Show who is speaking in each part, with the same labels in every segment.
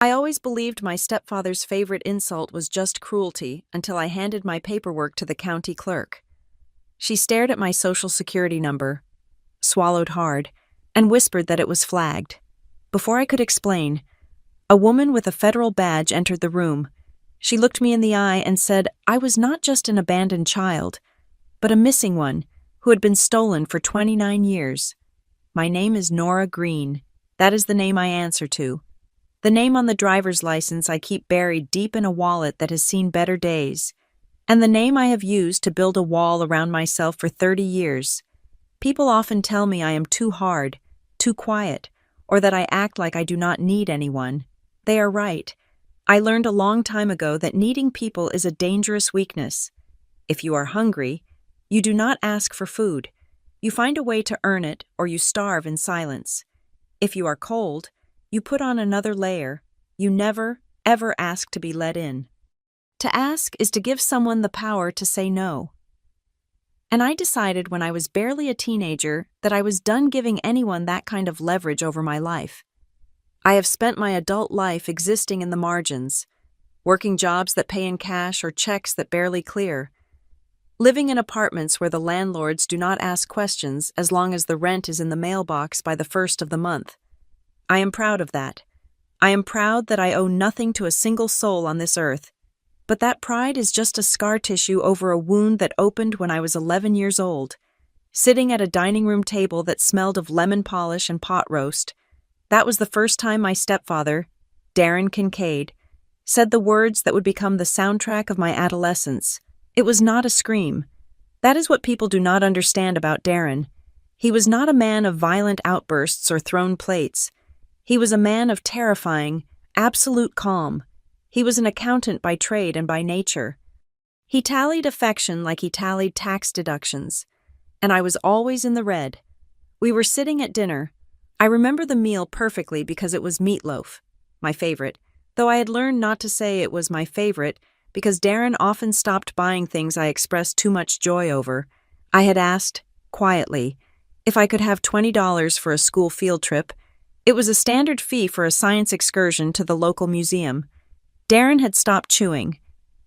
Speaker 1: I always believed my stepfather's favorite insult was just cruelty until I handed my paperwork to the county clerk. She stared at my social security number, swallowed hard, and whispered that it was flagged. Before I could explain, a woman with a federal badge entered the room. She looked me in the eye and said I was not just an abandoned child, but a missing one who had been stolen for 29 years. My name is Nora Green. That is the name I answer to. The name on the driver's license I keep buried deep in a wallet that has seen better days, and the name I have used to build a wall around myself for 30 years. People often tell me I am too hard, too quiet, or that I act like I do not need anyone. They are right. I learned a long time ago that needing people is a dangerous weakness. If you are hungry, you do not ask for food. You find a way to earn it, or you starve in silence. If you are cold, you put on another layer. You never, ever ask to be let in. To ask is to give someone the power to say no. And I decided when I was barely a teenager that I was done giving anyone that kind of leverage over my life. I have spent my adult life existing in the margins, working jobs that pay in cash or checks that barely clear, living in apartments where the landlords do not ask questions as long as the rent is in the mailbox by the first of the month. I am proud of that. I am proud that I owe nothing to a single soul on this earth. But that pride is just a scar tissue over a wound that opened when I was 11 years old, sitting at a dining room table that smelled of lemon polish and pot roast. That was the first time my stepfather, Darren Kincaid, said the words that would become the soundtrack of my adolescence. It was not a scream. That is what people do not understand about Darren. He was not a man of violent outbursts or thrown plates. He was a man of terrifying, absolute calm. He was an accountant by trade and by nature. He tallied affection like he tallied tax deductions. And I was always in the red. We were sitting at dinner. I remember the meal perfectly because it was meatloaf, my favorite, though I had learned not to say it was my favorite because Darren often stopped buying things I expressed too much joy over. I had asked, quietly, if I could have $20 for a school field trip. It was a standard fee for a science excursion to the local museum. Darren had stopped chewing.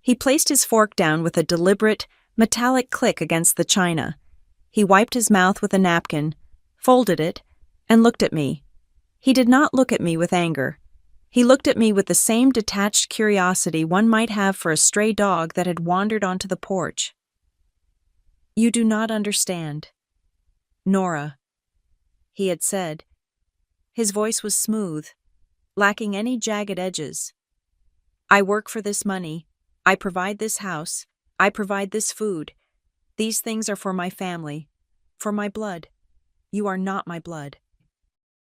Speaker 1: He placed his fork down with a deliberate, metallic click against the china. He wiped his mouth with a napkin, folded it, and looked at me. He did not look at me with anger. He looked at me with the same detached curiosity one might have for a stray dog that had wandered onto the porch. "You do not understand, Nora," he had said. His voice was smooth, lacking any jagged edges. "I work for this money. I provide this house. I provide this food. These things are for my family, for my blood. You are not my blood."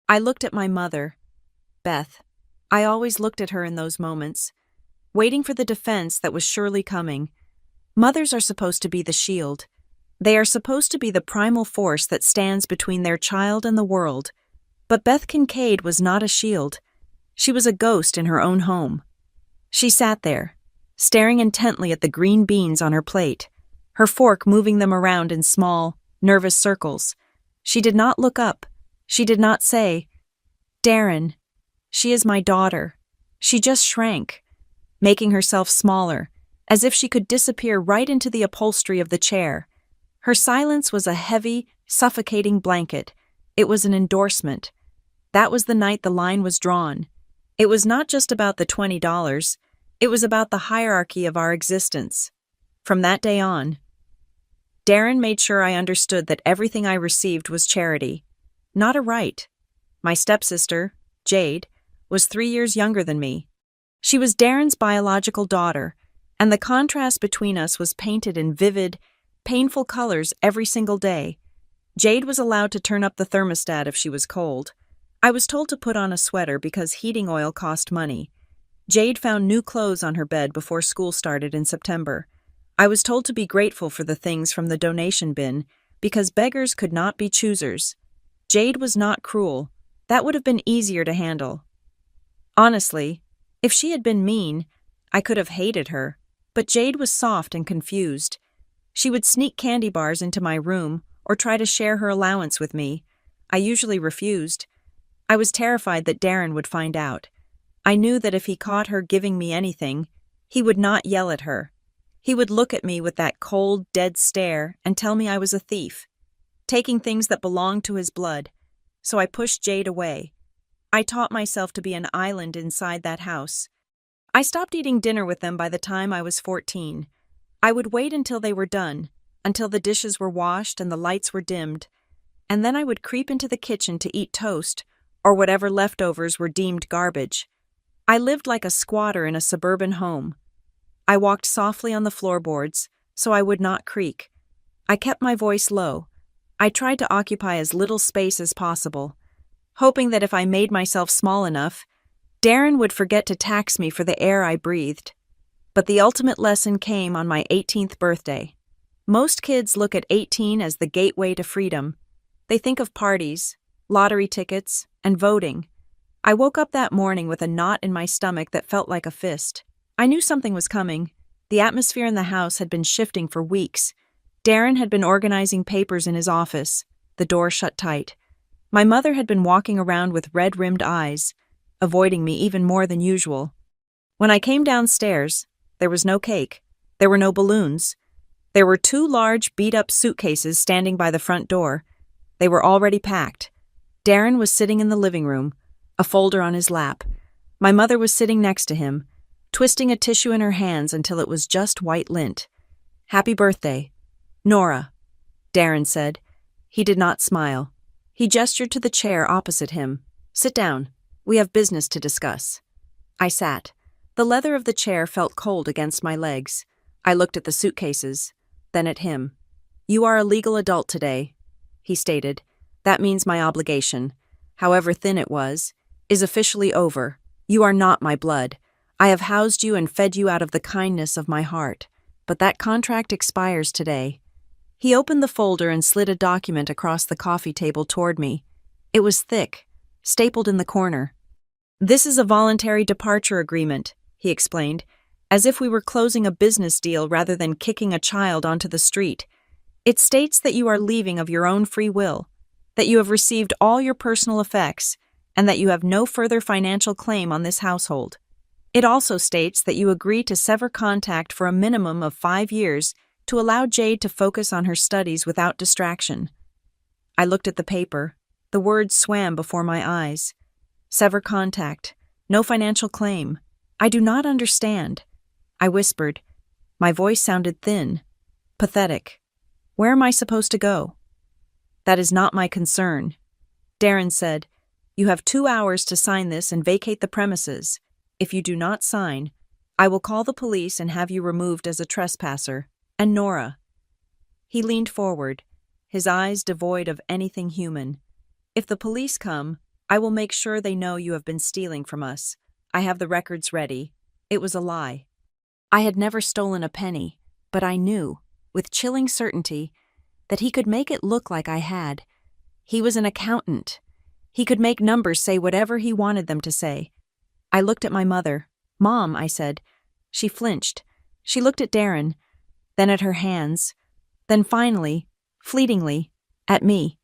Speaker 1: I looked at my mother, Beth. I always looked at her in those moments, waiting for the defense that was surely coming. Mothers are supposed to be the shield. They are supposed to be the primal force that stands between their child and the world. But Beth Kincaid was not a shield. She was a ghost in her own home. She sat there, staring intently at the green beans on her plate, her fork moving them around in small, nervous circles. She did not look up. She did not say, "Darren, she is my daughter." She just shrank, making herself smaller, as if she could disappear right into the upholstery of the chair. Her silence was a heavy, suffocating blanket. It was an endorsement. That was the night the line was drawn. It was not just about the $20. It was about the hierarchy of our existence. From that day on, Darren made sure I understood that everything I received was charity, not a right. My stepsister, Jade, was 3 years younger than me. She was Darren's biological daughter, and the contrast between us was painted in vivid, painful colors every single day. Jade was allowed to turn up the thermostat if she was cold. I was told to put on a sweater because heating oil cost money. Jade found new clothes on her bed before school started in September. I was told to be grateful for the things from the donation bin because beggars could not be choosers. Jade was not cruel. That would have been easier to handle. Honestly, if she had been mean, I could have hated her. But Jade was soft and confused. She would sneak candy bars into my room or try to share her allowance with me. I usually refused. I was terrified that Darren would find out. I knew that if he caught her giving me anything, he would not yell at her. He would look at me with that cold, dead stare and tell me I was a thief, taking things that belonged to his blood. So I pushed Jade away. I taught myself to be an island inside that house. I stopped eating dinner with them by the time I was 14. I would wait until they were done, until the dishes were washed and the lights were dimmed, and then I would creep into the kitchen to eat toast, or whatever leftovers were deemed garbage. I lived like a squatter in a suburban home. I walked softly on the floorboards, so I would not creak. I kept my voice low. I tried to occupy as little space as possible, hoping that if I made myself small enough, Darren would forget to tax me for the air I breathed. But the ultimate lesson came on my 18th birthday. Most kids look at 18 as the gateway to freedom. They think of parties, lottery tickets, and voting. I woke up that morning with a knot in my stomach that felt like a fist. I knew something was coming. The atmosphere in the house had been shifting for weeks. Darren had been organizing papers in his office, the door shut tight. My mother had been walking around with red-rimmed eyes, avoiding me even more than usual. When I came downstairs, there was no cake. There were no balloons. There were 2 large, beat-up suitcases standing by the front door. They were already packed. Darren was sitting in the living room, a folder on his lap. My mother was sitting next to him, twisting a tissue in her hands until it was just white lint. "Happy birthday, Nora," Darren said. He did not smile. He gestured to the chair opposite him. "Sit down. We have business to discuss." I sat. The leather of the chair felt cold against my legs. I looked at the suitcases, then at him. "You are a legal adult today," he stated. "That means my obligation, however thin it was, is officially over. You are not my blood. I have housed you and fed you out of the kindness of my heart, but that contract expires today." He opened the folder and slid a document across the coffee table toward me. It was thick, stapled in the corner. "This is a voluntary departure agreement," he explained, as if we were closing a business deal rather than kicking a child onto the street. "It states that you are leaving of your own free will, that you have received all your personal effects, and that you have no further financial claim on this household. It also states that you agree to sever contact for a minimum of 5 years to allow Jade to focus on her studies without distraction." I looked at the paper. The words swam before my eyes. Sever contact. No financial claim. I do not understand. I whispered. My voice sounded thin, pathetic. "Where am I supposed to go?" "That is not my concern." Darren said, "You have 2 hours to sign this and vacate the premises. If you do not sign, I will call the police and have you removed as a trespasser. And Nora." He leaned forward, his eyes devoid of anything human. "If the police come, I will make sure they know you have been stealing from us. I have the records ready." It was a lie. I had never stolen a penny, but I knew, with chilling certainty, that he could make it look like I had. He was an accountant. He could make numbers say whatever he wanted them to say. I looked at my mother. "Mom," I said. She flinched. She looked at Darren, then at her hands, then finally, fleetingly, at me.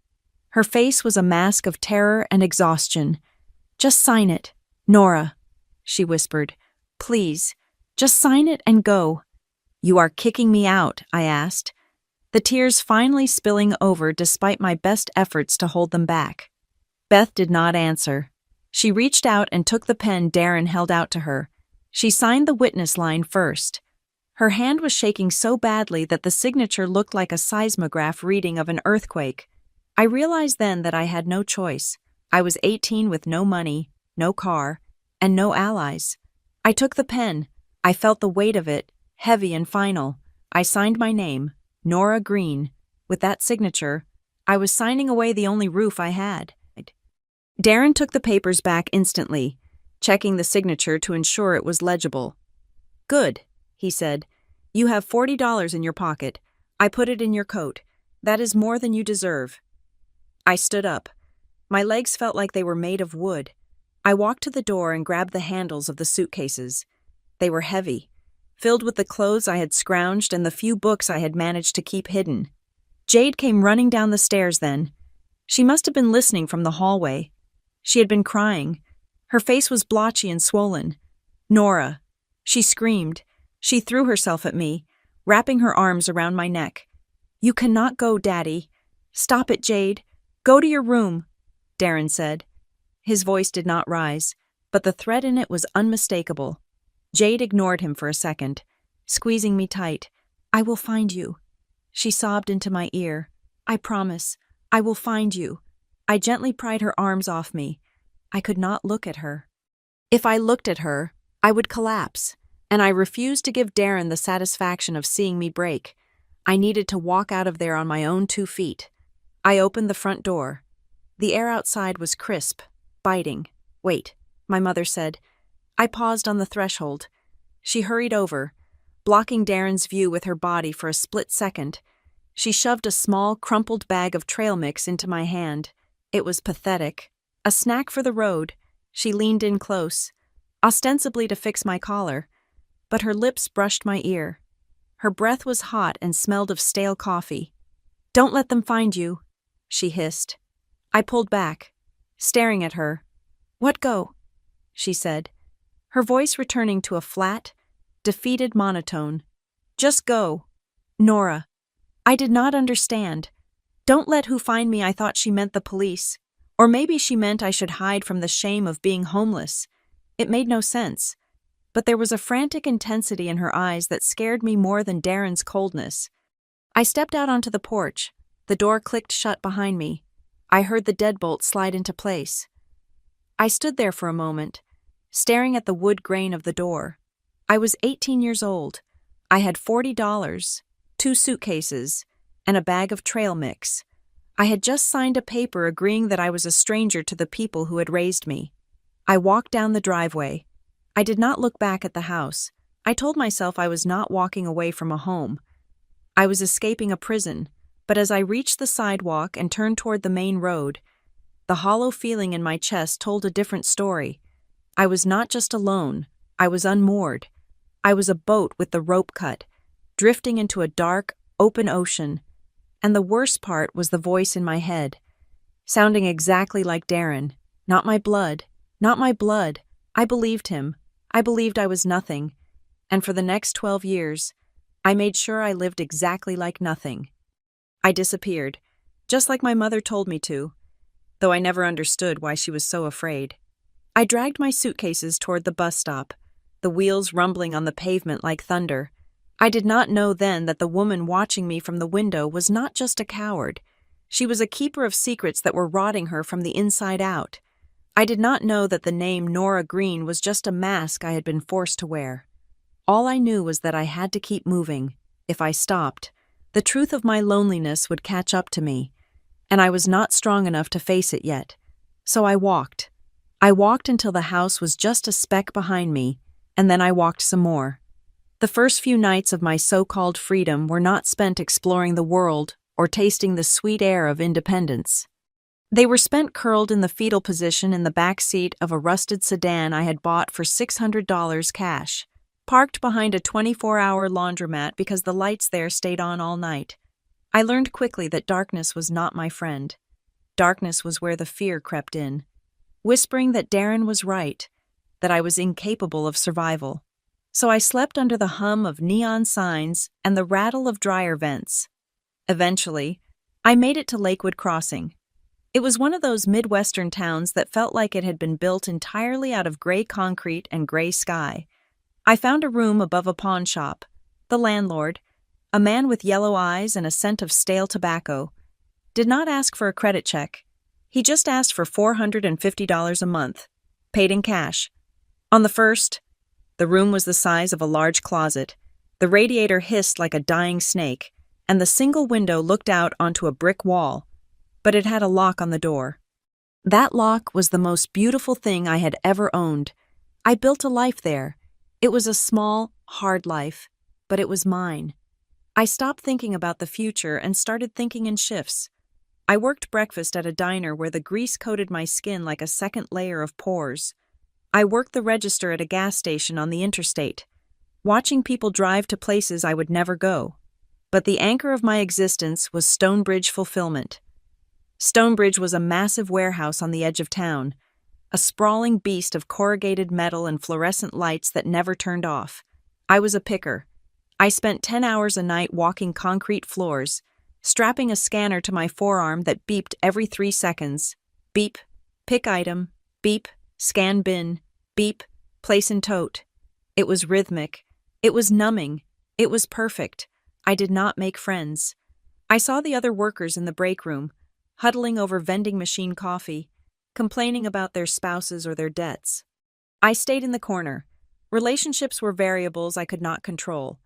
Speaker 1: Her face was a mask of terror and exhaustion. "Just sign it, Nora," she whispered. "Please, just sign it and go." "You are kicking me out?" I asked, the tears finally spilling over despite my best efforts to hold them back. Beth did not answer. She reached out and took the pen Darren held out to her. She signed the witness line first. Her hand was shaking so badly that the signature looked like a seismograph reading of an earthquake. I realized then that I had no choice. I was 18 with no money, no car, and no allies. I took the pen. I felt the weight of it, heavy and final. I signed my name, Nora Green. With that signature, I was signing away the only roof I had. Darren took the papers back instantly, checking the signature to ensure it was legible. "Good," he said. "You have $40 in your pocket. I put it in your coat. That is more than you deserve." I stood up. My legs felt like they were made of wood. I walked to the door and grabbed the handles of the suitcases. They were heavy, filled with the clothes I had scrounged and the few books I had managed to keep hidden. Jade came running down the stairs then. She must have been listening from the hallway. She had been crying, Her face was blotchy and swollen. "Nora!" She screamed. She threw herself at me, wrapping her arms around my neck. "You cannot go, Daddy." "Stop it, Jade. Go to your room," Darren said. His voice did not rise, but the threat in it was unmistakable. Jade ignored him for a second, squeezing me tight. "I will find you." She sobbed into my ear. "I promise. I will find you." I gently pried her arms off me. I could not look at her. If I looked at her, I would collapse, and I refused to give Darren the satisfaction of seeing me break. I needed to walk out of there on my own 2 feet. I opened the front door. The air outside was crisp, biting. "Wait," my mother said. I paused on the threshold. She hurried over, blocking Darren's view with her body for a split second. She shoved a small, crumpled bag of trail mix into my hand. It was pathetic. A snack for the road. She leaned in close, ostensibly to fix my collar, but her lips brushed my ear. Her breath was hot and smelled of stale coffee. "Don't let them find you," she hissed. I pulled back, staring at her. "What go?" she said, her voice returning to a flat, defeated monotone. "Just go, Nora." I did not understand. "Don't let who find me." I thought she meant the police. Or maybe she meant I should hide from the shame of being homeless. It made no sense. But there was a frantic intensity in her eyes that scared me more than Darren's coldness. I stepped out onto the porch. The door clicked shut behind me. I heard the deadbolt slide into place. I stood there for a moment, staring at the wood grain of the door. I was 18 years old. I had $40, 2 suitcases, and a bag of trail mix. I had just signed a paper agreeing that I was a stranger to the people who had raised me. I walked down the driveway. I did not look back at the house. I told myself I was not walking away from a home. I was escaping a prison, but as I reached the sidewalk and turned toward the main road, the hollow feeling in my chest told a different story. I was not just alone. I was unmoored. I was a boat with the rope cut, drifting into a dark, open ocean. And the worst part was the voice in my head, sounding exactly like Darren. Not my blood. Not my blood. I believed him. I believed I was nothing. And for the next 12 years, I made sure I lived exactly like nothing. I disappeared, just like my mother told me to, though I never understood why she was so afraid. I dragged my suitcases toward the bus stop, the wheels rumbling on the pavement like thunder. I did not know then that the woman watching me from the window was not just a coward. She was a keeper of secrets that were rotting her from the inside out. I did not know that the name Nora Green was just a mask I had been forced to wear. All I knew was that I had to keep moving. If I stopped, the truth of my loneliness would catch up to me, and I was not strong enough to face it yet. So I walked. I walked until the house was just a speck behind me, and then I walked some more. The first few nights of my so-called freedom were not spent exploring the world or tasting the sweet air of independence. They were spent curled in the fetal position in the back seat of a rusted sedan I had bought for $600 cash, parked behind a 24-hour laundromat because the lights there stayed on all night. I learned quickly that darkness was not my friend. Darkness was where the fear crept in, whispering that Darren was right, that I was incapable of survival. So I slept under the hum of neon signs and the rattle of dryer vents. Eventually, I made it to Lakewood Crossing. It was one of those Midwestern towns that felt like it had been built entirely out of gray concrete and gray sky. I found a room above a pawn shop. The landlord, a man with yellow eyes and a scent of stale tobacco, did not ask for a credit check. He just asked for $450 a month, paid in cash. On the first, the room was the size of a large closet. The radiator hissed like a dying snake, and the single window looked out onto a brick wall, but it had a lock on the door. That lock was the most beautiful thing I had ever owned. I built a life there. It was a small, hard life, but it was mine. I stopped thinking about the future and started thinking in shifts. I worked breakfast at a diner where the grease coated my skin like a second layer of pores. I worked the register at a gas station on the interstate, watching people drive to places I would never go. But the anchor of my existence was Stonebridge Fulfillment. Stonebridge was a massive warehouse on the edge of town. a sprawling beast of corrugated metal and fluorescent lights that never turned off. I was a picker. I spent 10 hours a night walking concrete floors, strapping a scanner to my forearm that beeped every 3 seconds. Beep, pick item, beep, scan bin, beep, place in tote. It was rhythmic. It was numbing. It was perfect. I did not make friends. I saw the other workers in the break room, huddling over vending machine coffee, complaining about their spouses or their debts. I stayed in the corner. Relationships were variables I could not control,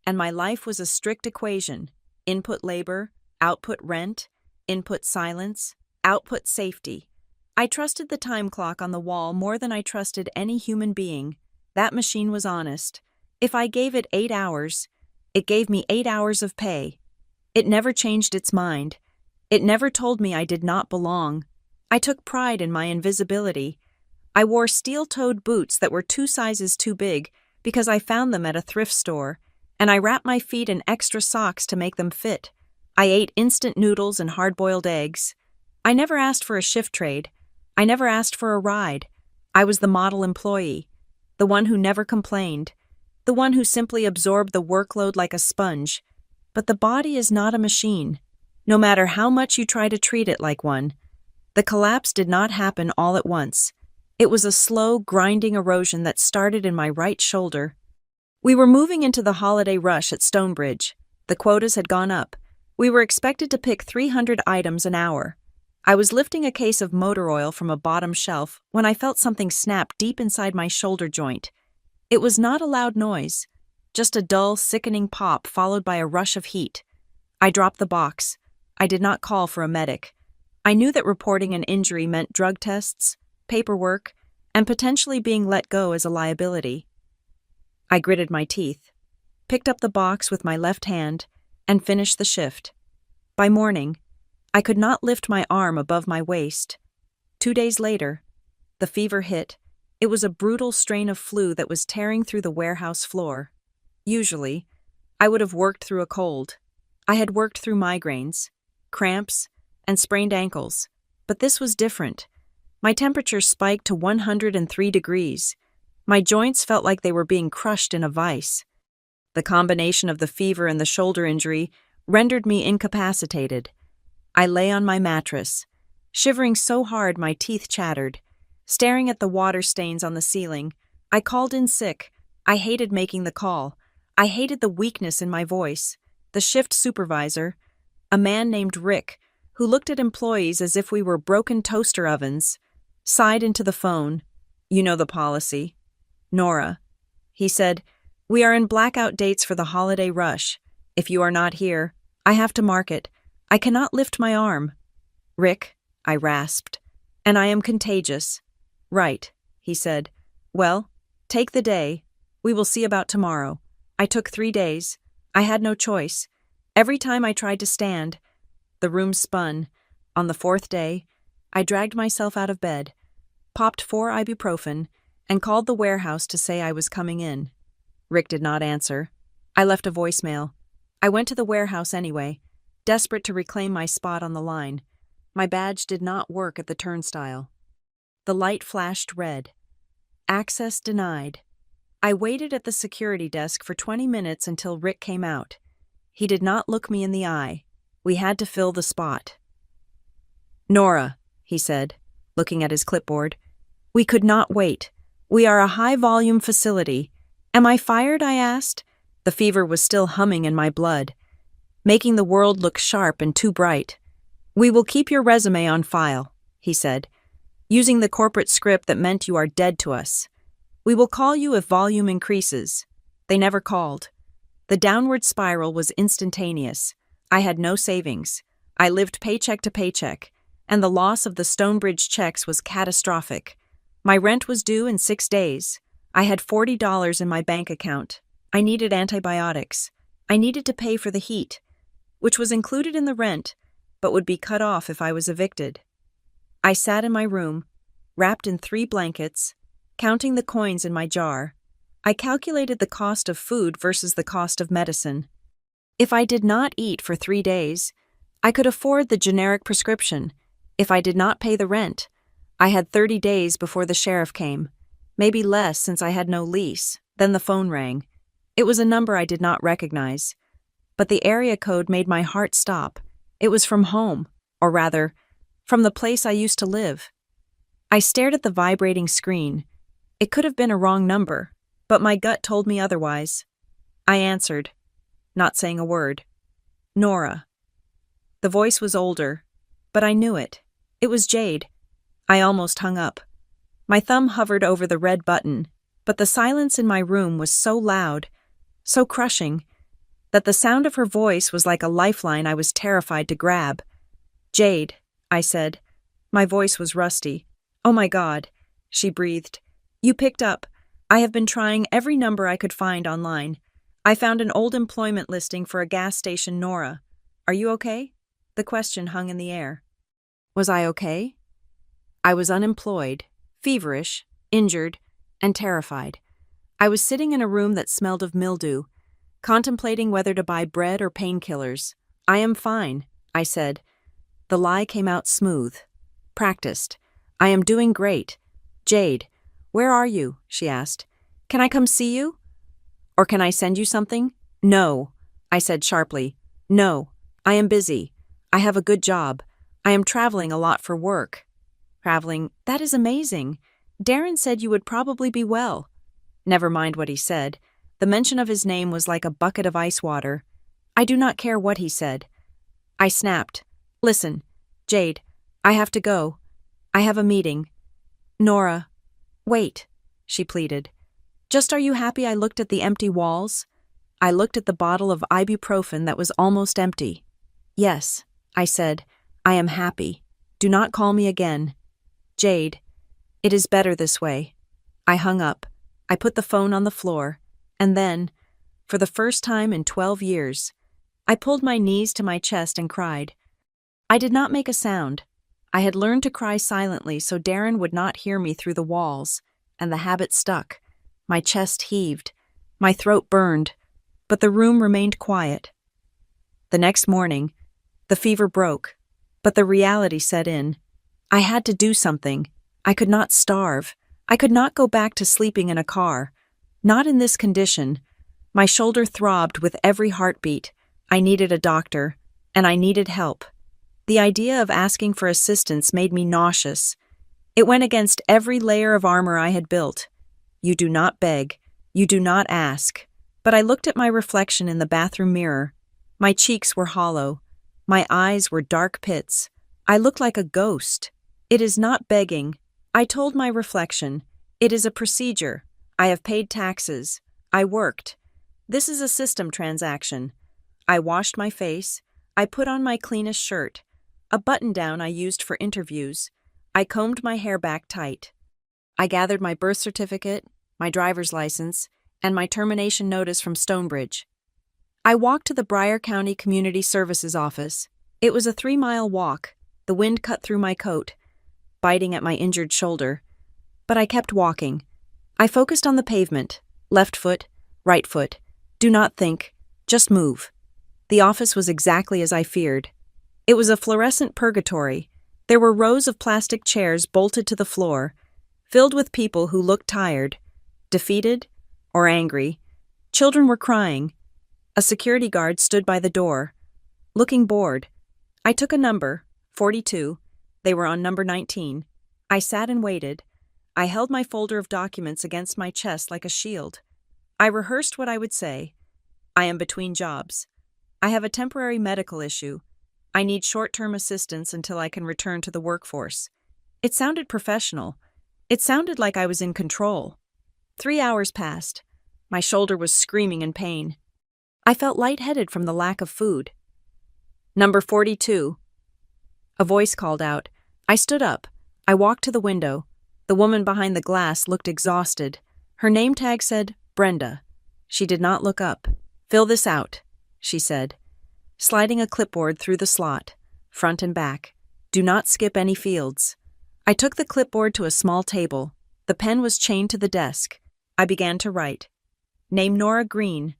Speaker 1: and my life was a strict equation: input labor, output rent, input silence, output safety. I trusted the time clock on the wall more than I trusted any human being. That machine was honest. If I gave it 8 hours, it gave me 8 hours of pay. It never changed its mind. It never told me I did not belong. I took pride in my invisibility. I wore steel-toed boots that were 2 sizes too big because I found them at a thrift store, and I wrapped my feet in extra socks to make them fit. I ate instant noodles and hard-boiled eggs. I never asked for a shift trade. I never asked for a ride. I was the model employee, the one who never complained, the one who simply absorbed the workload like a sponge. But the body is not a machine, no matter how much you try to treat it like one. The collapse did not happen all at once. It was a slow, grinding erosion that started in my right shoulder. We were moving into the holiday rush at Stonebridge. The quotas had gone up. We were expected to pick 300 items an hour. I was lifting a case of motor oil from a bottom shelf when I felt something snap deep inside my shoulder joint. It was not a loud noise, just a dull, sickening pop followed by a rush of heat. I dropped the box. I did not call for a medic. I knew that reporting an injury meant drug tests, paperwork, and potentially being let go as a liability. I gritted my teeth, picked up the box with my left hand, and finished the shift. By morning, I could not lift my arm above my waist. 2 days later, the fever hit. It was a brutal strain of flu that was tearing through the warehouse floor. Usually, I would have worked through a cold. I had worked through migraines, cramps, and sprained ankles, but this was different. My temperature spiked to 103 degrees. My joints felt like they were being crushed in a vice. The combination of the fever and the shoulder injury rendered me incapacitated. I lay on my mattress, shivering so hard my teeth chattered. Staring at the water stains on the ceiling, I called in sick. I hated making the call. I hated the weakness in my voice. The shift supervisor, a man named Rick, who looked at employees as if we were broken toaster ovens, sighed into the phone. "You know the policy." "Nora," he said, "we are in blackout dates for the holiday rush. If you are not here, I have to mark it. I cannot lift my arm." "Rick," I rasped, "and I am contagious." "Right," he said. "Well, take the day. We will see about tomorrow." I took 3 days. I had no choice. Every time I tried to stand, the room spun. On the 4th day, I dragged myself out of bed, popped 4 ibuprofen, and called the warehouse to say I was coming in. Rick did not answer. I left a voicemail. I went to the warehouse anyway, desperate to reclaim my spot on the line. My badge did not work at the turnstile. The light flashed red. Access denied. I waited at the security desk for 20 minutes until Rick came out. He did not look me in the eye. We had to fill the spot. "Nora," he said, looking at his clipboard, "we could not wait. We are a high-volume facility." "Am I fired?" I asked. The fever was still humming in my blood, making the world look sharp and too bright. "We will keep your resume on file," he said, using the corporate script that meant you are dead to us. "We will call you if volume increases." They never called. The downward spiral was instantaneous. I had no savings. I lived paycheck to paycheck, and the loss of the Stonebridge checks was catastrophic. My rent was due in 6 days. I had $40 in my bank account. I needed antibiotics. I needed to pay for the heat, which was included in the rent, but would be cut off if I was evicted. I sat in my room, wrapped in 3 blankets, counting the coins in my jar. I calculated the cost of food versus the cost of medicine. If I did not eat for 3 days, I could afford the generic prescription. If I did not pay the rent, I had 30 days before the sheriff came. Maybe less since I had no lease. Then the phone rang. It was a number I did not recognize. But the area code made my heart stop. It was from home, or rather, from the place I used to live. I stared at the vibrating screen. It could have been a wrong number, but my gut told me otherwise. I answered, not saying a word. Nora. The voice was older, but I knew it. It was Jade. I almost hung up. My thumb hovered over the red button, but the silence in my room was so loud, so crushing, that the sound of her voice was like a lifeline I was terrified to grab. Jade, I said. My voice was rusty. Oh my God, she breathed. You picked up. I have been trying every number I could find online. I found an old employment listing for a gas station, Nora. Are you okay? The question hung in the air. Was I okay? I was unemployed, feverish, injured, and terrified. I was sitting in a room that smelled of mildew, contemplating whether to buy bread or painkillers. I am fine, I said. The lie came out smooth. Practiced. I am doing great. Jade, where are you? She asked. Can I come see you? Or can I send you something? No, I said sharply. No, I am busy. I have a good job. I am traveling a lot for work. Traveling? That is amazing. Darren said you would probably be well. Never mind what he said. The mention of his name was like a bucket of ice water. I do not care what he said. I snapped. Listen, Jade, I have to go. I have a meeting. Nora, wait, she pleaded. Just are you happy I looked at the empty walls? I looked at the bottle of ibuprofen that was almost empty. Yes, I said, I am happy. Do not call me again. Jade, it is better this way. I hung up. I put the phone on the floor, and then, for the first time in 12 years, I pulled my knees to my chest and cried. I did not make a sound. I had learned to cry silently so Darren would not hear me through the walls, and the habit stuck. My chest heaved. My throat burned, but the room remained quiet. The next morning, the fever broke, but the reality set in. I had to do something. I could not starve. I could not go back to sleeping in a car. Not in this condition. My shoulder throbbed with every heartbeat. I needed a doctor, and I needed help. The idea of asking for assistance made me nauseous. It went against every layer of armor I had built. You do not beg. You do not ask. But I looked at my reflection in the bathroom mirror. My cheeks were hollow. My eyes were dark pits. I looked like a ghost. It is not begging. I told my reflection. It is a procedure. I have paid taxes. I worked. This is a system transaction. I washed my face. I put on my cleanest shirt. A button-down I used for interviews. I combed my hair back tight. I gathered my birth certificate, my driver's license, and my termination notice from Stonebridge. I walked to the Broward County Community Services office. It was a 3-mile walk. The wind cut through my coat, biting at my injured shoulder. But I kept walking. I focused on the pavement. Left foot, right foot. Do not think. Just move. The office was exactly as I feared. It was a fluorescent purgatory. There were rows of plastic chairs bolted to the floor, filled with people who looked tired, defeated, or angry. Children were crying. A security guard stood by the door, looking bored. I took a number, 42. They were on number 19. I sat and waited. I held my folder of documents against my chest like a shield. I rehearsed what I would say. I am between jobs. I have a temporary medical issue. I need short-term assistance until I can return to the workforce. It sounded professional. It sounded like I was in control. 3 hours passed. My shoulder was screaming in pain. I felt lightheaded from the lack of food. Number 42. A voice called out. I stood up. I walked to the window. The woman behind the glass looked exhausted. Her name tag said, Brenda. She did not look up. Fill this out, she said, sliding a clipboard through the slot, front and back. Do not skip any fields. I took the clipboard to a small table. The pen was chained to the desk. I began to write. Name Nora Green.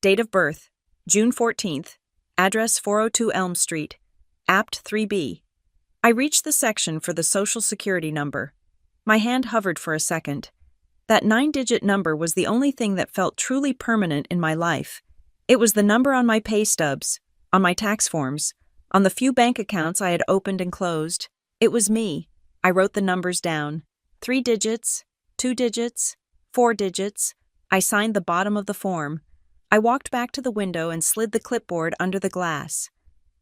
Speaker 1: Date of birth, June 14th. Address 402 Elm Street. Apt 3B. I reached the section for the Social Security number. My hand hovered for a second. That 9-digit number was the only thing that felt truly permanent in my life. It was the number on my pay stubs, on my tax forms, on the few bank accounts I had opened and closed. It was me. I wrote the numbers down. 3 digits, 2 digits, 4 digits. I signed the bottom of the form. I walked back to the window and slid the clipboard under the glass.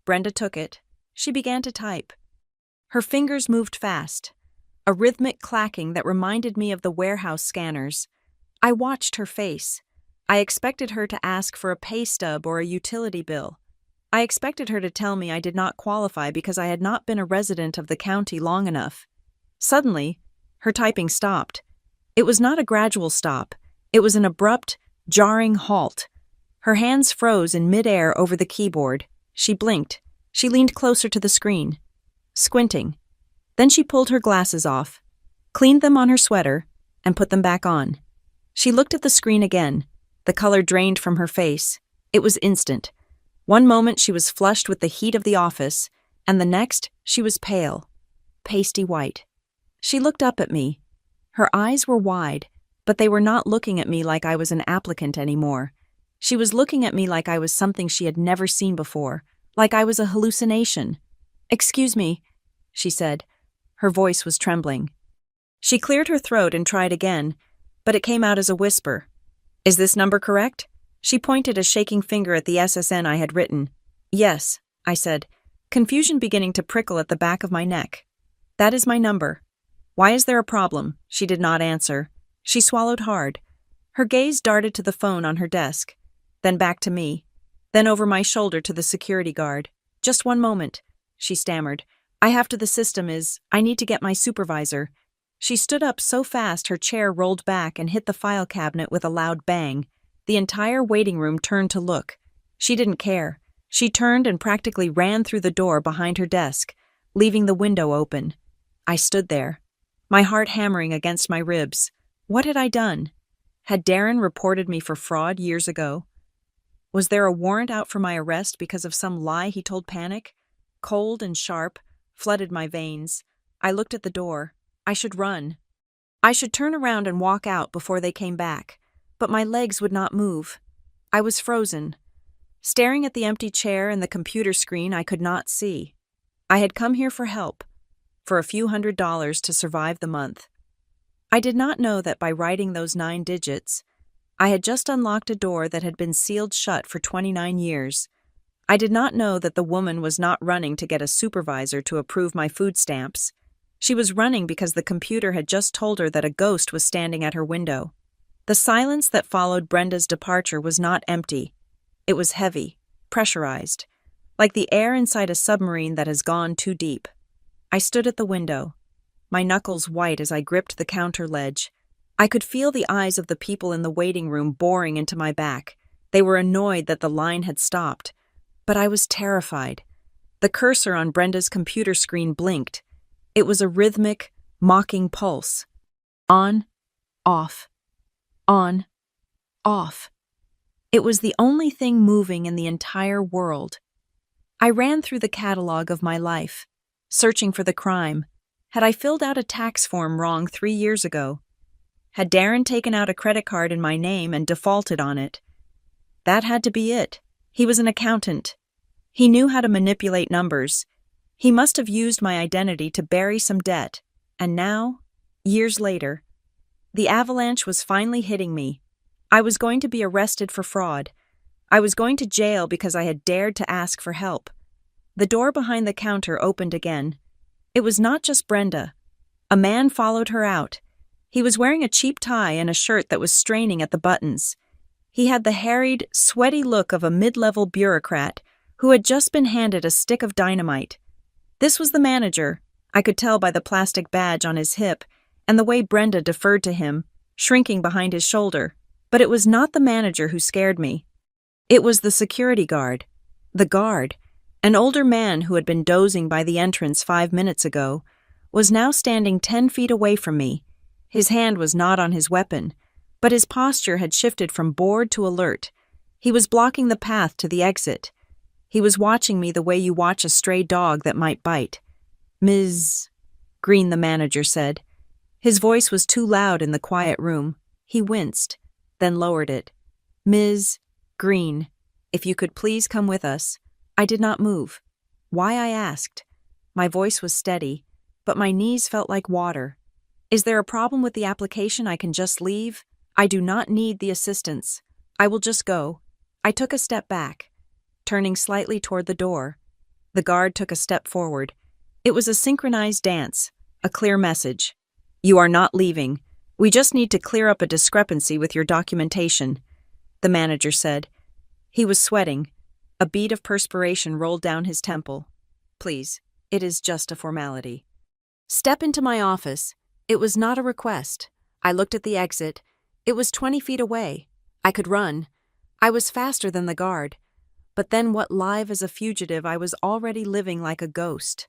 Speaker 1: Brenda took it. She began to type. Her fingers moved fast, a rhythmic clacking that reminded me of the warehouse scanners. I watched her face. I expected her to ask for a pay stub or a utility bill. I expected her to tell me I did not qualify because I had not been a resident of the county long enough. Suddenly, her typing stopped. It was not a gradual stop. It was an abrupt, jarring halt. Her hands froze in midair over the keyboard. She blinked. She leaned closer to the screen, squinting. Then she pulled her glasses off, cleaned them on her sweater, and put them back on. She looked at the screen again. The color drained from her face. It was instant. One moment she was flushed with the heat of the office, and the next she was pale, pasty white. She looked up at me. Her eyes were wide, but they were not looking at me like I was an applicant anymore. She was looking at me like I was something she had never seen before, like I was a hallucination. "Excuse me," she said. Her voice was trembling. She cleared her throat and tried again, but it came out as a whisper. "Is this number correct?" She pointed a shaking finger at the SSN I had written. "Yes," I said, confusion beginning to prickle at the back of my neck. "That is my number." "Why is there a problem?" She did not answer. She swallowed hard. Her gaze darted to the phone on her desk, then back to me, then over my shoulder to the security guard. "Just one moment," she stammered. "I need to get my supervisor." She stood up so fast her chair rolled back and hit the file cabinet with a loud bang. The entire waiting room turned to look. She didn't care. She turned and practically ran through the door behind her desk, leaving the window open. I stood there, my heart hammering against my ribs. What had I done? Had Darren reported me for fraud years ago? Was there a warrant out for my arrest because of some lie he told Panic? Cold and sharp, flooded my veins. I looked at the door. I should run. I should turn around and walk out before they came back, but my legs would not move. I was frozen. Staring at the empty chair and the computer screen I could not see. I had come here for help, for a few $100s to survive the month. I did not know that by writing those 9 digits, I had just unlocked a door that had been sealed shut for 29 years. I did not know that the woman was not running to get a supervisor to approve my food stamps. She was running because the computer had just told her that a ghost was standing at her window. The silence that followed Brenda's departure was not empty. It was heavy, pressurized, like the air inside a submarine that has gone too deep. I stood at the window, my knuckles white as I gripped the counter ledge. I could feel the eyes of the people in the waiting room boring into my back. They were annoyed that the line had stopped. But I was terrified. The cursor on Brenda's computer screen blinked. It was a rhythmic, mocking pulse. On, off, on, off. It was the only thing moving in the entire world. I ran through the catalog of my life, searching for the crime. Had I filled out a tax form wrong 3 years ago? Had Darren taken out a credit card in my name and defaulted on it? That had to be it. He was an accountant. He knew how to manipulate numbers. He must have used my identity to bury some debt. And now, years later, the avalanche was finally hitting me. I was going to be arrested for fraud. I was going to jail because I had dared to ask for help. The door behind the counter opened again. It was not just Brenda. A man followed her out. He was wearing a cheap tie and a shirt that was straining at the buttons. He had the harried, sweaty look of a mid-level bureaucrat who had just been handed a stick of dynamite. This was the manager. I could tell by the plastic badge on his hip and the way Brenda deferred to him, shrinking behind his shoulder. But it was not the manager who scared me. It was the security guard. The guard, an older man who had been dozing by the entrance 5 minutes ago, was now standing 10 feet away from me. His hand was not on his weapon, but his posture had shifted from bored to alert. He was blocking the path to the exit. He was watching me the way you watch a stray dog that might bite. Ms. Green, the manager said. His voice was too loud in the quiet room. He winced, then lowered it. Ms. Green, if you could please come with us. I did not move. Why, I asked. My voice was steady, but my knees felt like water. Is there a problem with the application? I can just leave? I do not need the assistance. I will just go. I took a step back, turning slightly toward the door. The guard took a step forward. It was a synchronized dance, a clear message. You are not leaving. We just need to clear up a discrepancy with your documentation, the manager said. He was sweating. A bead of perspiration rolled down his temple. Please, it is just a formality. Step into my office. It was not a request. I looked at the exit. It was 20 feet away. I could run. I was faster than the guard. But then what live as a fugitive, I was already living like a ghost.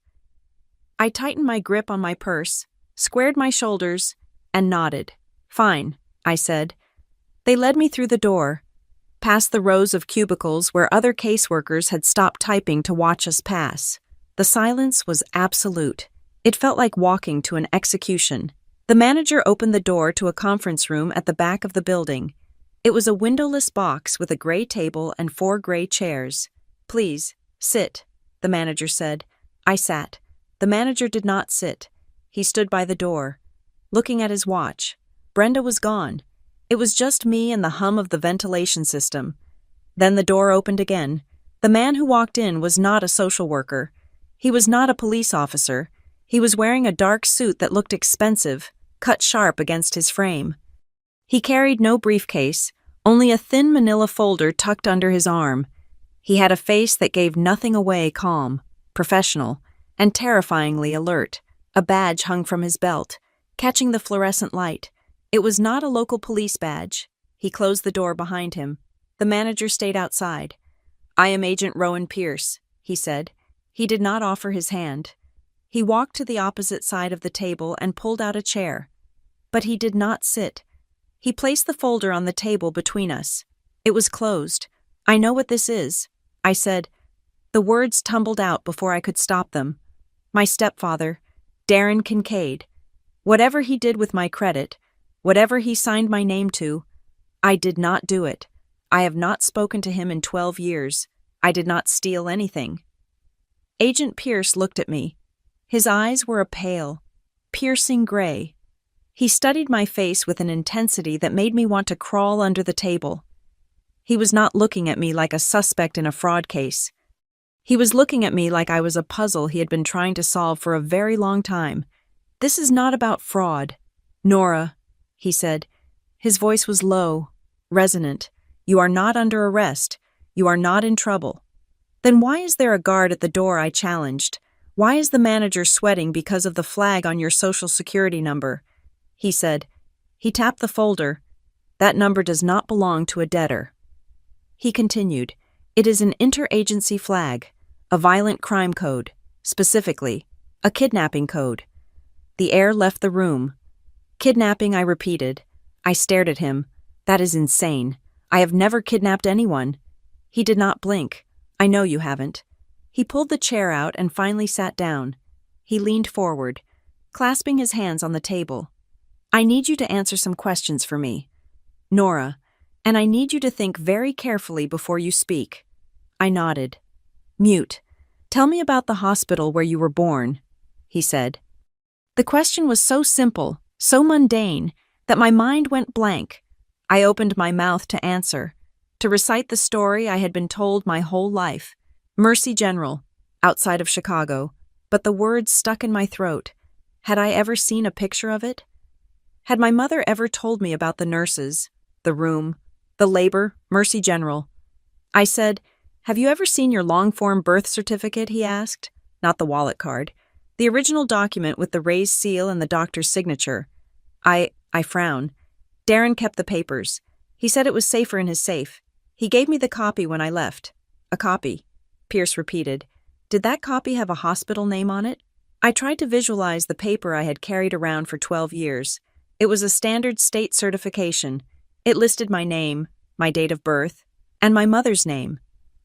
Speaker 1: I tightened my grip on my purse, squared my shoulders, and nodded. Fine, I said. They led me through the door, past the rows of cubicles where other caseworkers had stopped typing to watch us pass. The silence was absolute. It felt like walking to an execution. The manager opened the door to a conference room at the back of the building. It was a windowless box with a gray table and 4 gray chairs. Please, sit, the manager said. I sat. The manager did not sit. He stood by the door, looking at his watch. Brenda was gone. It was just me and the hum of the ventilation system. Then the door opened again. The man who walked in was not a social worker. He was not a police officer. He was wearing a dark suit that looked expensive, cut sharp against his frame. He carried no briefcase, only a thin manila folder tucked under his arm. He had a face that gave nothing away, calm, professional, and terrifyingly alert. A badge hung from his belt, catching the fluorescent light. It was not a local police badge. He closed the door behind him. The manager stayed outside. I am Agent Rowan Pierce, he said. He did not offer his hand. He walked to the opposite side of the table and pulled out a chair. But he did not sit. He placed the folder on the table between us. It was closed. I know what this is, I said. The words tumbled out before I could stop them. My stepfather, Darren Kincaid. Whatever he did with my credit, whatever he signed my name to, I did not do it. I have not spoken to him in 12 years. I did not steal anything. Agent Pierce looked at me. His eyes were a pale, piercing gray. He studied my face with an intensity that made me want to crawl under the table. He was not looking at me like a suspect in a fraud case. He was looking at me like I was a puzzle he had been trying to solve for a very long time. This is not about fraud. Nora, he said. His voice was low, resonant. You are not under arrest. You are not in trouble. Then why is there a guard at the door? I challenged. Why is the manager sweating because of the flag on your social security number? He said. He tapped the folder. That number does not belong to a debtor. He continued. It is an interagency flag, a violent crime code, specifically, a kidnapping code. The air left the room. Kidnapping, I repeated. I stared at him. That is insane. I have never kidnapped anyone. He did not blink. I know you haven't. He pulled the chair out and finally sat down. He leaned forward, clasping his hands on the table. I need you to answer some questions for me, Nora, and I need you to think very carefully before you speak. I nodded. Mute. Tell me about the hospital where you were born, he said. The question was so simple, so mundane, that my mind went blank. I opened my mouth to answer, to recite the story I had been told my whole life. Mercy General, outside of Chicago, but the words stuck in my throat. Had I ever seen a picture of it? Had my mother ever told me about the nurses, the room, the labor, Mercy General? I said, have you ever seen your long-form birth certificate, he asked. Not the wallet card. The original document with the raised seal and the doctor's signature. I frowned. Darren kept the papers. He said it was safer in his safe. He gave me the copy when I left. A copy, Pierce repeated. Did that copy have a hospital name on it? I tried to visualize the paper I had carried around for 12 years. It was a standard state certification. It listed my name, my date of birth, and my mother's name.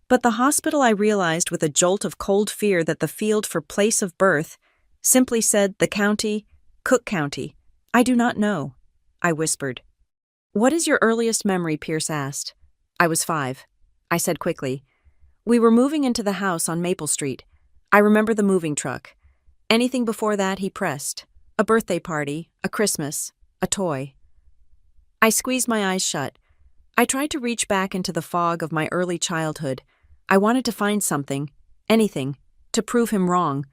Speaker 1: But the hospital, I realized with a jolt of cold fear that the field for place of birth Simply said, the county, Cook County. I do not know, I whispered. What is your earliest memory? Pierce asked. I was 5. I said quickly. We were moving into the house on Maple Street. I remember the moving truck. Anything before that, he pressed. A birthday party, a Christmas, a toy. I squeezed my eyes shut. I tried to reach back into the fog of my early childhood. I wanted to find something, anything, to prove him wrong.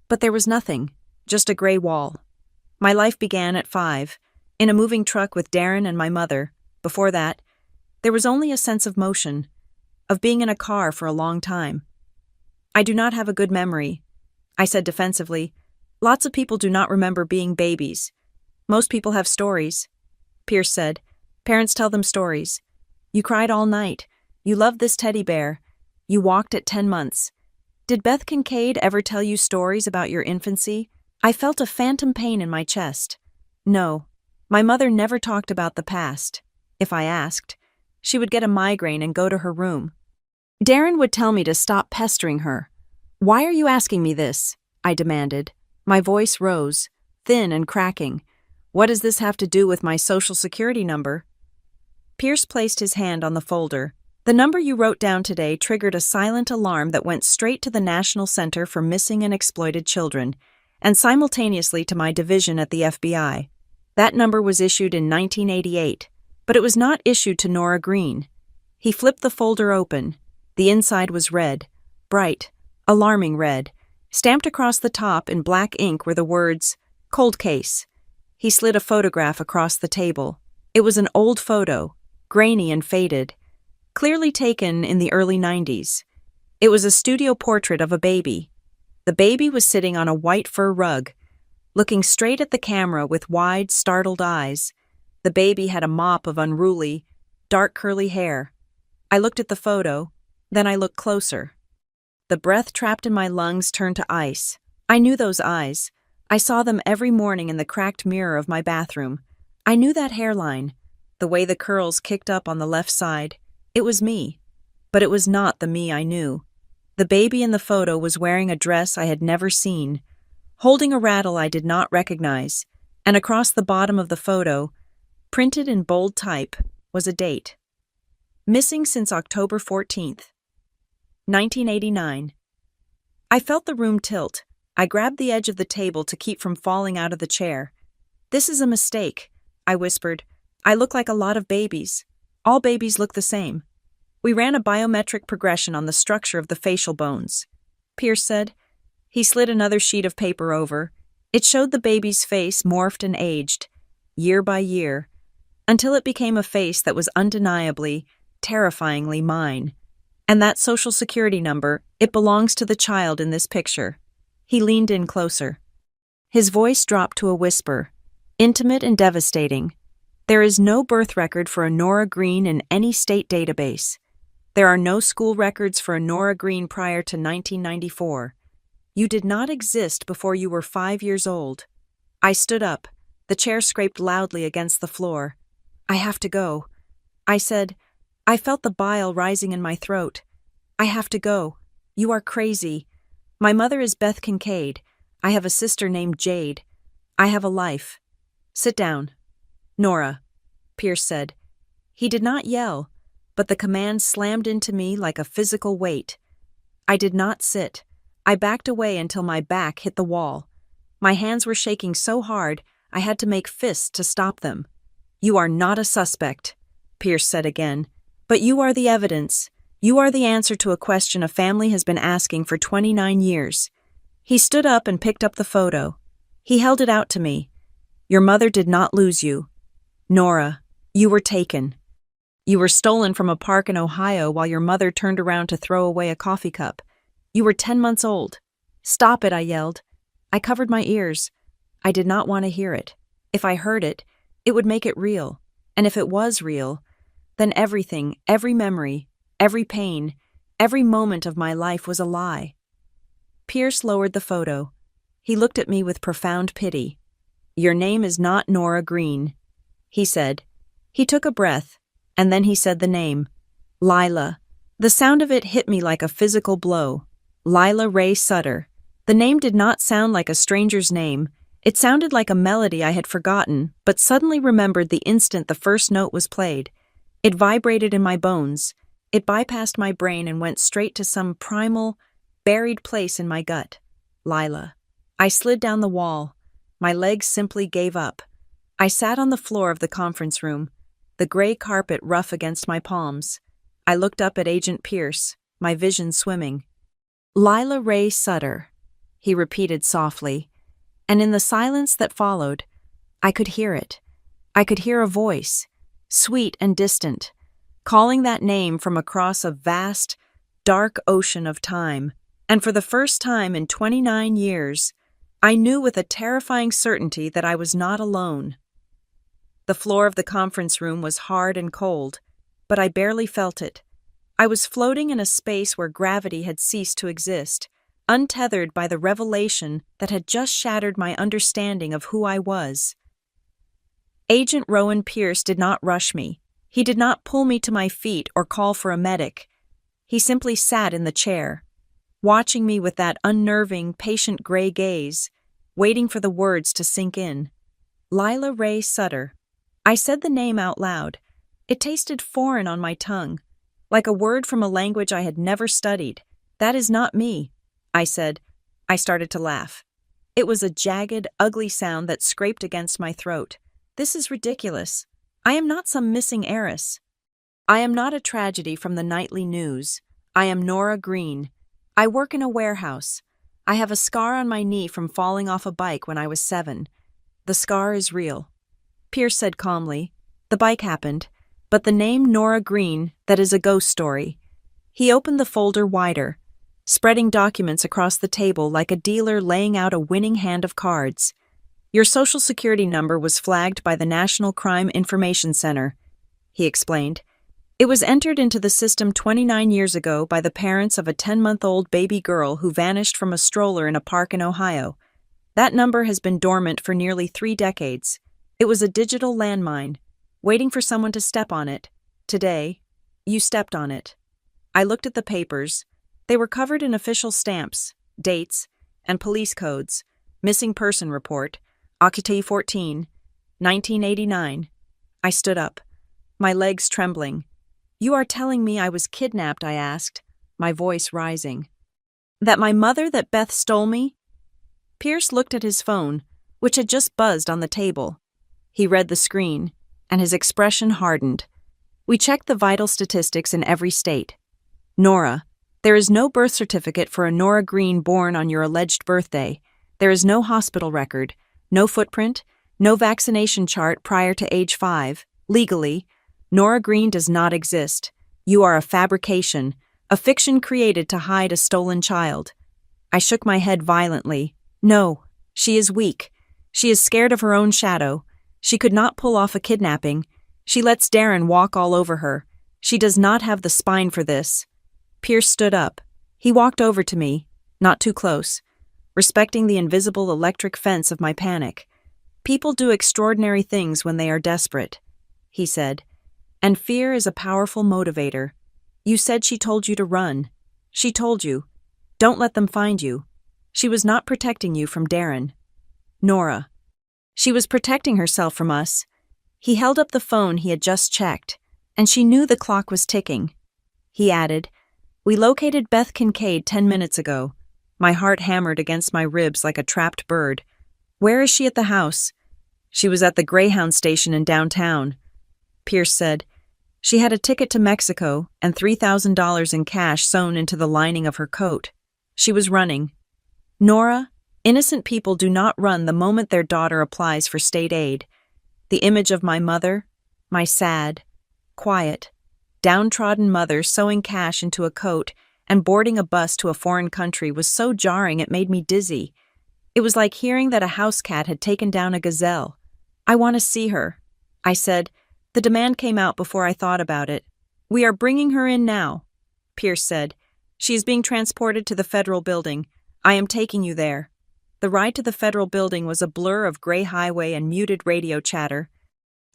Speaker 1: But there was nothing, just a gray wall. My life began at 5, in a moving truck with Darren and my mother. Before that, there was only a sense of motion, of being in a car for a long time. I do not have a good memory, I said defensively. Lots of people do not remember being babies. Most people have stories. Pierce said, parents tell them stories. You cried all night. You loved this teddy bear. You walked at 10 months. Did Beth Kincaid ever tell you stories about your infancy? I felt a phantom pain in my chest. No, my mother never talked about the past. If I asked, she would get a migraine and go to her room. Darren would tell me to stop pestering her. Why are you asking me this? I demanded. My voice rose, thin and cracking. What does this have to do with my social security number? Pierce placed his hand on the folder. The number you wrote down today triggered a silent alarm that went straight to the National Center for Missing and Exploited Children, and simultaneously to my division at the FBI. That number was issued in 1988, but it was not issued to Nora Green. He flipped the folder open. The inside was red, bright, alarming red. Stamped across the top in black ink were the words, "Cold Case." He slid a photograph across the table. It was an old photo, grainy and faded, clearly taken in the early 90s. It was a studio portrait of a baby. The baby was sitting on a white fur rug, looking straight at the camera with wide, startled eyes. The baby had a mop of unruly, dark curly hair. I looked at the photo, then I looked closer. The breath trapped in my lungs turned to ice. I knew those eyes. I saw them every morning in the cracked mirror of my bathroom. I knew that hairline, the way the curls kicked up on the left side. It was me, but it was not the me I knew. The baby in the photo was wearing a dress I had never seen, holding a rattle I did not recognize, and across the bottom of the photo, printed in bold type, was a date. Missing since October 14th, 1989. I felt the room tilt. I grabbed the edge of the table to keep from falling out of the chair. This is a mistake, I whispered. I look like a lot of babies. All babies look the same. We ran a biometric progression on the structure of the facial bones. Pierce said. He slid another sheet of paper over. It showed the baby's face morphed and aged, year by year, until it became a face that was undeniably, terrifyingly mine. And that social security number, it belongs to the child in this picture. He leaned in closer. His voice dropped to a whisper, intimate and devastating. There is no birth record for a Nora Green in any state database. There are no school records for a Nora Green prior to 1994. You did not exist before you were 5 years old. I stood up. The chair scraped loudly against the floor. I have to go. I said. I felt the bile rising in my throat. I have to go. You are crazy. My mother is Beth Kincaid. I have a sister named Jade. I have a life. Sit down. Nora, Pierce said. He did not yell, but the command slammed into me like a physical weight. I did not sit. I backed away until my back hit the wall. My hands were shaking so hard, I had to make fists to stop them. You are not a suspect, Pierce said again. But you are the evidence. You are the answer to a question a family has been asking for 29 years. He stood up and picked up the photo. He held it out to me. Your mother did not lose you. Nora, you were taken. You were stolen from a park in Ohio while your mother turned around to throw away a coffee cup. You were 10 months old. Stop it, I yelled. I covered my ears. I did not want to hear it. If I heard it, it would make it real. And if it was real, then everything, every memory, every pain, every moment of my life was a lie. Pierce lowered the photo. He looked at me with profound pity. Your name is not Nora Green, he said. He took a breath, and then he said the name. Lila. The sound of it hit me like a physical blow. Lila Ray Sutter. The name did not sound like a stranger's name. It sounded like a melody I had forgotten, but suddenly remembered the instant the first note was played. It vibrated in my bones. It bypassed my brain and went straight to some primal, buried place in my gut. Lila. I slid down the wall. My legs simply gave up. I sat on the floor of the conference room, the gray carpet rough against my palms. I looked up at Agent Pierce, my vision swimming. "Lila Ray Sutter," he repeated softly, and in the silence that followed, I could hear it. I could hear a voice, sweet and distant, calling that name from across a vast, dark ocean of time. And for the first time in 29 years, I knew with a terrifying certainty that I was not alone. The floor of the conference room was hard and cold, but I barely felt it. I was floating in a space where gravity had ceased to exist, untethered by the revelation that had just shattered my understanding of who I was. Agent Rowan Pierce did not rush me. He did not pull me to my feet or call for a medic. He simply sat in the chair, watching me with that unnerving, patient gray gaze, waiting for the words to sink in. Lila Ray Sutter. I said the name out loud. It tasted foreign on my tongue, like a word from a language I had never studied. "That is not me," I said. I started to laugh. It was a jagged, ugly sound that scraped against my throat. "This is ridiculous. I am not some missing heiress. I am not a tragedy from the nightly news. I am Nora Green. I work in a warehouse. I have a scar on my knee from falling off a bike when I was 7. The scar is real." Pierce said calmly, "The bike happened, but the name Nora Green, that is a ghost story." He opened the folder wider, spreading documents across the table like a dealer laying out a winning hand of cards. "Your social security number was flagged by the National Crime Information Center," he explained. "It was entered into the system 29 years ago by the parents of a 10-month-old baby girl who vanished from a stroller in a park in Ohio. That number has been dormant for nearly 3 decades. It was a digital landmine, waiting for someone to step on it. Today, you stepped on it." I looked at the papers. They were covered in official stamps, dates, and police codes. Missing person report, Octave 14, 1989. I stood up, my legs trembling. "You are telling me I was kidnapped?" I asked, my voice rising. "That my mother, that Beth stole me?" Pierce looked at his phone, which had just buzzed on the table. He read the screen, and his expression hardened. "We checked the vital statistics in every state. Nora, there is no birth certificate for a Nora Green born on your alleged birthday. There is no hospital record, no footprint, no vaccination chart prior to age 5. Legally, Nora Green does not exist. You are a fabrication, a fiction created to hide a stolen child." I shook my head violently. "No, she is weak. She is scared of her own shadow. She could not pull off a kidnapping. She lets Darren walk all over her. She does not have the spine for this." Pierce stood up. He walked over to me, not too close, respecting the invisible electric fence of my panic. "People do extraordinary things when they are desperate," he said, "and fear is a powerful motivator. You said she told you to run. She told you, don't let them find you. She was not protecting you from Darren. Nora. She was protecting herself from us." He held up the phone he had just checked, and she knew the clock was ticking. He added, "We located Beth Kincaid 10 minutes ago." My heart hammered against my ribs like a trapped bird. "Where is she at the house?" "She was at the Greyhound station in downtown." Pierce said, "She had a ticket to Mexico and $3,000 in cash sewn into the lining of her coat. She was running." Nora, innocent people do not run the moment their daughter applies for state aid. The image of my mother, my sad, quiet, downtrodden mother sewing cash into a coat and boarding a bus to a foreign country was so jarring it made me dizzy. It was like hearing that a house cat had taken down a gazelle. "I want to see her," I said. The demand came out before I thought about it. "We are bringing her in now," Pierce said. "She is being transported to the federal building. I am taking you there." The ride to the federal building was a blur of gray highway and muted radio chatter.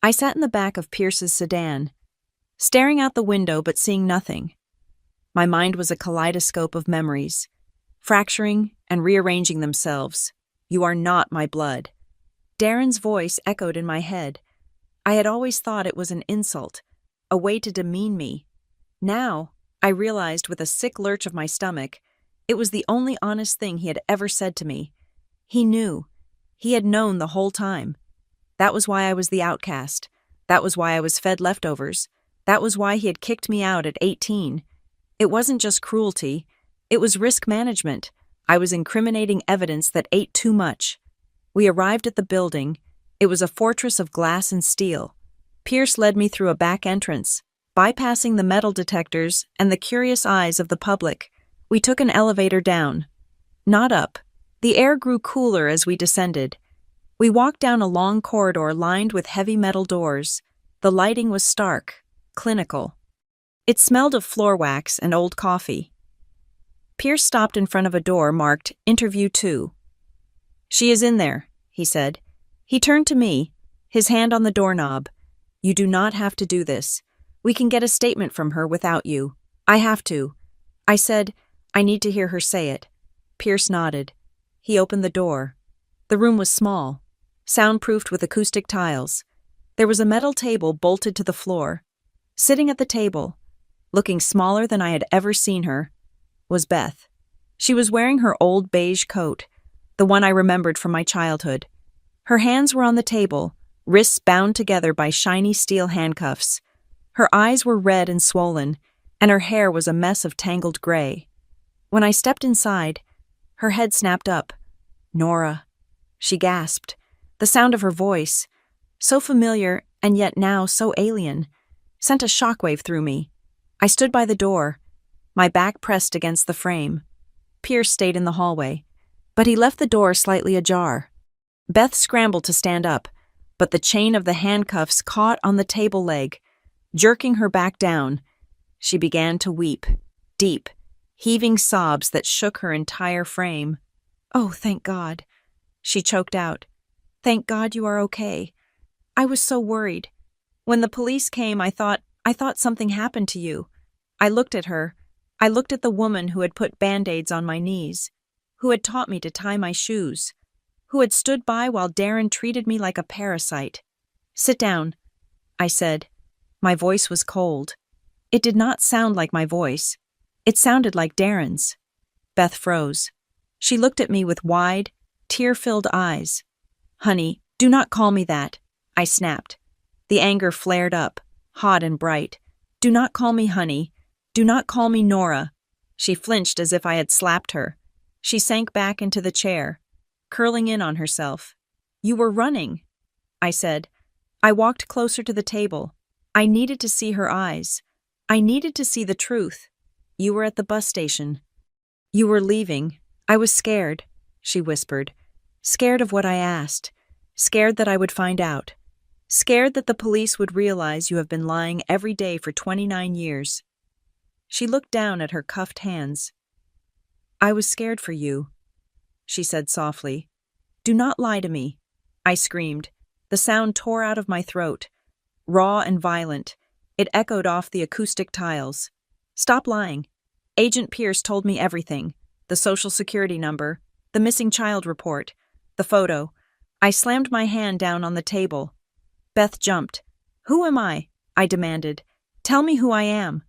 Speaker 1: I sat in the back of Pierce's sedan, staring out the window but seeing nothing. My mind was a kaleidoscope of memories. fracturing and rearranging themselves. You are not my blood. Darren's voice echoed in my head. I had always thought it was an insult, a way to demean me. Now, I realized with a sick lurch of my stomach, it was the only honest thing he had ever said to me. He knew. He had known the whole time. That was why I was the outcast. That was why I was fed leftovers. That was why he had kicked me out at 18. It wasn't just cruelty. It was risk management. I was incriminating evidence that ate too much. We arrived at the building. It was a fortress of glass and steel. Pierce led me through a back entrance, bypassing the metal detectors and the curious eyes of the public. We took an elevator down. Not up. The air grew cooler as we descended. We walked down a long corridor lined with heavy metal doors. The lighting was stark, clinical. It smelled of floor wax and old coffee. Pierce stopped in front of a door marked Interview 2. "She is in there," he said. He turned to me, his hand on the doorknob. "You do not have to do this. We can get a statement from her without you. I have to." I said, "I need to hear her say it." Pierce nodded. He opened the door. The room was small, soundproofed with acoustic tiles. There was a metal table bolted to the floor. Sitting at the table, looking smaller than I had ever seen her, was Beth. She was wearing her old beige coat, the one I remembered from my childhood. Her hands were on the table, wrists bound together by shiny steel handcuffs. Her eyes were red and swollen, and her hair was a mess of tangled gray. When I stepped inside, her head snapped up. "Nora," she gasped. The sound of her voice, so familiar and yet now so alien, sent a shockwave through me. I stood by the door, my back pressed against the frame. Pierce stayed in the hallway, but he left the door slightly ajar. Beth scrambled to stand up, but the chain of the handcuffs caught on the table leg, jerking her back down. She began to weep, deep, heaving sobs that shook her entire frame. "Oh, thank God," she choked out. "Thank God you are okay. I was so worried. When the police came, I thought something happened to you." I looked at her. I looked at the woman who had put Band-Aids on my knees, who had taught me to tie my shoes, who had stood by while Darren treated me like a parasite. "Sit down," I said. My voice was cold. It did not sound like my voice. It sounded like Darren's. Beth froze. She looked at me with wide, tear-filled eyes. "Honey, do not call me that," I snapped. The anger flared up, hot and bright. "Do not call me honey. Do not call me Nora." She flinched as if I had slapped her. She sank back into the chair, curling in on herself. "You were running," I said. I walked closer to the table. I needed to see her eyes. I needed to see the truth. "You were at the bus station. You were leaving. I was scared," she whispered. "Scared of what I asked. Scared that I would find out. Scared that the police would realize you have been lying every day for 29 years. She looked down at her cuffed hands. "I was scared for you," she said softly. "Do not lie to me," I screamed. The sound tore out of my throat. Raw and violent, it echoed off the acoustic tiles. "Stop lying. Agent Pierce told me everything. The social security number, the missing child report, the photo." I slammed my hand down on the table. Beth jumped. "Who am I?" I demanded. "Tell me who I am."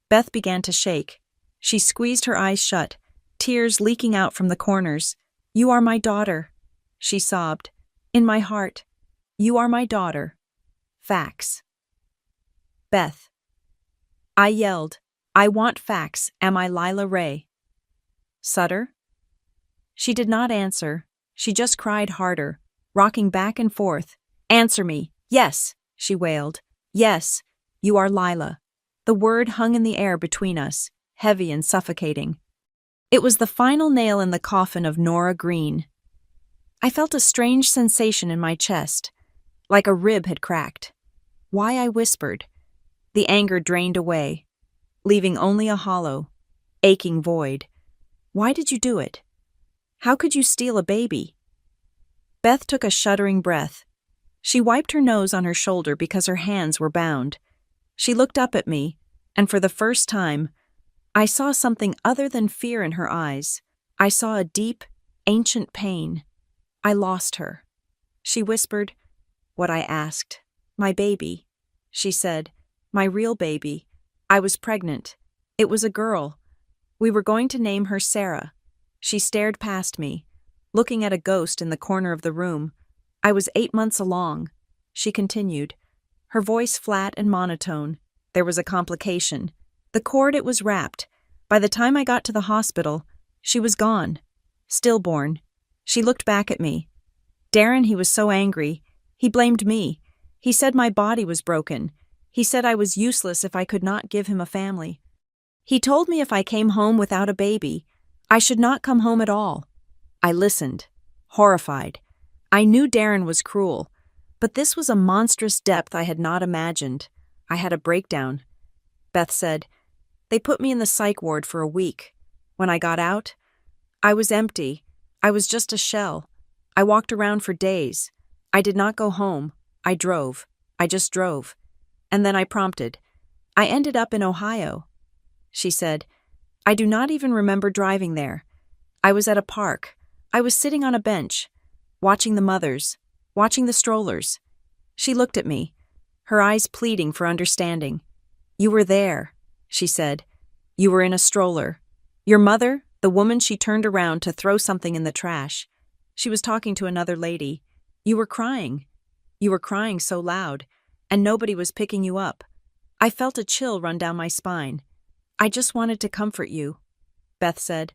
Speaker 1: Beth began to shake. She squeezed her eyes shut, tears leaking out from the corners. "You are my daughter," she sobbed. "In my heart. You are my daughter. Facts." "Beth." I yelled. "I want facts. Am I Lila Ray?" "Sutter?" She did not answer. She just cried harder, rocking back and forth. "Answer me. Yes," she wailed. "Yes, you are Lila." The word hung in the air between us, heavy and suffocating. It was the final nail in the coffin of Nora Green. I felt a strange sensation in my chest, like a rib had cracked. Why I whispered. The anger drained away, leaving only a hollow, aching void. Why did you do it? How could you steal a baby? Beth took a shuddering breath. She wiped her nose on her shoulder because her hands were bound. She looked up at me, and for the first time, I saw something other than fear in her eyes, I saw a deep, ancient pain. I lost her. She whispered what I asked. My baby. She said, my real baby. I was pregnant. It was a girl. We were going to name her Sarah. She stared past me, looking at a ghost in the corner of the room. I was 8 months along. She continued, her voice flat and monotone. There was a complication. The cord it was wrapped. By the time I got to the hospital, she was gone. Stillborn. She looked back at me. Darren, he was so angry. He blamed me. He said my body was broken. He said I was useless if I could not give him a family. He told me if I came home without a baby, I should not come home at all. I listened, horrified. I knew Darren was cruel, but this was a monstrous depth I had not imagined. I had a breakdown. Beth said, they put me in the psych ward for a week. When I got out, I was empty. I was just a shell. I walked around for days. I did not go home. I drove. I just drove. And then I prompted. I ended up in Ohio. She said, I do not even remember driving there. I was at a park. I was sitting on a bench, watching the mothers, watching the strollers. She looked at me, her eyes pleading for understanding. You were there, she said. You were in a stroller. Your mother, the woman she turned around to throw something in the trash. She was talking to another lady. You were crying. You were crying so loud, and nobody was picking you up. I felt a chill run down my spine. I just wanted to comfort you, Beth said.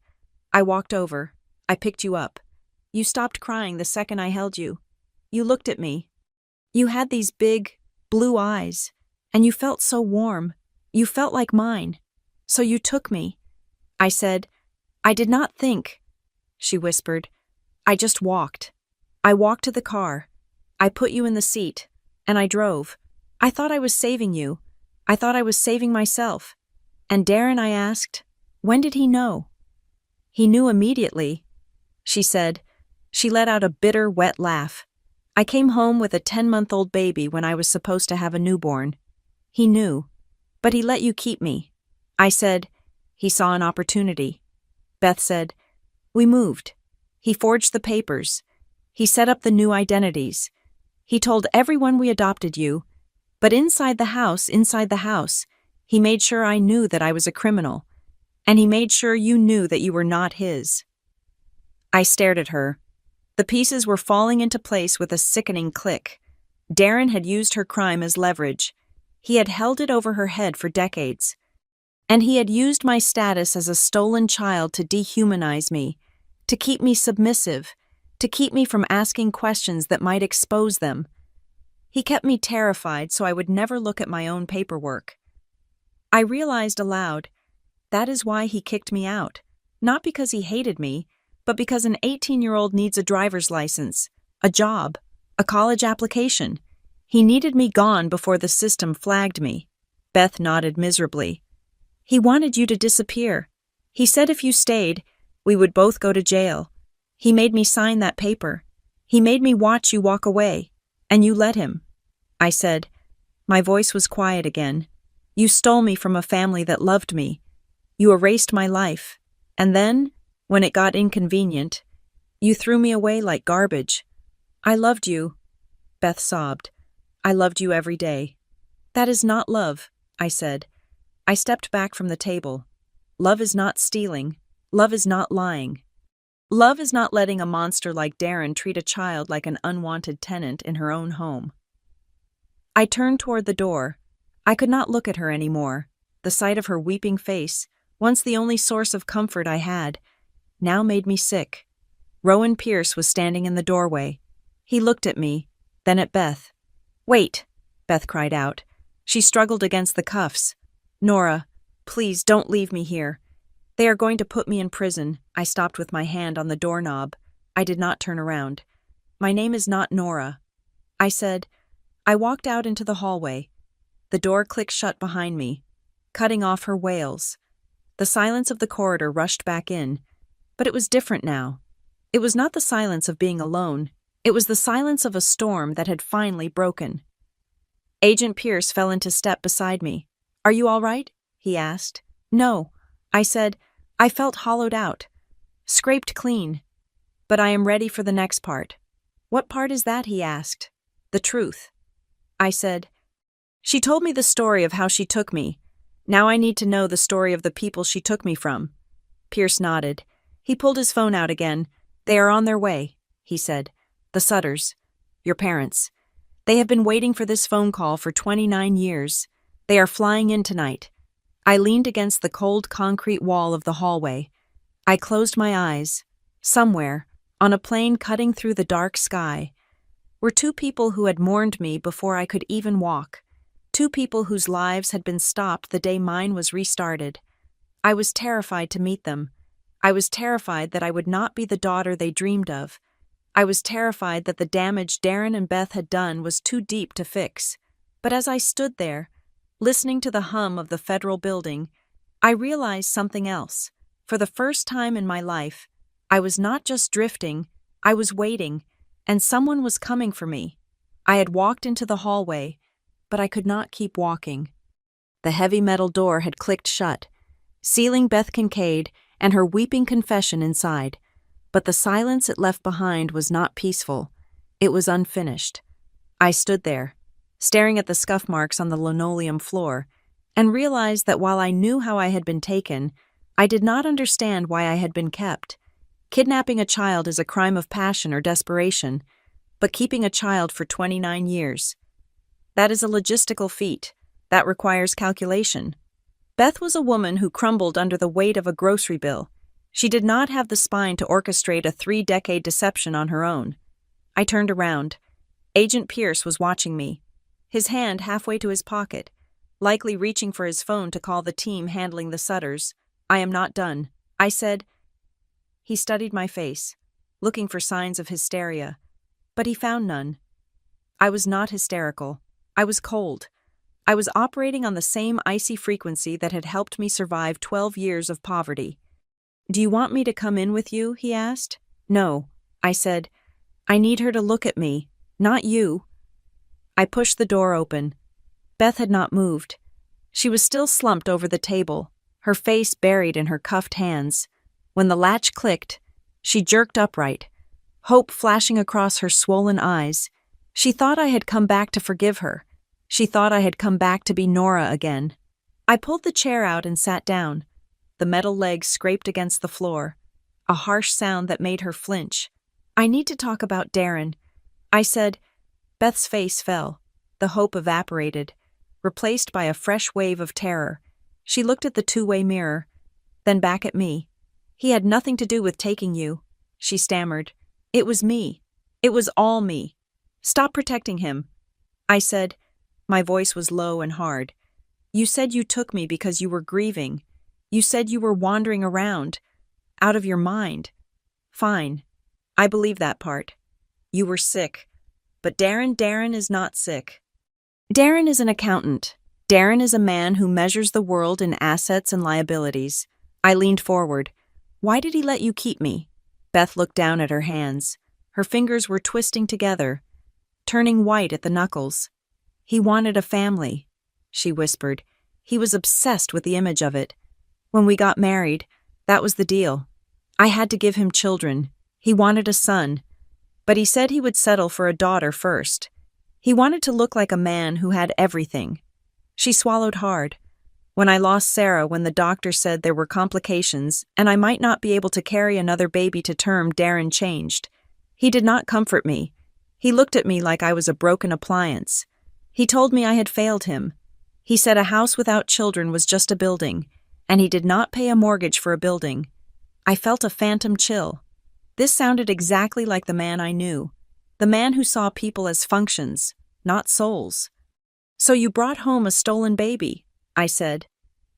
Speaker 1: I walked over. I picked you up. You stopped crying the second I held you. You looked at me. You had these big, blue eyes, and you felt so warm. You felt like mine. So you took me. I said, I did not think. She whispered, I just walked. I walked to the car. I put you in the seat, and I drove. I thought I was saving you. I thought I was saving myself. And Darren, I asked, when did he know? He knew immediately, she said. She let out a bitter, wet laugh. I came home with a 10-month-old baby when I was supposed to have a newborn. He knew, but he let you keep me. I said, he saw an opportunity. Beth said, we moved. He forged the papers. He set up the new identities. He told everyone we adopted you, but inside the house, he made sure I knew that I was a criminal, and he made sure you knew that you were not his. I stared at her. The pieces were falling into place with a sickening click. Darren had used her crime as leverage. He had held it over her head for decades. And he had used my status as a stolen child to dehumanize me, to keep me submissive, to keep me from asking questions that might expose them. He kept me terrified so I would never look at my own paperwork. I realized aloud, that is why he kicked me out, not because he hated me, but because an 18-year-old needs a driver's license, a job, a college application. He needed me gone before the system flagged me. Beth nodded miserably. He wanted you to disappear. He said if you stayed, we would both go to jail. He made me sign that paper. He made me watch you walk away, and you let him. I said. My voice was quiet again. You stole me from a family that loved me. You erased my life. And then, when it got inconvenient, you threw me away like garbage. I loved you. Beth sobbed. I loved you every day. That is not love, I said. I stepped back from the table. Love is not stealing. Love is not lying. Love is not letting a monster like Darren treat a child like an unwanted tenant in her own home. I turned toward the door. I could not look at her anymore. The sight of her weeping face, once the only source of comfort I had, now made me sick. Rowan Pierce was standing in the doorway. He looked at me, then at Beth. Wait, Beth cried out. She struggled against the cuffs. Nora, please don't leave me here. They are going to put me in prison. I stopped with my hand on the doorknob. I did not turn around. My name is not Nora. I said. I walked out into the hallway. The door clicked shut behind me, cutting off her wails. The silence of the corridor rushed back in, but it was different now. It was not the silence of being alone. It was the silence of a storm that had finally broken. Agent Pierce fell into step beside me. Are you all right? He asked. No. I said. I felt hollowed out. Scraped clean. But I am ready for the next part. What part is that? He asked. The truth. I said. She told me the story of how she took me. Now I need to know the story of the people she took me from. Pierce nodded. He pulled his phone out again. They are on their way, he said. The Sutters. Your parents. They have been waiting for this phone call for 29 years. They are flying in tonight. I leaned against the cold concrete wall of the hallway. I closed my eyes. Somewhere, on a plane cutting through the dark sky, were two people who had mourned me before I could even walk. Two people whose lives had been stopped the day mine was restarted. I was terrified to meet them. I was terrified that I would not be the daughter they dreamed of. I was terrified that the damage Darren and Beth had done was too deep to fix. But as I stood there, listening to the hum of the federal building, I realized something else. For the first time in my life, I was not just drifting, I was waiting, and someone was coming for me. I had walked into the hallway, but I could not keep walking. The heavy metal door had clicked shut, sealing Beth Kincaid and her weeping confession inside. But the silence it left behind was not peaceful. It was unfinished. I stood there, staring at the scuff marks on the linoleum floor, and realized that while I knew how I had been taken, I did not understand why I had been kept. Kidnapping a child is a crime of passion or desperation, but keeping a child for 29 years, that is a logistical feat. That requires calculation. Beth was a woman who crumbled under the weight of a grocery bill. She did not have the spine to orchestrate a 3-decade deception on her own. I turned around. Agent Pierce was watching me, his hand halfway to his pocket, likely reaching for his phone to call the team handling the Sutters. I am not done, I said. He studied my face, looking for signs of hysteria, but he found none. I was not hysterical. I was cold. I was operating on the same icy frequency that had helped me survive 12 years of poverty. Do you want me to come in with you? He asked. No, I said. I need her to look at me, not you. I pushed the door open. Beth had not moved. She was still slumped over the table, her face buried in her cuffed hands. When the latch clicked, she jerked upright, hope flashing across her swollen eyes. She thought I had come back to forgive her. She thought I had come back to be Nora again. I pulled the chair out and sat down. The metal legs scraped against the floor, a harsh sound that made her flinch. I need to talk about Darren, I said. Beth's face fell. The hope evaporated, replaced by a fresh wave of terror. She looked at the two-way mirror, then back at me. He had nothing to do with taking you, she stammered. It was me. It was all me. Stop protecting him, I said. My voice was low and hard. You said you took me because you were grieving. You said you were wandering around, out of your mind. Fine. I believe that part. You were sick. But Darren is not sick. Darren is an accountant. Darren is a man who measures the world in assets and liabilities. I leaned forward. Why did he let you keep me? Beth looked down at her hands. Her fingers were twisting together, turning white at the knuckles. He wanted a family, she whispered. He was obsessed with the image of it. When we got married, that was the deal. I had to give him children. He wanted a son, but he said he would settle for a daughter first. He wanted to look like a man who had everything. She swallowed hard. When I lost Sarah, when the doctor said there were complications and I might not be able to carry another baby to term, Darren changed. He did not comfort me. He looked at me like I was a broken appliance. He told me I had failed him. He said a house without children was just a building, and he did not pay a mortgage for a building. I felt a phantom chill. This sounded exactly like the man I knew, the man who saw people as functions, not souls. So you brought home a stolen baby, I said,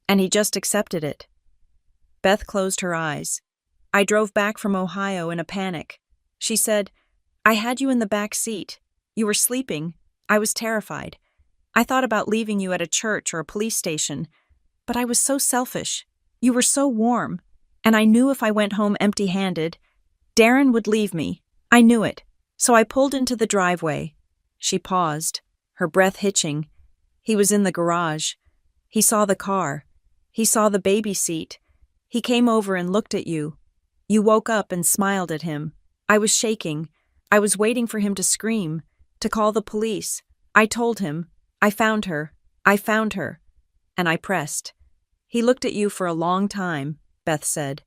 Speaker 1: and he just accepted it. Beth closed her eyes. I drove back from Ohio in a panic. She said, I had you in the back seat. You were sleeping. I was terrified. I thought about leaving you at a church or a police station, but I was so selfish. You were so warm, and I knew if I went home empty-handed, Darren would leave me. I knew it, so I pulled into the driveway. She paused, her breath hitching. He was in the garage. He saw the car. He saw the baby seat. He came over and looked at you. You woke up and smiled at him. I was shaking. I was waiting for him to scream, to call the police. I told him, I found her. I found her. And I pressed. He looked at you for a long time, Beth said.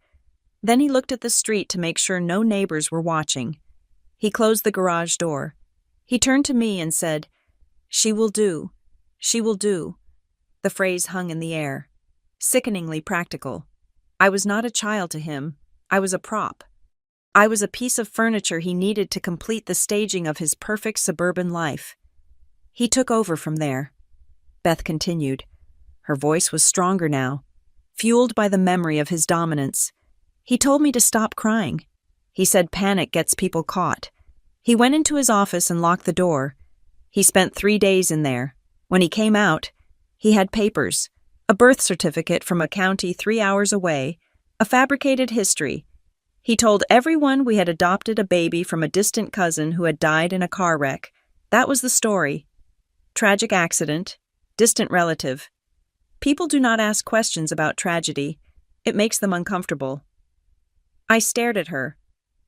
Speaker 1: Then he looked at the street to make sure no neighbors were watching. He closed the garage door. He turned to me and said, "She will do. She will do." The phrase hung in the air. Sickeningly practical. I was not a child to him. I was a prop. I was a piece of furniture he needed to complete the staging of his perfect suburban life. He took over from there. Beth continued. Her voice was stronger now, fueled by the memory of his dominance. He told me to stop crying. He said panic gets people caught. He went into his office and locked the door. He spent 3 days in there. When he came out, he had papers, a birth certificate from a county 3 hours away, a fabricated history. He told everyone we had adopted a baby from a distant cousin who had died in a car wreck. That was the story. Tragic accident, distant relative. People do not ask questions about tragedy. It makes them uncomfortable. I stared at her.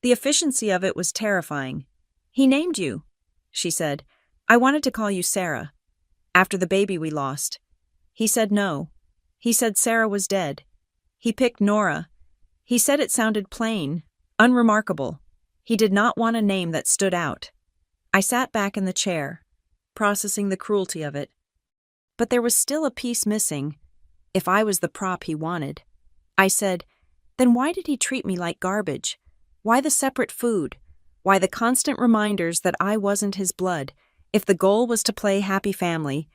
Speaker 1: The efficiency of it was terrifying. He named you, she said. I wanted to call you Sarah. After the baby we lost. He said no. He said Sarah was dead. He picked Nora. He said it sounded plain, unremarkable. He did not want a name that stood out. I sat back in the chair, processing the cruelty of it. But there was still a piece missing. If I was the prop he wanted. I said, then why did he treat me like garbage? Why the separate food? Why the constant reminders that I wasn't his blood? If the goal was to play happy family,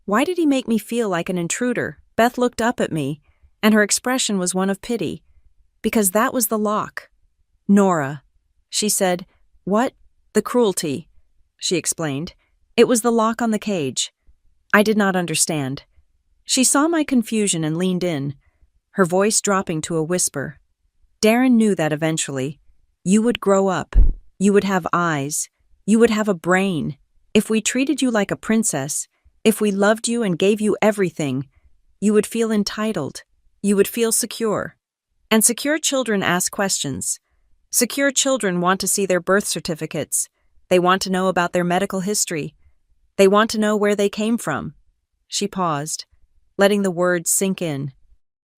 Speaker 1: why did he make me feel like an intruder? Beth looked up at me, and her expression was one of pity. Because that was the lock. Nora. She said, what? The cruelty. She explained. It was the lock on the cage. I did not understand. She saw my confusion and leaned in, her voice dropping to a whisper. Darren knew that eventually. You would grow up. You would have eyes. You would have a brain. If we treated you like a princess, if we loved you and gave you everything, you would feel entitled. You would feel secure. And secure children ask questions. Secure children want to see their birth certificates. They want to know about their medical history. They want to know where they came from. She paused, letting the words sink in.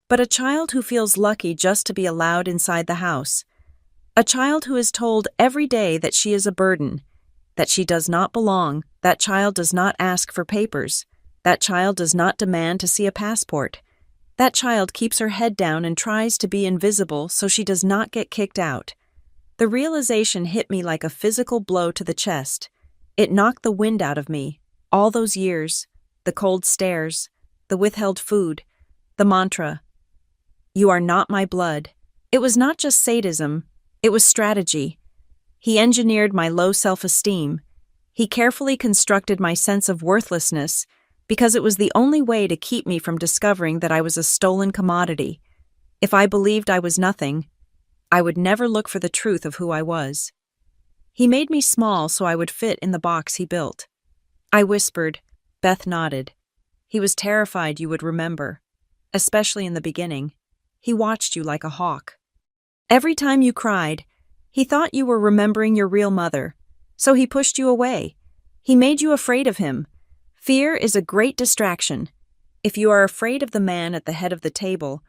Speaker 1: But a child who feels lucky just to be allowed inside the house, a child who is told every day that she is a burden, that she does not belong, that child does not ask for papers, that child does not demand to see a passport. That child keeps her head down and tries to be invisible so she does not get kicked out. The realization hit me like a physical blow to the chest. It knocked the wind out of me. All those years, the cold stares, the withheld food, the mantra. You are not my blood. It was not just sadism, it was strategy. He engineered my low self-esteem. He carefully constructed my sense of worthlessness because it was the only way to keep me from discovering that I was a stolen commodity. If I believed I was nothing, I would never look for the truth of who I was. He made me small so I would fit in the box he built. I whispered. Beth nodded. He was terrified you would remember, especially in the beginning. He watched you like a hawk. Every time you cried, he thought you were remembering your real mother, so he pushed you away. He made you afraid of him. Fear is a great distraction. If you are afraid of the man at the head of the table,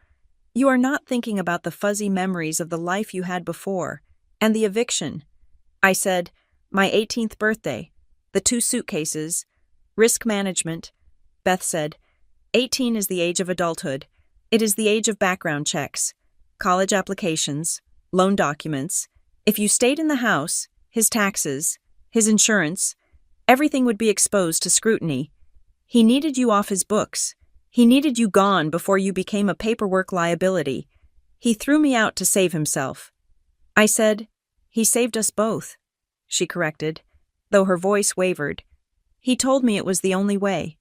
Speaker 1: you are not thinking about the fuzzy memories of the life you had before, and the eviction. I said, my 18th birthday, the 2 suitcases, risk management. Beth said, 18 is the age of adulthood. It is the age of background checks, college applications, loan documents. If you stayed in the house, his taxes, his insurance, everything would be exposed to scrutiny. He needed you off his books. He needed you gone before you became a paperwork liability. He threw me out to save himself. I said, he saved us both, she corrected, though her voice wavered. He told me it was the only way.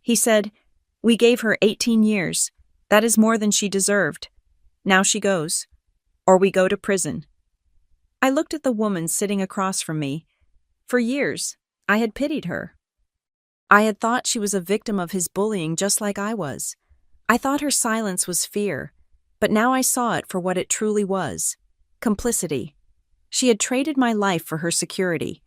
Speaker 1: He said, we gave her 18 years. That is more than she deserved. Now she goes. Or we go to prison. I looked at the woman sitting across from me. For years, I had pitied her. I had thought she was a victim of his bullying just like I was. I thought her silence was fear, but now I saw it for what it truly was. Complicity. She had traded my life for her security.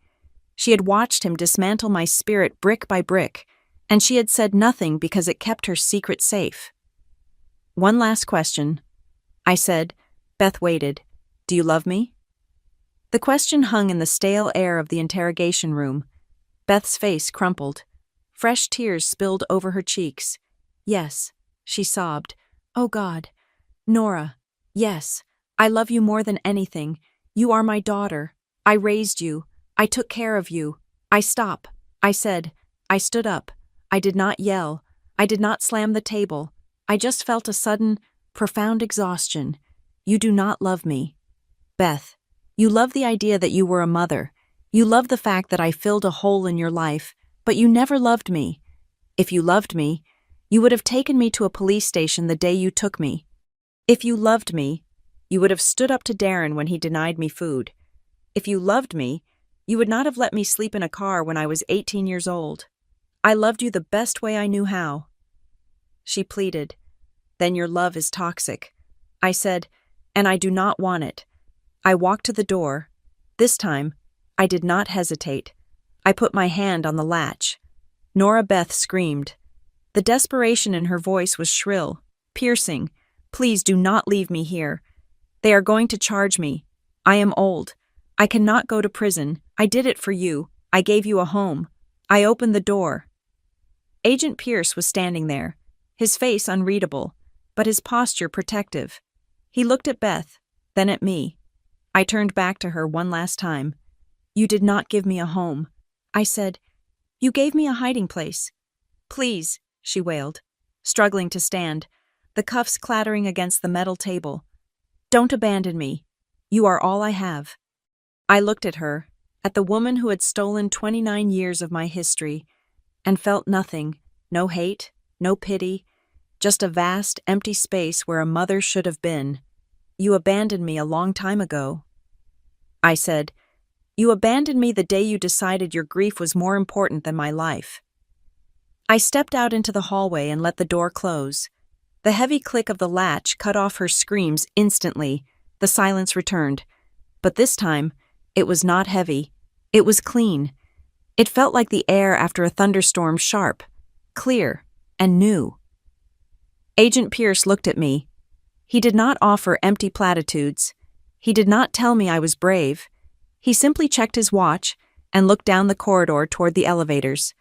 Speaker 1: She had watched him dismantle my spirit brick by brick, and she had said nothing because it kept her secret safe. "One last question," I said. Beth waited. "Do you love me?" The question hung in the stale air of the interrogation room. Beth's face crumpled. Fresh tears spilled over her cheeks. "Yes," she sobbed. "Oh God. Nora, yes, I love you more than anything. You are my daughter. I raised you. I took care of you. Stop," I said. I stood up. I did not yell. I did not slam the table. I just felt a sudden, profound exhaustion. "You do not love me. Beth, you love the idea that you were a mother. You love the fact that I filled a hole in your life, but you never loved me. If you loved me, you would have taken me to a police station the day you took me. If you loved me, you would have stood up to Darren when he denied me food. If you loved me, you would not have let me sleep in a car when I was 18 years old. I loved you the best way I knew how." She pleaded. "Then your love is toxic," I said, "and I do not want it." I walked to the door. This time, I did not hesitate. I put my hand on the latch. Nora Beth screamed. The desperation in her voice was shrill, piercing. "Please do not leave me here. They are going to charge me. I am old. I cannot go to prison. I did it for you. I gave you a home." I opened the door. Agent Pierce was standing there, his face unreadable, but his posture protective. He looked at Beth, then at me. I turned back to her one last time. "You did not give me a home," I said. "You gave me a hiding place." "Please," she wailed, struggling to stand, the cuffs clattering against the metal table. "Don't abandon me. You are all I have." I looked at her, at the woman who had stolen 29 years of my history, and felt nothing, no hate, no pity, just a vast, empty space where a mother should have been. "You abandoned me a long time ago." I said, "You abandoned me the day you decided your grief was more important than my life." I stepped out into the hallway and let the door close. The heavy click of the latch cut off her screams instantly. The silence returned. But this time, it was not heavy. It was clean. It felt like the air after a thunderstorm, sharp, clear, and new. Agent Pierce looked at me. He did not offer empty platitudes. He did not tell me I was brave. He simply checked his watch and looked down the corridor toward the elevators.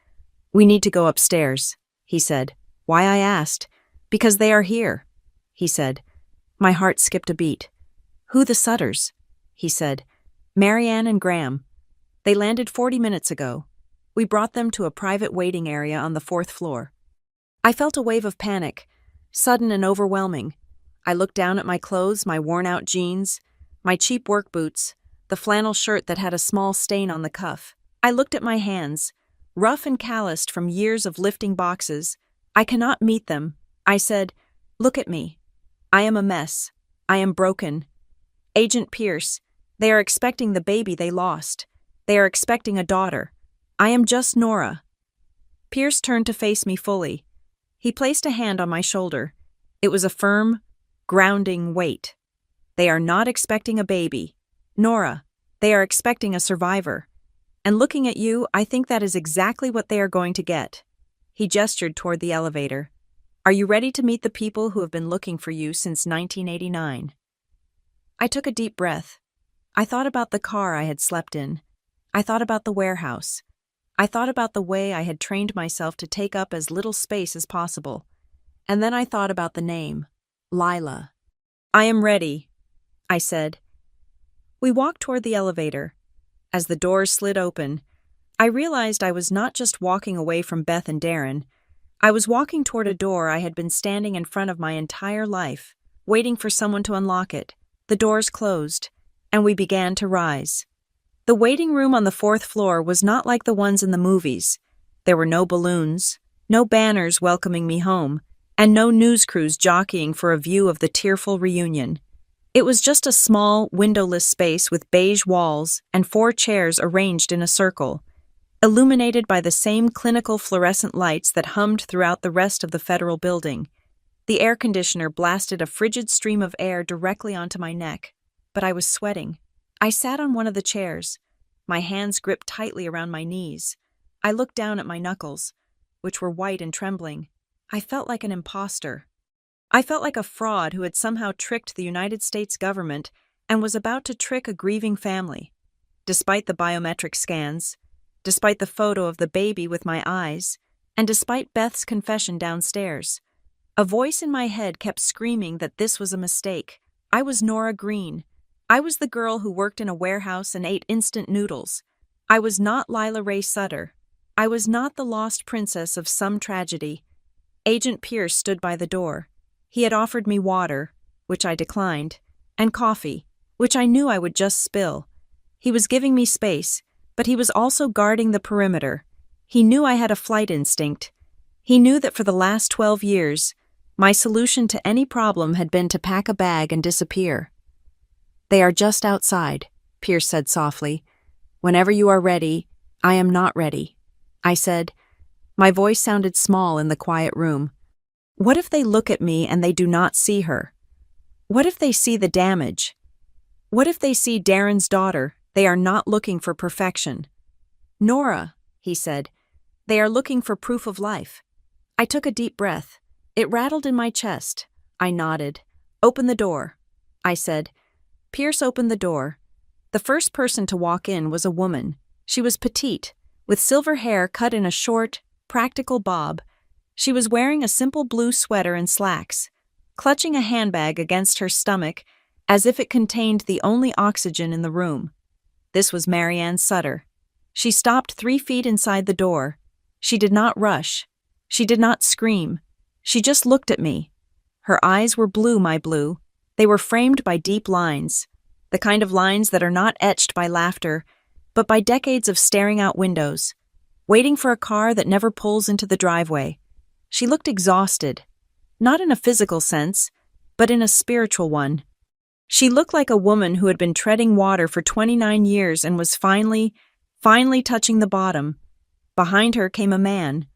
Speaker 1: "We need to go upstairs," he said. "Why?" I asked. "Because they are here," he said. My heart skipped a beat. "Who the Sutters?" he said. "Marianne and Graham. They landed 40 minutes ago. We brought them to a private waiting area on the 4th floor." I felt a wave of panic, sudden and overwhelming. I looked down at my clothes, my worn-out jeans, my cheap work boots, the flannel shirt that had a small stain on the cuff. I looked at my hands, rough and calloused from years of lifting boxes. "I cannot meet them," I said. "Look at me. I am a mess. I am broken. Agent Pierce, they are expecting the baby they lost. They are expecting a daughter. I am just Nora." Pierce turned to face me fully. He placed a hand on my shoulder. It was a firm, grounding weight. "They are not expecting a baby. Nora, they are expecting a survivor. And looking at you, I think that is exactly what they are going to get." He gestured toward the elevator. "Are you ready to meet the people who have been looking for you since 1989? I took a deep breath. I thought about the car I had slept in. I thought about the warehouse. I thought about the way I had trained myself to take up as little space as possible. And then I thought about the name, Lila. "I am ready," I said. We walked toward the elevator. As the doors slid open, I realized I was not just walking away from Beth and Darren. I was walking toward a door I had been standing in front of my entire life, waiting for someone to unlock it. The doors closed, and we began to rise. The waiting room on the 4th floor was not like the ones in the movies. There were no balloons, no banners welcoming me home, and no news crews jockeying for a view of the tearful reunion. It was just a small, windowless space with beige walls and 4 chairs arranged in a circle, illuminated by the same clinical fluorescent lights that hummed throughout the rest of the federal building. The air conditioner blasted a frigid stream of air directly onto my neck. but I was sweating. I sat on one of the chairs, my hands gripped tightly around my knees. I looked down at my knuckles, which were white and trembling. I felt like an imposter. I felt like a fraud who had somehow tricked the United States government and was about to trick a grieving family. Despite the biometric scans, despite the photo of the baby with my eyes, and despite Beth's confession downstairs, a voice in my head kept screaming that this was a mistake. I was Nora Green. I was the girl who worked in a warehouse and ate instant noodles. I was not Lila Ray Sutter. I was not the lost princess of some tragedy. Agent Pierce stood by the door. He had offered me water, which I declined, and coffee, which I knew I would just spill. He was giving me space, but he was also guarding the perimeter. He knew I had a flight instinct. He knew that for the last 12 years, my solution to any problem had been to pack a bag and disappear. "They are just outside," Pierce said softly. "Whenever you are ready, I am not ready," I said. My voice sounded small in the quiet room. What if they look at me and they do not see her? What if they see the damage? What if they see Darren's daughter? They are not looking for perfection. "Nora," he said, "they are looking for proof of life." I took a deep breath. It rattled in my chest. I nodded. "Open the door," I said. Pierce opened the door. The first person to walk in was a woman. She was petite, with silver hair cut in a short, practical bob. She was wearing a simple blue sweater and slacks, clutching a handbag against her stomach as if it contained the only oxygen in the room. This was Marianne Sutter. She stopped 3 feet inside the door. She did not rush. She did not scream. She just looked at me. Her eyes were blue, my blue. They were framed by deep lines, the kind of lines that are not etched by laughter, but by decades of staring out windows, waiting for a car that never pulls into the driveway. She looked exhausted, not in a physical sense, but in a spiritual one. She looked like a woman who had been treading water for 29 years and was finally touching the bottom. Behind her came a man.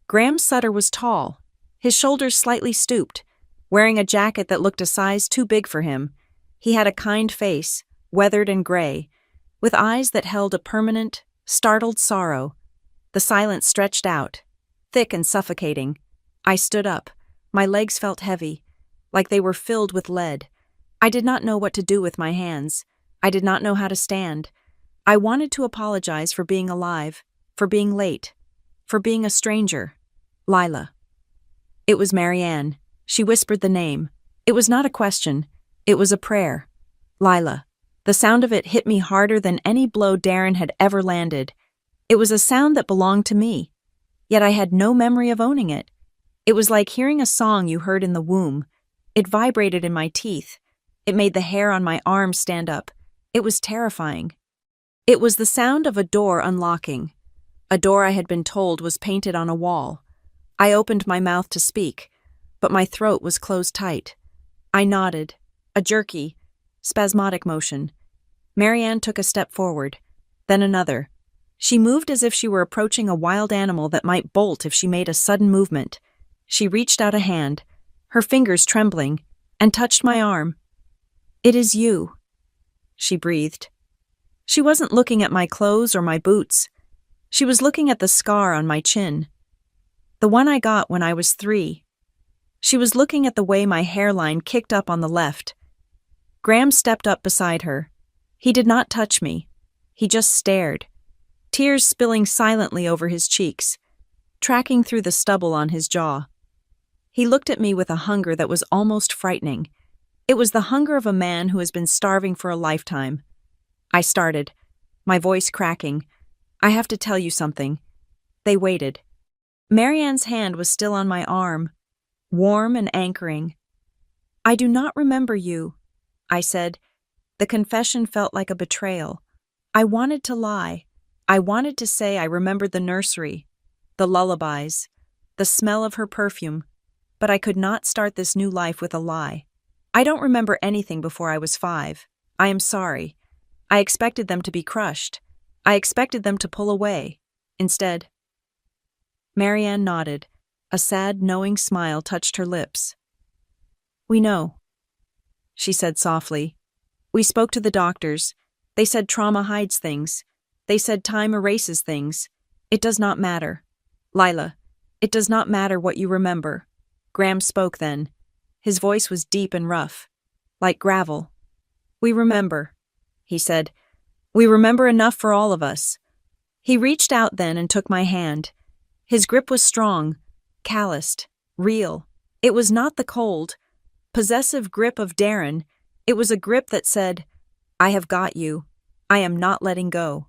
Speaker 1: Graham Sutter was tall, his shoulders slightly stooped, wearing a jacket that looked a size too big for him. He had a kind face, weathered and gray, with eyes that held a permanent, startled sorrow. The silence stretched out, thick and suffocating. I stood up. My legs felt heavy, like they were filled with lead. I did not know what to do with my hands. I did not know how to stand. I wanted to apologize for being alive, for being late, for being a stranger. Lila. It was Marianne. She whispered the name. It was not a question. It was a prayer. Lila. The sound of it hit me harder than any blow Darren had ever landed. It was a sound that belonged to me, yet I had no memory of owning it. It was like hearing a song you heard in the womb. It vibrated in my teeth. It made the hair on my arms stand up. It was terrifying. It was the sound of a door unlocking. A door I had been told was painted on a wall. I opened my mouth to speak, but my throat was closed tight. I nodded, a jerky, spasmodic motion. Marianne took a step forward, then another. She moved as if she were approaching a wild animal that might bolt if she made a sudden movement. She reached out a hand, her fingers trembling, and touched my arm. "It is you," she breathed. She wasn't looking at my clothes or my boots. She was looking at the scar on my chin, the one I got when I was 3. She was looking at the way my hairline kicked up on the left. Graham stepped up beside her. He did not touch me. He just stared, tears spilling silently over his cheeks, tracking through the stubble on his jaw. He looked at me with a hunger that was almost frightening. It was the hunger of a man who has been starving for a lifetime. I started, my voice cracking. "I have to tell you something." They waited. Marianne's hand was still on my arm, warm and anchoring. "I do not remember you," I said. The confession felt like a betrayal. I wanted to lie. I wanted to say I remembered the nursery, the lullabies, the smell of her perfume, but I could not start this new life with a lie. "I don't remember anything before I was 5. I am sorry. I expected them to be crushed. I expected them to pull away. Instead..." Marianne nodded. A sad, knowing smile touched her lips. "We know," she said softly. We spoke to the doctors. They said trauma hides things. They said time erases things. It does not matter. Lila, it does not matter what you remember. Graham spoke then. His voice was deep and rough, like gravel. We remember, he said. We remember enough for all of us. He reached out then and took my hand. His grip was strong, calloused, real. It was not the cold, possessive grip of Darren. It was a grip that said, I have got you. I am not letting go.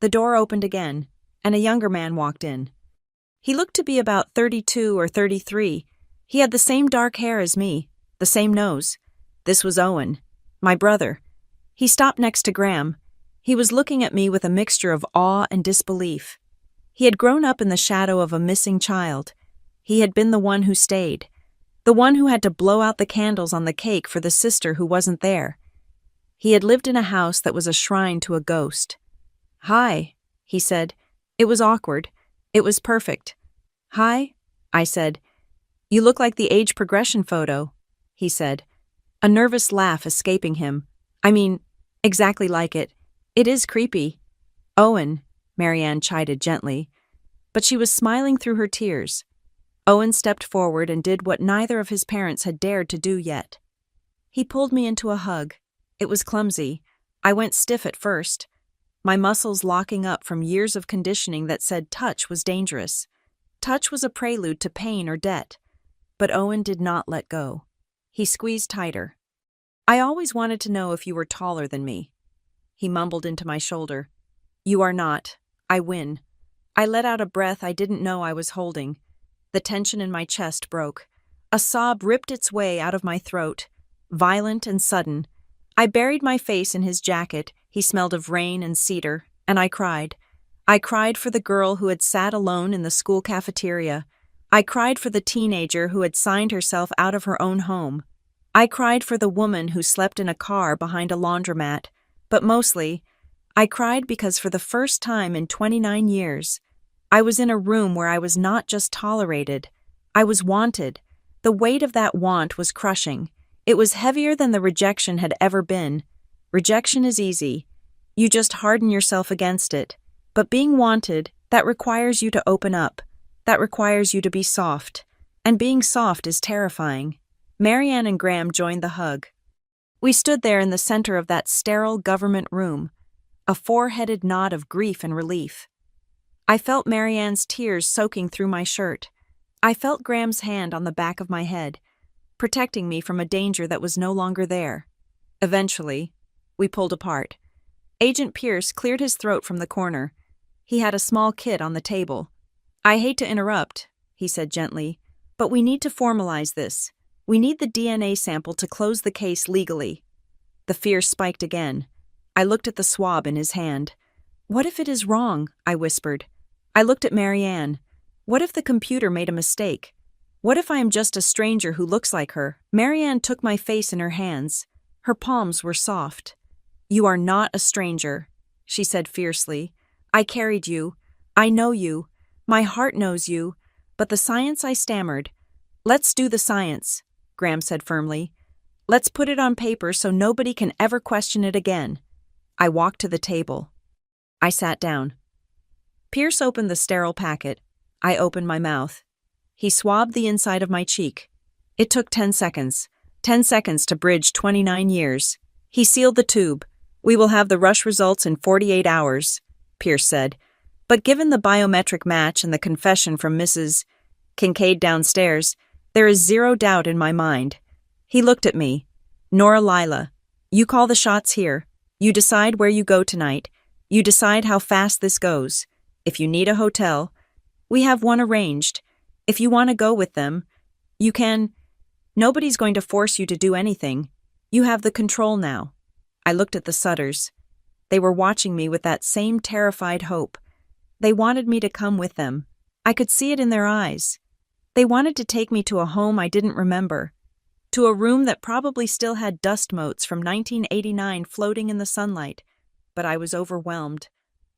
Speaker 1: The door opened again, and a younger man walked in. He looked to be about 32 or 33. He had the same dark hair as me, the same nose. This was Owen, my brother. He stopped next to Graham. He was looking at me with a mixture of awe and disbelief. He had grown up in the shadow of a missing child. He had been the one who stayed, the one who had to blow out the candles on the cake for the sister who wasn't there. He had lived in a house that was a shrine to a ghost. Hi, he said. It was awkward. It was perfect. Hi, I said. You look like the age progression photo, he said, a nervous laugh escaping him. I mean, exactly like it. It is creepy. Owen, Marianne chided gently, but she was smiling through her tears. Owen stepped forward and did what neither of his parents had dared to do yet. He pulled me into a hug. It was clumsy. I went stiff at first, my muscles locking up from years of conditioning that said touch was dangerous. Touch was a prelude to pain or debt. But Owen did not let go. He squeezed tighter. I always wanted to know if you were taller than me. He mumbled into my shoulder. You are not. I win. I let out a breath I didn't know I was holding. The tension in my chest broke. A sob ripped its way out of my throat, violent and sudden. I buried my face in his jacket. He smelled of rain and cedar, and I cried. I cried for the girl who had sat alone in the school cafeteria. I cried for the teenager who had signed herself out of her own home. I cried for the woman who slept in a car behind a laundromat. But mostly, I cried because for the first time in 29 years, I was in a room where I was not just tolerated. I was wanted. The weight of that want was crushing. It was heavier than the rejection had ever been. Rejection is easy. You just harden yourself against it. But being wanted, that requires you to open up. That requires you to be soft. And being soft is terrifying. Marianne and Graham joined the hug. We stood there in the center of that sterile government room, a four-headed knot of grief and relief. I felt Marianne's tears soaking through my shirt. I felt Graham's hand on the back of my head, protecting me from a danger that was no longer there. Eventually, we pulled apart. Agent Pierce cleared his throat from the corner. He had a small kit on the table. I hate to interrupt, he said gently, but we need to formalize this. We need the DNA sample to close the case legally. The fear spiked again. I looked at the swab in his hand. What if it is wrong? I whispered. I looked at Marianne. What if the computer made a mistake? What if I am just a stranger who looks like her? Marianne took my face in her hands. Her palms were soft. You are not a stranger, she said fiercely. I carried you. I know you. My heart knows you. But the science, I stammered. Let's do the science, Graham said firmly. Let's put it on paper so nobody can ever question it again. I walked to the table. I sat down. Pierce opened the sterile packet. I opened my mouth. He swabbed the inside of my cheek. It took 10 seconds. 10 seconds to bridge 29 years. He sealed the tube. We will have the rush results in 48 hours, Pierce said. But given the biometric match and the confession from Mrs. Kincaid downstairs, there is zero doubt in my mind. He looked at me. Nora Lila, you call the shots here. You decide where you go tonight. You decide how fast this goes. If you need a hotel, we have one arranged. If you want to go with them, you can. Nobody's going to force you to do anything. You have the control now. I looked at the Sutters. They were watching me with that same terrified hope. They wanted me to come with them. I could see it in their eyes. They wanted to take me to a home I didn't remember, to a room that probably still had dust motes from 1989 floating in the sunlight. But I was overwhelmed.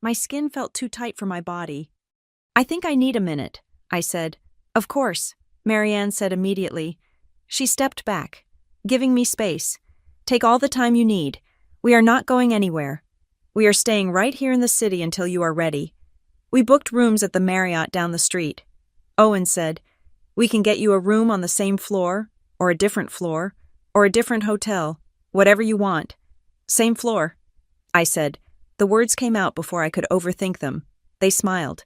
Speaker 1: My skin felt too tight for my body. I think I need a minute, I said. Of course, Marianne said immediately. She stepped back, giving me space. Take all the time you need. We are not going anywhere. We are staying right here in the city until you are ready. We booked rooms at the Marriott down the street. Owen said, "We can get you a room on the same floor, or a different floor, or a different hotel, whatever you want. Same floor," I said. The words came out before I could overthink them. They smiled.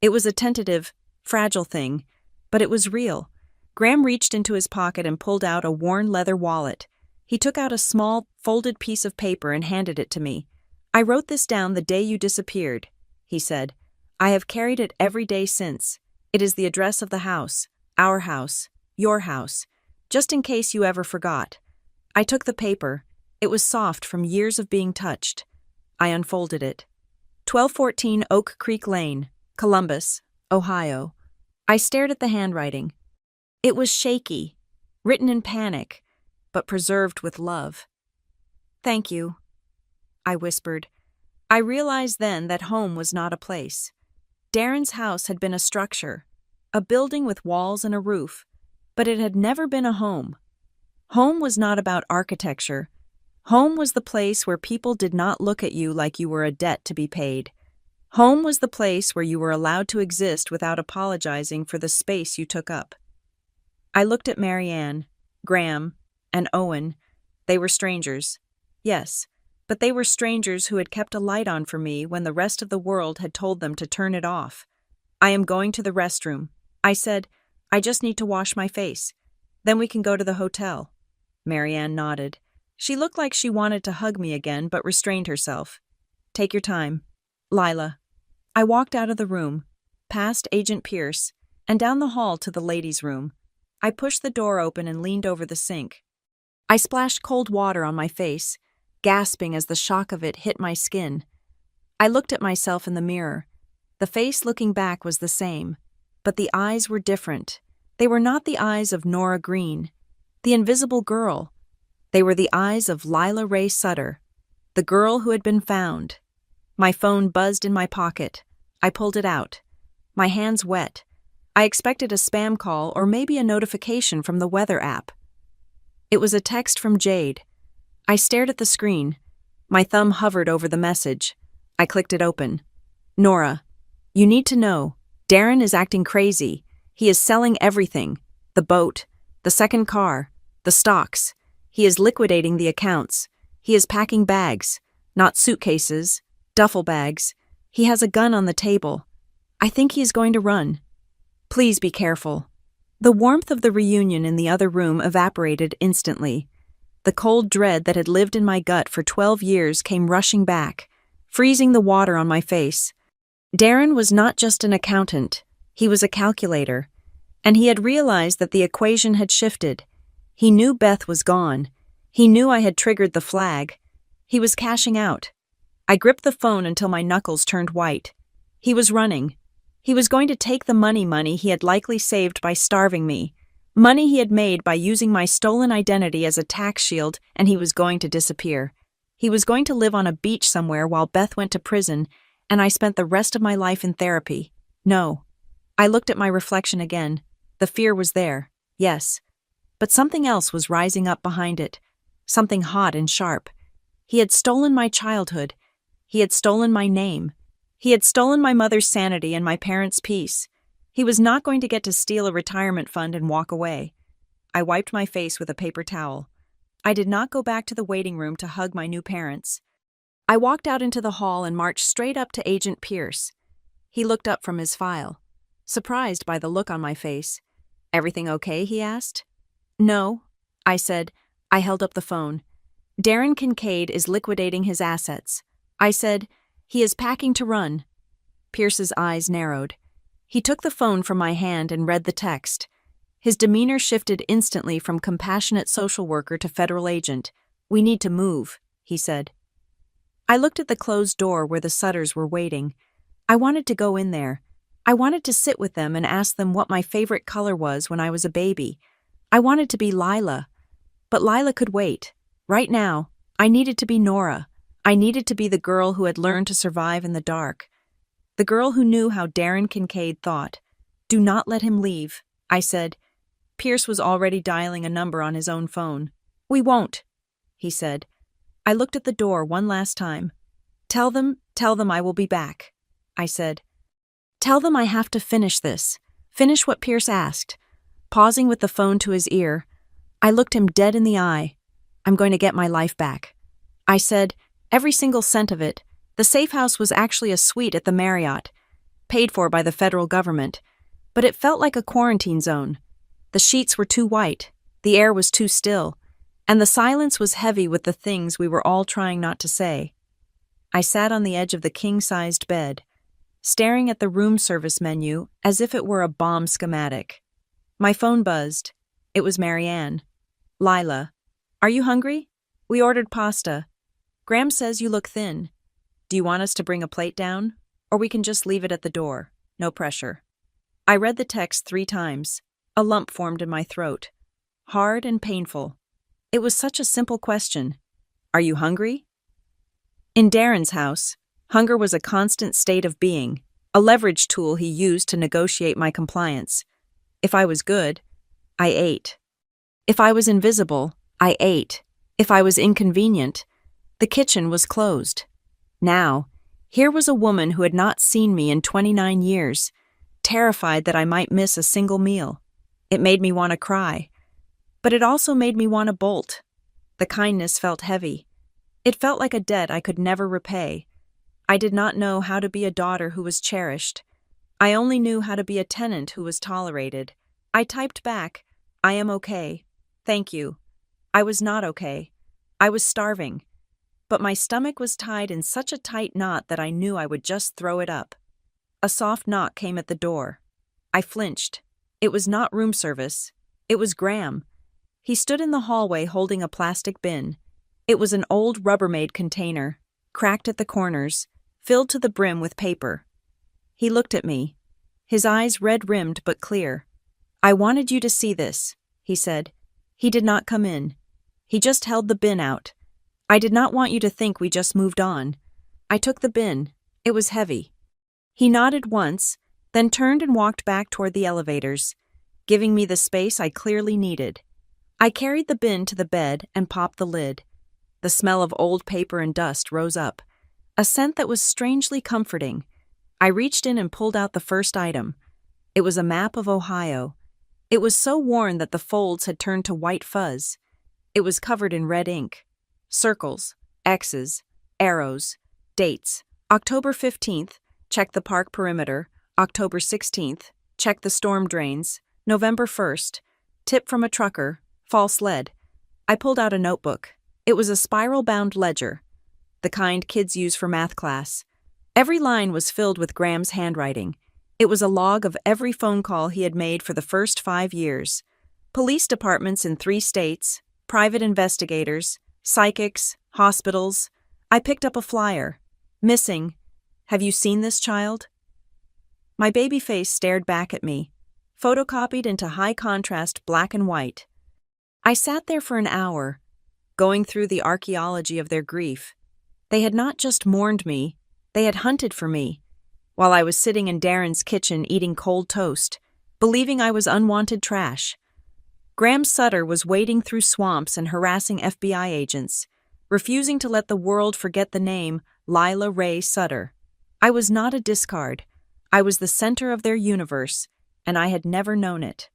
Speaker 1: It was a tentative, fragile thing, but it was real. Graham reached into his pocket and pulled out a worn leather wallet. He took out a small, folded piece of paper and handed it to me. "I wrote this down the day you disappeared," he said. "I have carried it every day since. It is the address of the house, our house, your house, just in case you ever forgot." I took the paper. It was soft from years of being touched. I unfolded it. 1214 Oak Creek Lane, Columbus, Ohio. I stared at the handwriting. It was shaky, written in panic, but preserved with love. "Thank you," I whispered. I realized then that home was not a place. Darren's house had been a structure, a building with walls and a roof, but it had never been a home. Home was not about architecture. Home was the place where people did not look at you like you were a debt to be paid. Home was the place where you were allowed to exist without apologizing for the space you took up. I looked at Marianne, Graham, and Owen. They were strangers. Yes, but they were strangers who had kept a light on for me when the rest of the world had told them to turn it off. "I am going to the restroom," I said. "I just need to wash my face. Then we can go to the hotel." Marianne nodded. She looked like she wanted to hug me again, but restrained herself. "Take your time. Lila." I walked out of the room, past Agent Pierce, and down the hall to the ladies' room. I pushed the door open and leaned over the sink. I splashed cold water on my face, gasping as the shock of it hit my skin. I looked at myself in the mirror. The face looking back was the same, but the eyes were different. They were not the eyes of Nora Green, the invisible girl. They were the eyes of Lila Ray Sutter, the girl who had been found. My phone buzzed in my pocket. I pulled it out. My hands wet. I expected a spam call or maybe a notification from the weather app. It was a text from Jade. I stared at the screen. My thumb hovered over the message. I clicked it open. "Nora, you need to know. Darren is acting crazy. He is selling everything. The boat, the second car, the stocks. He is liquidating the accounts. He is packing bags, not suitcases, duffel bags. He has a gun on the table. I think he is going to run. Please be careful." The warmth of the reunion in the other room evaporated instantly. The cold dread that had lived in my gut for 12 years came rushing back, freezing the water on my face. Darren was not just an accountant. He was a calculator. And he had realized that the equation had shifted. He knew Beth was gone. He knew I had triggered the flag. He was cashing out. I gripped the phone until my knuckles turned white. He was running. He was going to take the money he had likely saved by starving me, money he had made by using my stolen identity as a tax shield, and he was going to disappear. He was going to live on a beach somewhere while Beth went to prison, and I spent the rest of my life in therapy. No. I looked at my reflection again. The fear was there, yes. But something else was rising up behind it, something hot and sharp. He had stolen my childhood. He had stolen my name. He had stolen my mother's sanity and my parents' peace. He was not going to get to steal a retirement fund and walk away. I wiped my face with a paper towel. I did not go back to the waiting room to hug my new parents. I walked out into the hall and marched straight up to Agent Pierce. He looked up from his file, surprised by the look on my face. "Everything okay?" he asked. "No," I said. I held up the phone. "Darren Kincaid is liquidating his assets." I said, "He is packing to run." Pierce's eyes narrowed. He took the phone from my hand and read the text. His demeanor shifted instantly from compassionate social worker to federal agent. "We need to move," he said. I looked at the closed door where the Sutters were waiting. I wanted to go in there. I wanted to sit with them and ask them what my favorite color was when I was a baby. I wanted to be Lila. But Lila could wait. Right now, I needed to be Nora. I needed to be the girl who had learned to survive in the dark. The girl who knew how Darren Kincaid thought. "Do not let him leave," I said. Pierce was already dialing a number on his own phone. "We won't," he said. I looked at the door one last time. Tell them I will be back," I said. "Tell them I have to finish this. Finish what Pierce asked." Pausing with the phone to his ear, I looked him dead in the eye. "I'm going to get my life back," I said, every single cent of it. The safe house was actually a suite at the Marriott, paid for by the federal government, but it felt like a quarantine zone. The sheets were too white, the air was too still, and the silence was heavy with the things we were all trying not to say. I sat on the edge of the king-sized bed, staring at the room service menu as if it were a bomb schematic. My phone buzzed. It was Marianne. "Lila, are you hungry? We ordered pasta. Graham says you look thin. Do you want us to bring a plate down? Or we can just leave it at the door. No pressure." I read the text 3 times. A lump formed in my throat. Hard and painful. It was such a simple question. Are you hungry? In Darren's house, hunger was a constant state of being, a leverage tool he used to negotiate my compliance. If I was good, I ate. If I was invisible, I ate. If I was inconvenient, the kitchen was closed. Now, here was a woman who had not seen me in 29 years, terrified that I might miss a single meal. It made me want to cry. But it also made me want to bolt. The kindness felt heavy. It felt like a debt I could never repay. I did not know how to be a daughter who was cherished. I only knew how to be a tenant who was tolerated. I typed back, "I am okay. Thank you." I was not okay. I was starving. But my stomach was tied in such a tight knot that I knew I would just throw it up. A soft knock came at the door. I flinched. It was not room service. It was Graham. He stood in the hallway holding a plastic bin. It was an old Rubbermaid container, cracked at the corners, filled to the brim with paper. He looked at me, his eyes red-rimmed but clear. "I wanted you to see this," he said. He did not come in. He just held the bin out. "I did not want you to think we just moved on." I took the bin. It was heavy. He nodded once, then turned and walked back toward the elevators, giving me the space I clearly needed. I carried the bin to the bed and popped the lid. The smell of old paper and dust rose up, a scent that was strangely comforting. I reached in and pulled out the first item. It was a map of Ohio. It was so worn that the folds had turned to white fuzz. It was covered in red ink. Circles, X's, arrows, dates. October 15th, check the park perimeter. October 16th, check the storm drains. November 1st, tip from a trucker, false lead. I pulled out a notebook. It was a spiral-bound ledger, the kind kids use for math class. Every line was filled with Graham's handwriting. It was a log of every phone call he had made for the first 5 years. Police departments in 3 states, private investigators, psychics, hospitals. I picked up a flyer. "Missing. Have you seen this child?" My baby face stared back at me, photocopied into high-contrast black and white. I sat there for an hour, going through the archaeology of their grief. They had not just mourned me, they had hunted for me, while I was sitting in Darren's kitchen eating cold toast, believing I was unwanted trash. Graham Sutter was wading through swamps and harassing FBI agents, refusing to let the world forget the name Lila Ray Sutter. I was not a discard. I was the center of their universe, and I had never known it.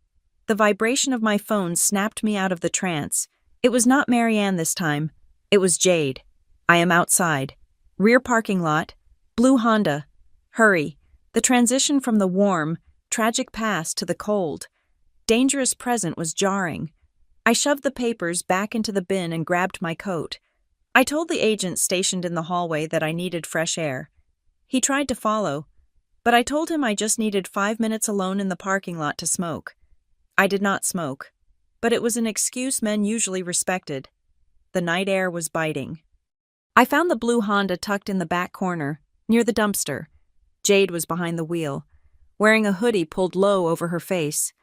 Speaker 1: The vibration of my phone snapped me out of the trance. It was not Marianne this time. It was Jade. "I am outside. Rear parking lot. Blue Honda. Hurry." The transition from the warm, tragic past to the cold, dangerous present was jarring. I shoved the papers back into the bin and grabbed my coat. I told the agent stationed in the hallway that I needed fresh air. He tried to follow, but I told him I just needed 5 minutes alone in the parking lot to smoke. I did not smoke, but it was an excuse men usually respected. The night air was biting. I found the blue Honda tucked in the back corner, near the dumpster. Jade was behind the wheel, wearing a hoodie pulled low over her face.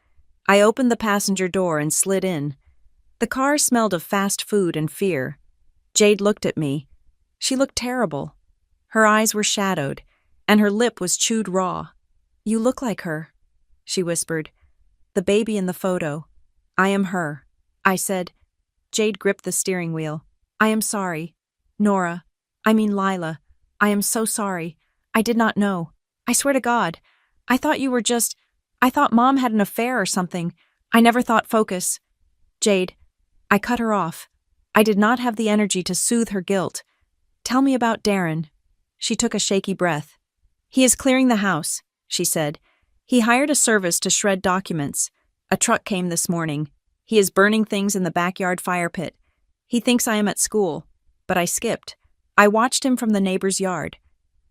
Speaker 1: I opened the passenger door and slid in. The car smelled of fast food and fear. Jade looked at me. She looked terrible. Her eyes were shadowed, and her lip was chewed raw. "You look like her," she whispered. "The baby in the photo. I am her," I said. Jade gripped the steering wheel. "I am sorry." Nora. I mean Lila. I am so sorry. I did not know. I swear to God. I thought you were just. I thought Mom had an affair or something. I never thought focus. Jade. I cut her off. I did not have the energy to soothe her guilt. Tell me about Darren. She took a shaky breath. He is clearing the house, she said. He hired a service to shred documents. A truck came this morning. He is burning things in the backyard fire pit. He thinks I am at school, but I skipped. I watched him from the neighbor's yard.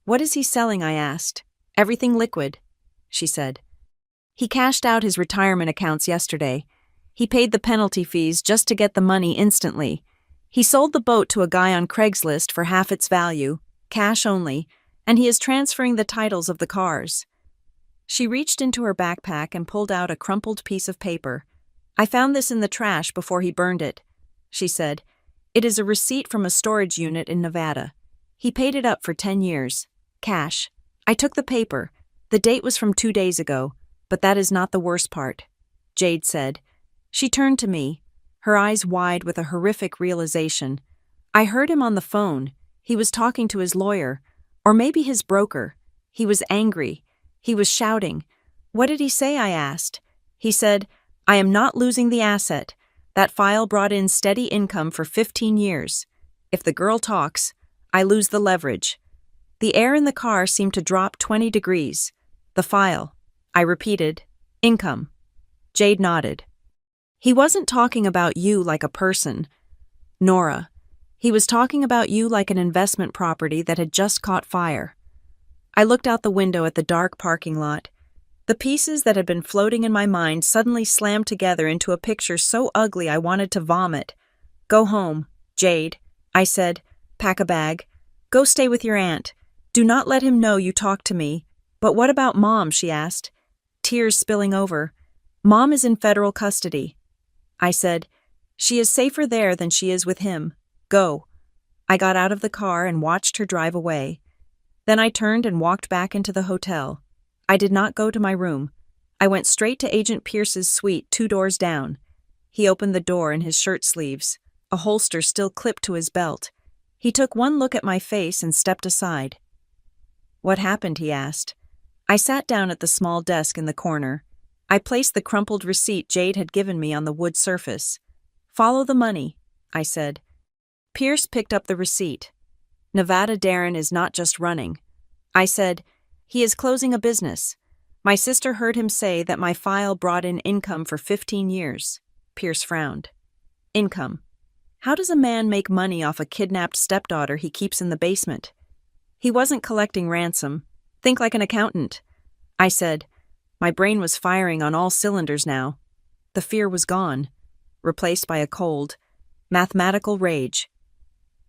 Speaker 1: What is he selling? I asked. Everything liquid, she said. He cashed out his retirement accounts yesterday. He paid the penalty fees just to get the money instantly. He sold the boat to a guy on Craigslist for half its value, cash only, and he is transferring the titles of the cars. She reached into her backpack and pulled out a crumpled piece of paper. I found this in the trash before he burned it, she said. It is a receipt from a storage unit in Nevada. He paid it up for 10 years. Cash. I took the paper. The date was from 2 days ago, but that is not the worst part, Jade said. She turned to me, her eyes wide with a horrific realization. I heard him on the phone. He was talking to his lawyer, or maybe his broker. He was angry. He was shouting. What did he say? I asked. He said, I am not losing the asset. That file brought in steady income for 15 years. If the girl talks, I lose the leverage. The air in the car seemed to drop 20 degrees. The file. I repeated, income. Jade nodded. He wasn't talking about you like a person, Nora. He was talking about you like an investment property that had just caught fire. I looked out the window at the dark parking lot. The pieces that had been floating in my mind suddenly slammed together into a picture so ugly I wanted to vomit. Go home, Jade, I said. Pack a bag. Go stay with your aunt. Do not let him know you talked to me. But what about Mom? She asked, tears spilling over. Mom is in federal custody. I said, she is safer there than she is with him. Go. I got out of the car and watched her drive away. Then I turned and walked back into the hotel. I did not go to my room. I went straight to Agent Pierce's suite 2 doors down. He opened the door in his shirt sleeves, a holster still clipped to his belt. He took one look at my face and stepped aside. What happened? He asked. I sat down at the small desk in the corner. I placed the crumpled receipt Jade had given me on the wood surface. Follow the money, I said. Pierce picked up the receipt. Nevada Darren is not just running. I said, he is closing a business. My sister heard him say that my file brought in income for 15 years. Pierce frowned. Income. How does a man make money off a kidnapped stepdaughter he keeps in the basement? He wasn't collecting ransom. Think like an accountant. I said. My brain was firing on all cylinders now. The fear was gone, replaced by a cold, mathematical rage.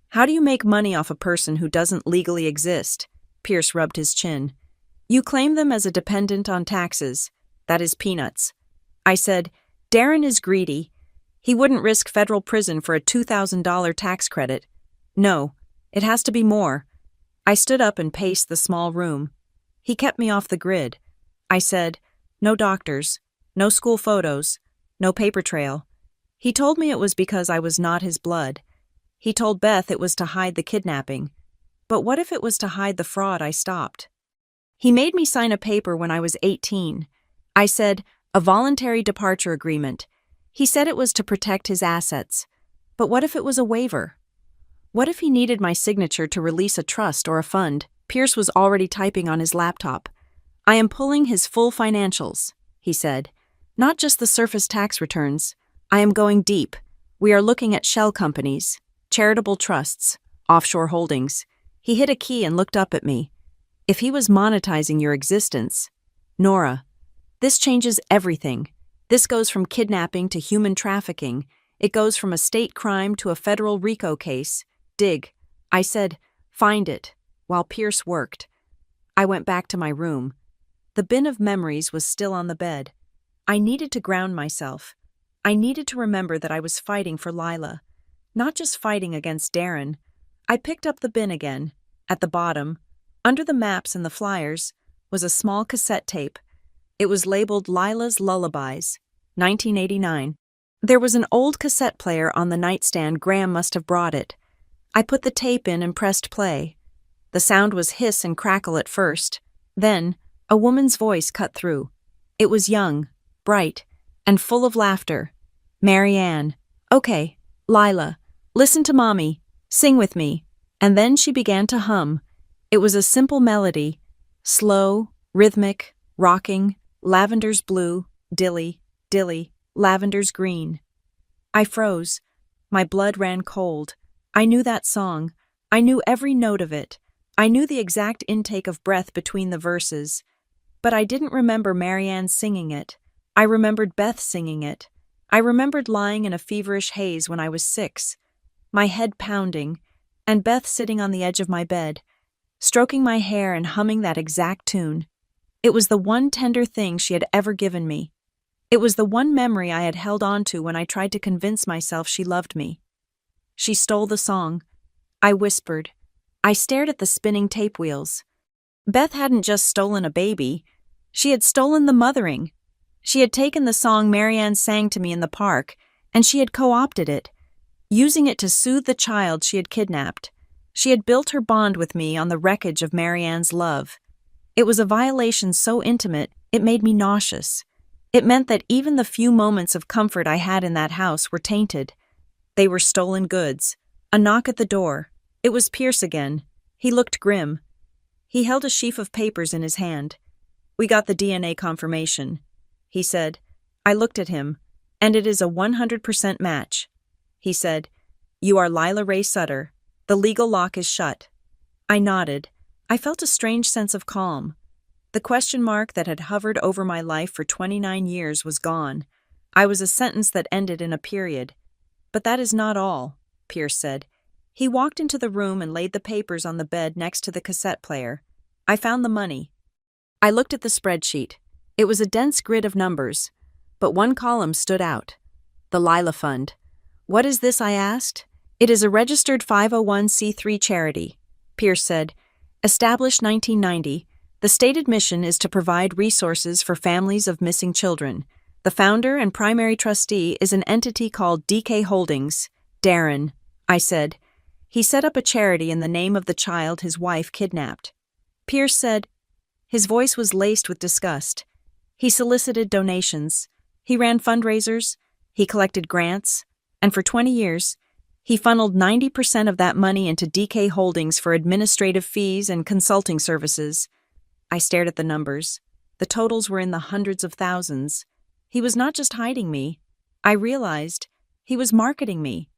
Speaker 1: How do you make money off a person who doesn't legally exist? Pierce rubbed his chin. You claim them as a dependent on taxes. That is peanuts. I said, Darren is greedy. He wouldn't risk federal prison for a $2,000 tax credit. No, it has to be more. I stood up and paced the small room. He kept me off the grid. I said, no doctors, no school photos, no paper trail. He told me it was because I was not his blood. He told Beth it was to hide the kidnapping. But what if it was to hide the fraud I stopped? He made me sign a paper when I was 18. I said, a voluntary departure agreement. He said it was to protect his assets. But what if it was a waiver? What if he needed my signature to release a trust or a fund? Pierce was already typing on his laptop. I am pulling his full financials, he said. Not just the surface tax returns. I am going deep. We are looking at shell companies, charitable trusts, offshore holdings. He hit a key and looked up at me. If he was monetizing your existence, Nora, this changes everything. This goes from kidnapping to human trafficking. It goes from a state crime to a federal RICO case. Dig. I said, find it, while Pierce worked. I went back to my room. The bin of memories was still on the bed. I needed to ground myself. I needed to remember that I was fighting for Lila, not just fighting against Darren. I picked up the bin again. At the bottom, under the maps and the flyers, was a small cassette tape. It was labeled Lila's Lullabies, 1989. There was an old cassette player on the nightstand. Graham must have brought it. I put the tape in and pressed play. The sound was hiss and crackle at first. Then, a woman's voice cut through. It was young, bright, and full of laughter. Marianne. Okay, Lila, listen to Mommy. Sing with me. And then she began to hum. It was a simple melody. Slow, rhythmic, rocking, lavender's blue, dilly, dilly, lavender's green. I froze. My blood ran cold. I knew that song. I knew every note of it. I knew the exact intake of breath between the verses. But I didn't remember Marianne singing it. I remembered Beth singing it. I remembered lying in a feverish haze when I was 6, my head pounding, and Beth sitting on the edge of my bed, stroking my hair and humming that exact tune. It was the one tender thing she had ever given me. It was the one memory I had held on to when I tried to convince myself she loved me. She stole the song. I whispered. I stared at the spinning tape wheels. Beth hadn't just stolen a baby. She had stolen the mothering. She had taken the song Marianne sang to me in the park, and she had co-opted it, using it to soothe the child she had kidnapped. She had built her bond with me on the wreckage of Marianne's love. It was a violation so intimate, it made me nauseous. It meant that even the few moments of comfort I had in that house were tainted. They were stolen goods. A knock at the door. It was Pierce again. He looked grim. He held a sheaf of papers in his hand. We got the DNA confirmation, he said. I looked at him, and it is a 100% match. He said, You are Lila Ray Sutter. The legal lock is shut. I nodded. I felt a strange sense of calm. The question mark that had hovered over my life for 29 years was gone. I was a sentence that ended in a period. But that is not all, Pierce said. He walked into the room and laid the papers on the bed next to the cassette player. I found the money. I looked at the spreadsheet. It was a dense grid of numbers, but one column stood out. The Lila Fund. What is this, I asked? It is a registered 501c3 charity, Pierce said. Established 1990, the stated mission is to provide resources for families of missing children. The founder and primary trustee is an entity called DK Holdings. Darren, I said. He set up a charity in the name of the child his wife kidnapped. Pierce said. His voice was laced with disgust. He solicited donations. He ran fundraisers. He collected grants. And for 20 years, he funneled 90% of that money into DK Holdings for administrative fees and consulting services. I stared at the numbers. The totals were in the hundreds of thousands. He was not just hiding me. I realized he was marketing me.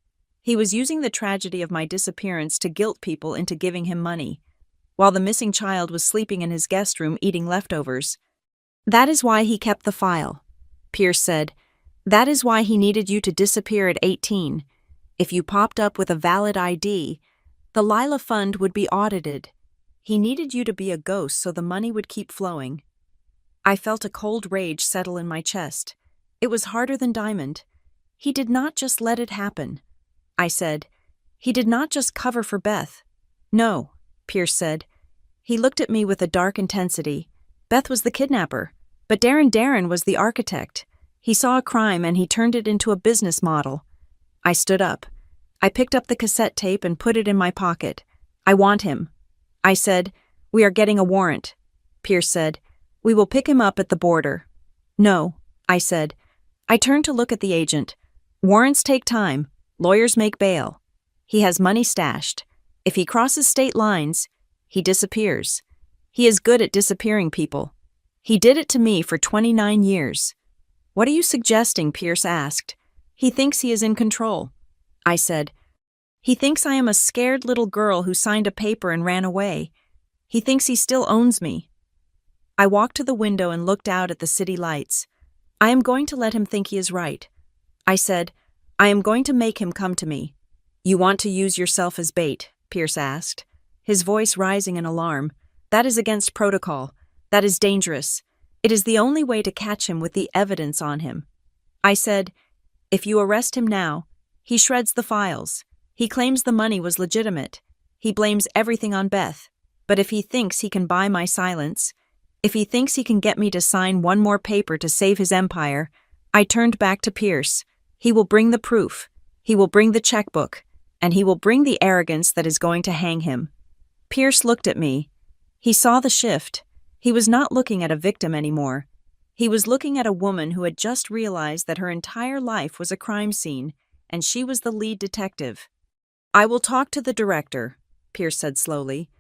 Speaker 1: He was using the tragedy of my disappearance to guilt people into giving him money, while the missing child was sleeping in his guest room eating leftovers. That is why he kept the file, Pierce said. That is why he needed you to disappear at 18. If you popped up with a valid ID, the Lila Fund would be audited. He needed you to be a ghost so the money would keep flowing. I felt a cold rage settle in my chest. It was harder than diamond. He did not just let it happen, I said. He did not just cover for Beth. No, Pierce said. He looked at me with a dark intensity. Beth was the kidnapper, but Darren was the architect. He saw a crime and he turned it into a business model. I stood up. I picked up the cassette tape and put it in my pocket. I want him. I said, We are getting a warrant. Pierce said, We will pick him up at the border. No, I said. I turned to look at the agent. Warrants take time. Lawyers make bail. He has money stashed. If he crosses state lines, he disappears. He is good at disappearing people. He did it to me for 29 years. What are you suggesting? Pierce asked. He thinks he is in control. I said, He thinks I am a scared little girl who signed a paper and ran away. He thinks he still owns me. I walked to the window and looked out at the city lights. I am going to let him think he is right. I said, I am going to make him come to me. You want to use yourself as bait? Pierce asked, his voice rising in alarm. That is against protocol. That is dangerous. It is the only way to catch him with the evidence on him. I said, If you arrest him now, he shreds the files. He claims the money was legitimate. He blames everything on Beth. But if he thinks he can buy my silence, if he thinks he can get me to sign one more paper to save his empire, I turned back to Pierce. He will bring the proof. He will bring the checkbook. and he will bring the arrogance that is going to hang him. Pierce looked at me. He saw the shift. He was not looking at a victim anymore. He was looking at a woman who had just realized that her entire life was a crime scene, and she was the lead detective. "I will talk to the director," Pierce said slowly.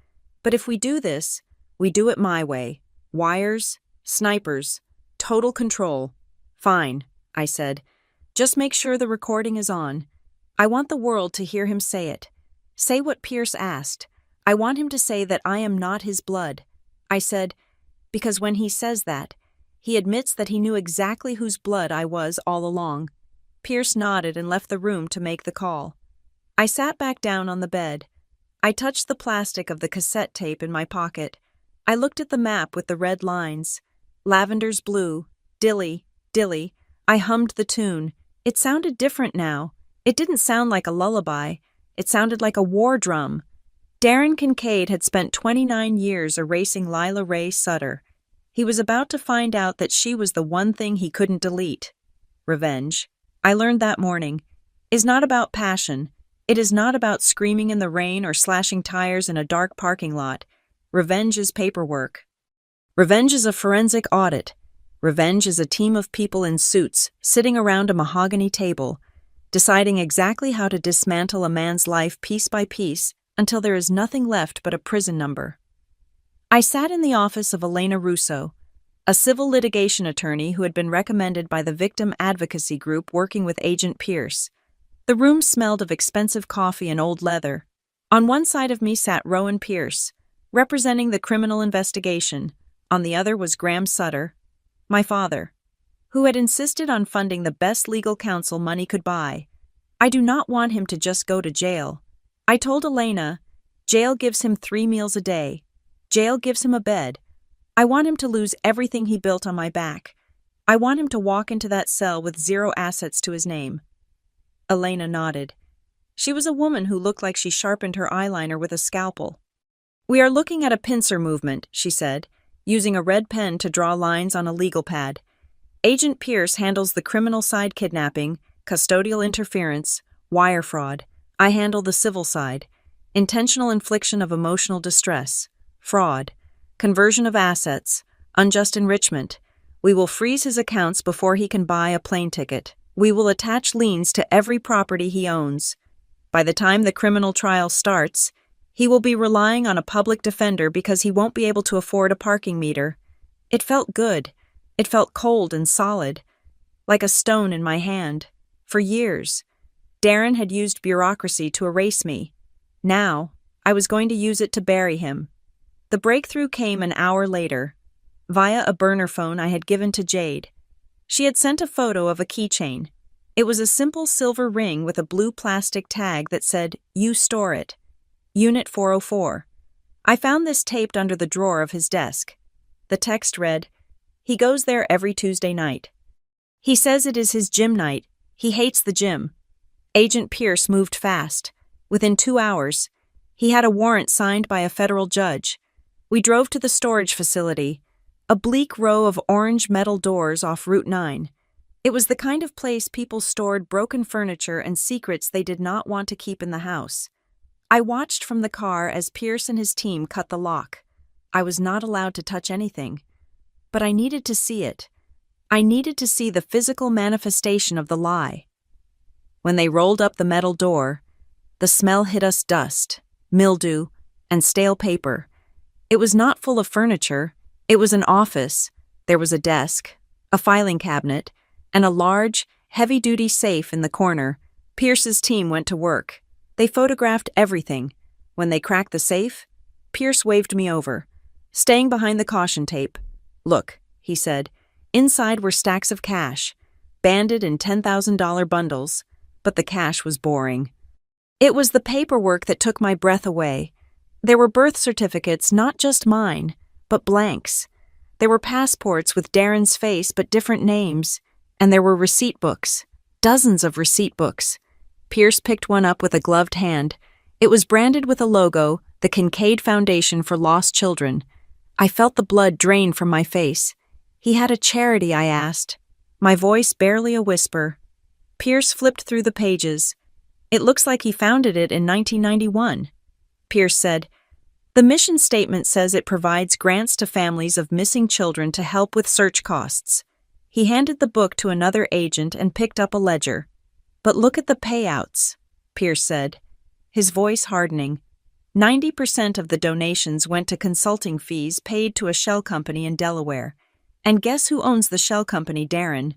Speaker 1: "But if we do this, we do it my way. Wires, snipers, total control." "Fine," I said. "Just make sure the recording is on. I want the world to hear him say it. Say what Pierce asked. I want him to say that I am not his blood." I said, "Because when he says that, he admits that he knew exactly whose blood I was all along." Pierce nodded and left the room to make the call. I sat back down on the bed. I touched the plastic of the cassette tape in my pocket. I looked at the map with the red lines. Lavender's blue, Dilly, Dilly. I hummed the tune. It sounded different now. It didn't sound like a lullaby. It sounded like a war drum. Darren Kincaid had spent 29 years erasing Lila Ray Sutter. He was about to find out that she was the one thing he couldn't delete. Revenge, I learned that morning, is not about passion. It is not about screaming in the rain or slashing tires in a dark parking lot. Revenge is paperwork. Revenge is a forensic audit. Revenge is a team of people in suits sitting around a mahogany table, deciding exactly how to dismantle a man's life piece by piece until there is nothing left but a prison number. I sat in the office of Elena Russo, a civil litigation attorney who had been recommended by the victim advocacy group working with Agent Pierce. The room smelled of expensive coffee and old leather. On one side of me sat Rowan Pierce, representing the criminal investigation. On the other was Graham Sutter, my father, who had insisted on funding the best legal counsel money could buy. I do not want him to just go to jail. I told Elena, jail gives him 3 meals a day. Jail gives him a bed. I want him to lose everything he built on my back. I want him to walk into that cell with 0 assets to his name. Elena nodded. She was a woman who looked like she sharpened her eyeliner with a scalpel. "We are looking at a pincer movement," she said, using a red pen to draw lines on a legal pad. "Agent Pierce handles the criminal side, kidnapping, custodial interference, wire fraud. I handle the civil side, intentional infliction of emotional distress, fraud, conversion of assets, unjust enrichment. We will freeze his accounts before he can buy a plane ticket. We will attach liens to every property he owns. By the time the criminal trial starts, he will be relying on a public defender because he won't be able to afford a parking meter." It felt good. It felt cold and solid, like a stone in my hand. For years, Darren had used bureaucracy to erase me. Now, I was going to use it to bury him. The breakthrough came an hour later, via a burner phone I had given to Jade. She had sent a photo of a keychain. It was a simple silver ring with a blue plastic tag that said, "You store it. Unit 404. I found this taped under the drawer of his desk. The text read, "He goes there every Tuesday night. He says it is his gym night. He hates the gym." Agent Pierce moved fast. Within 2 hours, he had a warrant signed by a federal judge. We drove to the storage facility, a bleak row of orange metal doors off Route 9. It was the kind of place people stored broken furniture and secrets they did not want to keep in the house. I watched from the car as Pierce and his team cut the lock. I was not allowed to touch anything, but I needed to see it. I needed to see the physical manifestation of the lie. When they rolled up the metal door, the smell hit us: dust, mildew, and stale paper. It was not full of furniture. It was an office. There was a desk, a filing cabinet, and a large, heavy-duty safe in the corner. Pierce's team went to work. They photographed everything. When they cracked the safe, Pierce waved me over, staying behind the caution tape. "Look," he said. Inside were stacks of cash, banded in $10,000 bundles, but the cash was boring. It was the paperwork that took my breath away. There were birth certificates, not just mine, but blanks. There were passports with Darren's face but different names, and there were receipt books, dozens of receipt books. Pierce picked one up with a gloved hand. It was branded with a logo, the Kincaid Foundation for Lost Children. I felt the blood drain from my face. "He had a charity?" I asked, my voice barely a whisper. Pierce flipped through the pages. It looks like he founded it in 1991. Pierce said, "The mission statement says it provides grants to families of missing children to help with search costs." He handed the book to another agent and picked up a ledger. "But look at the payouts," Pierce said, his voice hardening. 90% of the donations went to consulting fees paid to a shell company in Delaware. And guess who owns the shell company, Darren?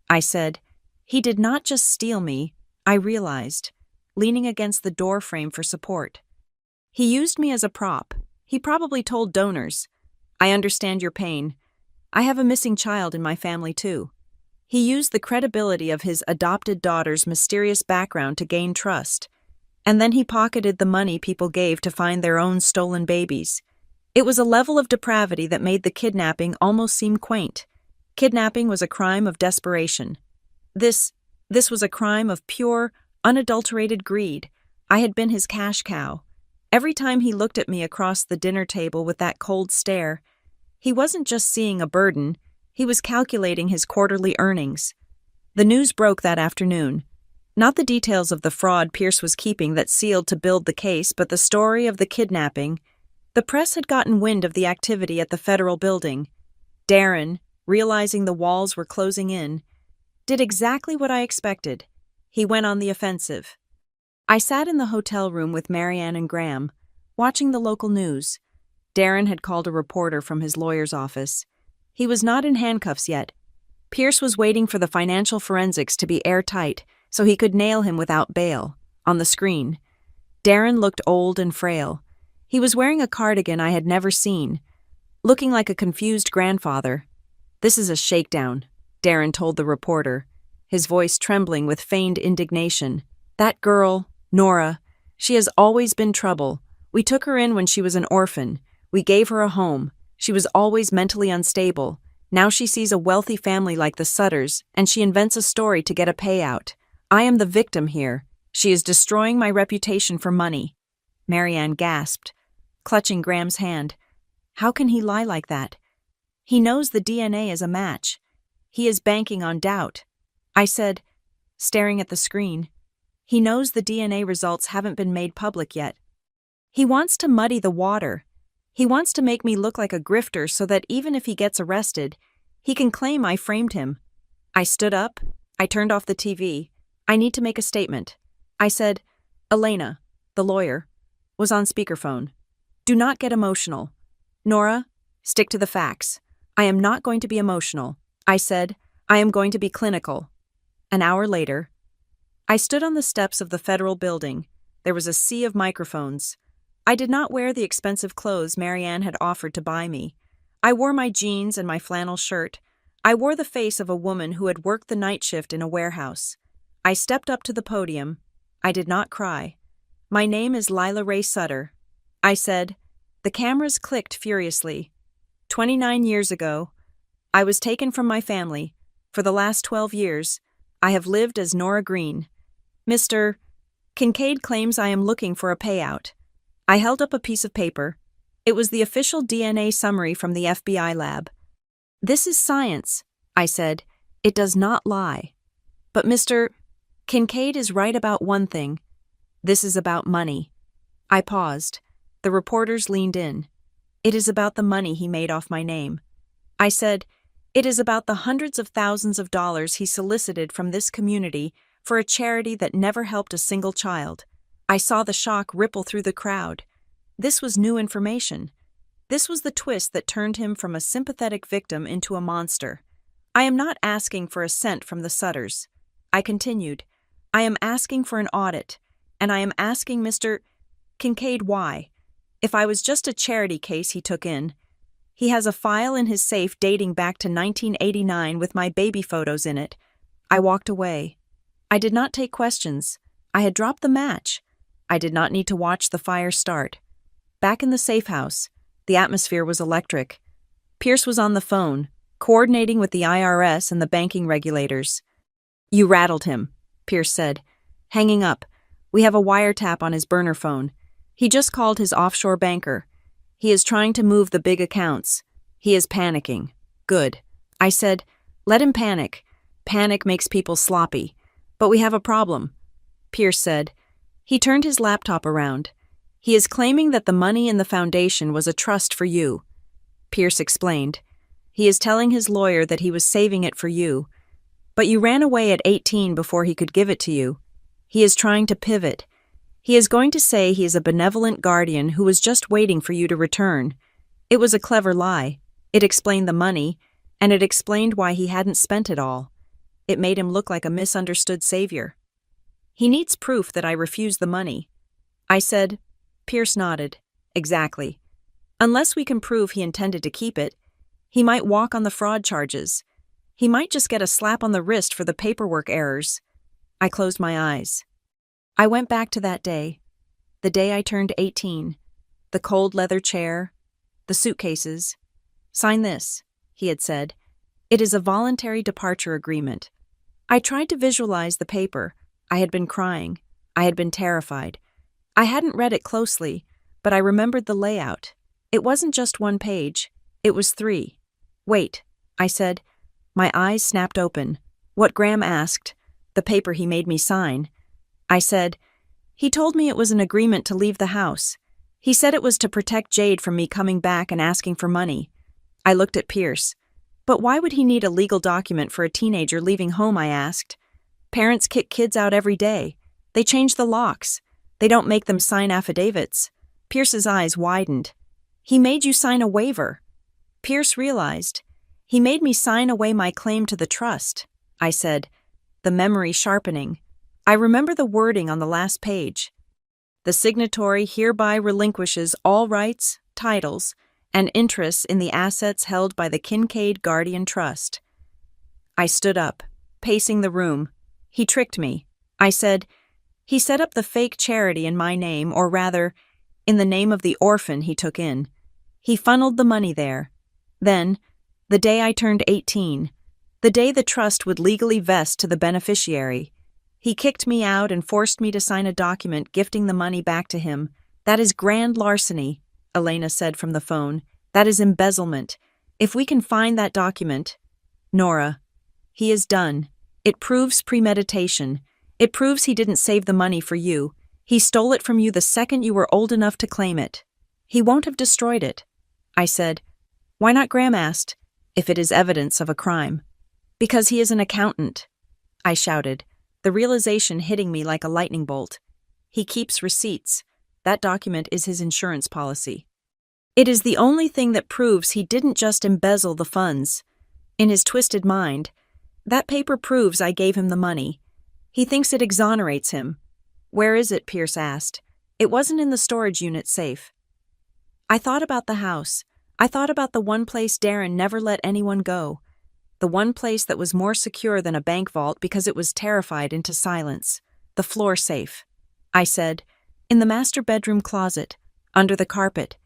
Speaker 1: I said. He did not just steal me, I realized, leaning against the door frame for support. He used me as a prop. He probably told donors, "I understand your pain. I have a missing child in my family too." He used the credibility of his adopted daughter's mysterious background to gain trust. And then he pocketed the money people gave to find their own stolen babies. It was a level of depravity that made the kidnapping almost seem quaint. Kidnapping was a crime of desperation. This was a crime of pure, unadulterated greed. I had been his cash cow. Every time he looked at me across the dinner table with that cold stare, he wasn't just seeing a burden, he was calculating his quarterly earnings. The news broke that afternoon. Not the details of the fraud Pierce was keeping that sealed to build the case, but the story of the kidnapping. The press had gotten wind of the activity at the federal building. Darren, realizing the walls were closing in, did exactly what I expected. He went on the offensive. I sat in the hotel room with Marianne and Graham, watching the local news. Darren had called a reporter from his lawyer's office. He was not in handcuffs yet. Pierce was waiting for the financial forensics to be airtight so he could nail him without bail. On the screen, Darren looked old and frail. He was wearing a cardigan I had never seen, looking like a confused grandfather. "This is a shakedown," Darren told the reporter, his voice trembling with feigned indignation. "That girl, Nora, she has always been trouble. We took her in when she was an orphan. We gave her a home. She was always mentally unstable. Now she sees a wealthy family like the Sutters, and she invents a story to get a payout. I am the victim here. She is destroying my reputation for money." Marianne gasped, clutching Graham's hand. How can he lie like that? He knows the DNA is a match. He is banking on doubt. I said, staring at the screen. He knows the DNA results haven't been made public yet. He wants to muddy the water. He wants to make me look like a grifter so that even if he gets arrested, he can claim I framed him. I stood up. I turned off the TV. I need to make a statement. I said, Elena, the lawyer, was on speakerphone. Do not get emotional. Nora, stick to the facts. I am not going to be emotional. I said, I am going to be clinical. An hour later, I stood on the steps of the federal building. There was a sea of microphones. I did not wear the expensive clothes Marianne had offered to buy me. I wore my jeans and my flannel shirt. I wore the face of a woman who had worked the night shift in a warehouse. I stepped up to the podium. I did not cry. My name is Lila Ray Sutter. I said. The cameras clicked furiously. 29 years ago, I was taken from my family. For the last 12 years, I have lived as Nora Green. Mr. Kincaid claims I am looking for a payout. I held up a piece of paper. It was the official DNA summary from the FBI lab. This is science, I said. It does not lie. But Mr. Kincaid is right about one thing. This is about money. I paused. The reporters leaned in. It is about the money he made off my name. I said, it is about the hundreds of thousands of dollars he solicited from this community for a charity that never helped a single child. I saw the shock ripple through the crowd. This was new information. This was the twist that turned him from a sympathetic victim into a monster. I am not asking for a cent from the Sutters. I continued. I am asking for an audit, and I am asking Mr. Kincaid why. If I was just a charity case he took in, he has a file in his safe dating back to 1989 with my baby photos in it. I walked away. I did not take questions. I had dropped the match. I did not need to watch the fire start. Back in the safe house, the atmosphere was electric. Pierce was on the phone, coordinating with the IRS and the banking regulators. You rattled him, Pierce said. Hanging up. We have a wiretap on his burner phone. He just called his offshore banker. He is trying to move the big accounts. He is panicking. Good. I said, let him panic. Panic makes people sloppy. But we have a problem. Pierce said, He turned his laptop around. He is claiming that the money in the foundation was a trust for you. Pierce explained. He is telling his lawyer that he was saving it for you. But you ran away at 18 before he could give it to you. He is trying to pivot. He is going to say he is a benevolent guardian who was just waiting for you to return. It was a clever lie. It explained the money, and it explained why he hadn't spent it all. It made him look like a misunderstood savior. He needs proof that I refused the money. I said. Pierce nodded. Exactly. Unless we can prove he intended to keep it, he might walk on the fraud charges. He might just get a slap on the wrist for the paperwork errors. I closed my eyes. I went back to that day, the day I turned 18, the cold leather chair, the suitcases. Sign this, he had said. It is a voluntary departure agreement. I tried to visualize the paper. I had been crying. I had been terrified. I hadn't read it closely, but I remembered the layout. It wasn't just one page. It was 3. Wait, I said. My eyes snapped open. What Graham asked, the paper he made me sign. I said, he told me it was an agreement to leave the house. He said it was to protect Jade from me coming back and asking for money. I looked at Pierce. But why would he need a legal document for a teenager leaving home, I asked. Parents kick kids out every day. They change the locks. They don't make them sign affidavits. Pierce's eyes widened. He made you sign a waiver. Pierce realized. He made me sign away my claim to the trust, I said, the memory sharpening. I remember the wording on the last page. The signatory hereby relinquishes all rights, titles, and interests in the assets held by the Kincaid Guardian Trust. I stood up, pacing the room. He tricked me. I said, he set up the fake charity in my name, or rather, in the name of the orphan he took in. He funneled the money there. Then, the day I turned 18, the day the trust would legally vest to the beneficiary, he kicked me out and forced me to sign a document gifting the money back to him. That is grand larceny, Elena said from the phone. That is embezzlement. If we can find that document… Nora, he is done. It proves premeditation. It proves he didn't save the money for you. He stole it from you the second you were old enough to claim it. He won't have destroyed it. I said. Why not, Graham asked, if it is evidence of a crime? Because he is an accountant. I shouted, the realization hitting me like a lightning bolt. He keeps receipts. That document is his insurance policy. It is the only thing that proves he didn't just embezzle the funds. In his twisted mind, that paper proves I gave him the money. He thinks it exonerates him. Where is it? Pierce asked. It wasn't in the storage unit safe. I thought about the house. I thought about the one place Darren never let anyone go. The one place that was more secure than a bank vault because it was terrified into silence. The floor safe. I said, in the master bedroom closet, under the carpet.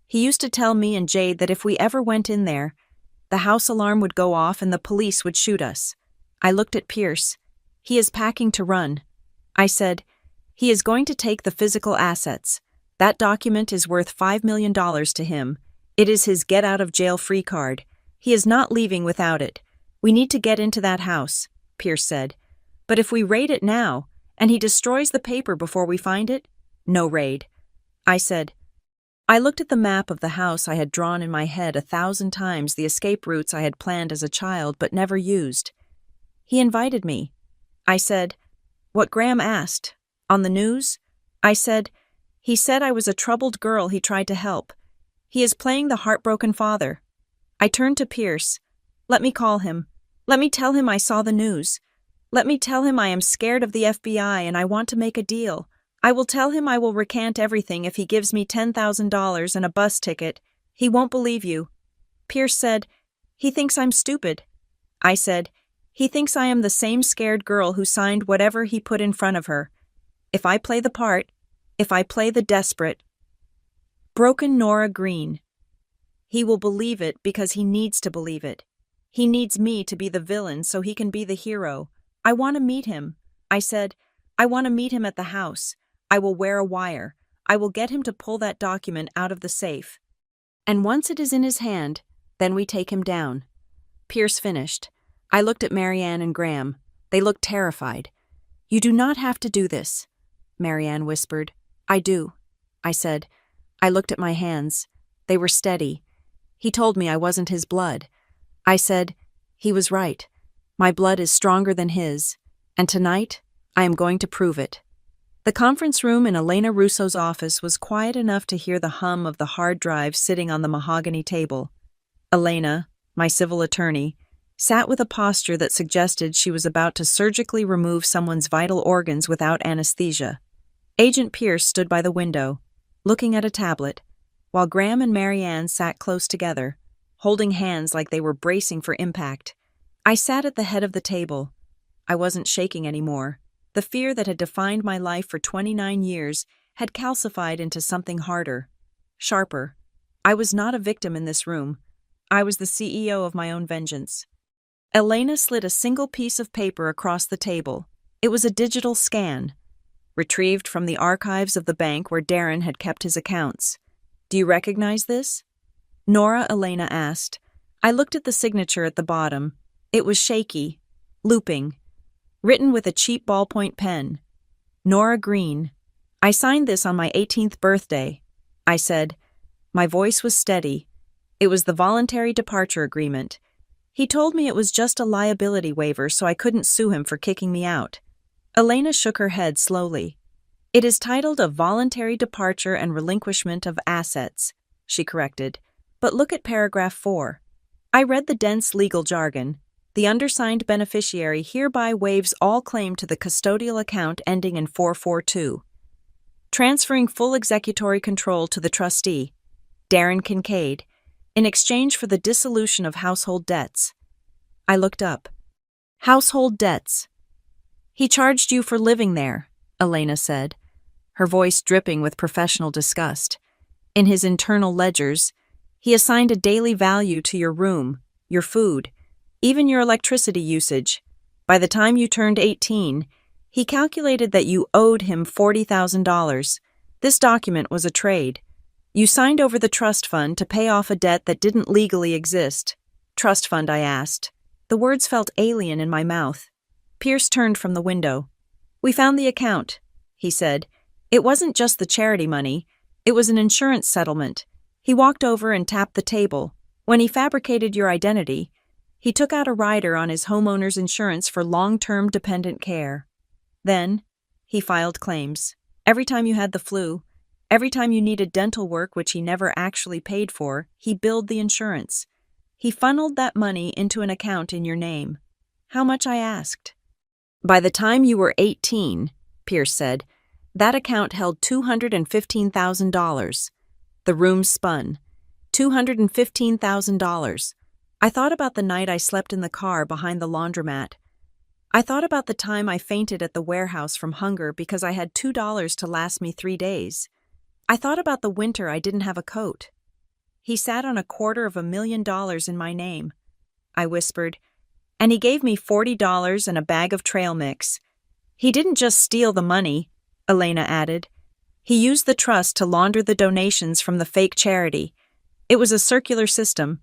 Speaker 1: He used to tell me and Jade that if we ever went in there, the house alarm would go off and the police would shoot us. I looked at Pierce. He is packing to run. I said, he is going to take the physical assets. That document is worth $5 million to him. It is his get-out-of-jail-free card. He is not leaving without it. We need to get into that house, Pierce said. But if we raid it now, and he destroys the paper before we find it, no raid. I said. I looked at the map of the house I had drawn in my head 1,000 times, the escape routes I had planned as a child but never used. He invited me. I said, what Graham asked. On the news? I said, he said I was a troubled girl he tried to help. He is playing the heartbroken father. I turned to Pierce. Let me call him. Let me tell him I saw the news. Let me tell him I am scared of the FBI and I want to make a deal. I will tell him I will recant everything if he gives me $10,000 and a bus ticket. He won't believe you. Pierce said, he thinks I'm stupid. I said, he thinks I am the same scared girl who signed whatever he put in front of her. If I play the part, if I play the desperate, broken Nora Green, he will believe it because he needs to believe it. He needs me to be the villain so he can be the hero. I want to meet him. I said, I want to meet him at the house. I will wear a wire. I will get him to pull that document out of the safe. And once it is in his hand, then we take him down. Pierce finished. I looked at Marianne and Graham. They looked terrified. You do not have to do this. Marianne whispered. I do, I said. I looked at my hands. They were steady. He told me I wasn't his blood. I said, he was right. My blood is stronger than his, and tonight I am going to prove it. The conference room in Elena Russo's office was quiet enough to hear the hum of the hard drive sitting on the mahogany table. Elena, my civil attorney, sat with a posture that suggested she was about to surgically remove someone's vital organs without anesthesia. Agent Pierce stood by the window, looking at a tablet, while Graham and Marianne sat close together, holding hands like they were bracing for impact. I sat at the head of the table. I wasn't shaking anymore. The fear that had defined my life for 29 years had calcified into something harder, sharper. I was not a victim in this room. I was the CEO of my own vengeance. Elena slid a single piece of paper across the table. It was a digital scan, retrieved from the archives of the bank where Darren had kept his accounts. Do you recognize this? Nora, Elena asked. I looked at the signature at the bottom. It was shaky, looping, written with a cheap ballpoint pen. Nora Green. I signed this on my 18th birthday, I said. My voice was steady. It was the voluntary departure agreement. He told me it was just a liability waiver so I couldn't sue him for kicking me out. Elena shook her head slowly. It is titled a voluntary departure and relinquishment of assets, she corrected. But look at paragraph 4. I read the dense legal jargon. The undersigned beneficiary hereby waives all claim to the custodial account ending in 442. Transferring full executory control to the trustee, Darren Kincaid, in exchange for the dissolution of household debts. I looked up. Household debts. He charged you for living there, Elena said, her voice dripping with professional disgust. In his internal ledgers, he assigned a daily value to your room, your food, even your electricity usage. By the time you turned 18, he calculated that you owed him $40,000. This document was a trade. You signed over the trust fund to pay off a debt that didn't legally exist. Trust fund, I asked. The words felt alien in my mouth. Pierce turned from the window. We found the account, he said. It wasn't just the charity money. It was an insurance settlement. He walked over and tapped the table. When he fabricated your identity, he took out a rider on his homeowner's insurance for long-term dependent care. Then, he filed claims. Every time you had the flu, every time you needed dental work which he never actually paid for, he billed the insurance. He funneled that money into an account in your name. How much, I asked. By the time you were 18, Pierce said, that account held $215,000. The room spun. $215,000. I thought about the night I slept in the car behind the laundromat. I thought about the time I fainted at the warehouse from hunger because I had $2 to last me 3 days. I thought about the winter I didn't have a coat. He sat on $250,000 in my name. I whispered, and he gave me $40 and a bag of trail mix. He didn't just steal the money, Elena added. He used the trust to launder the donations from the fake charity. It was a circular system.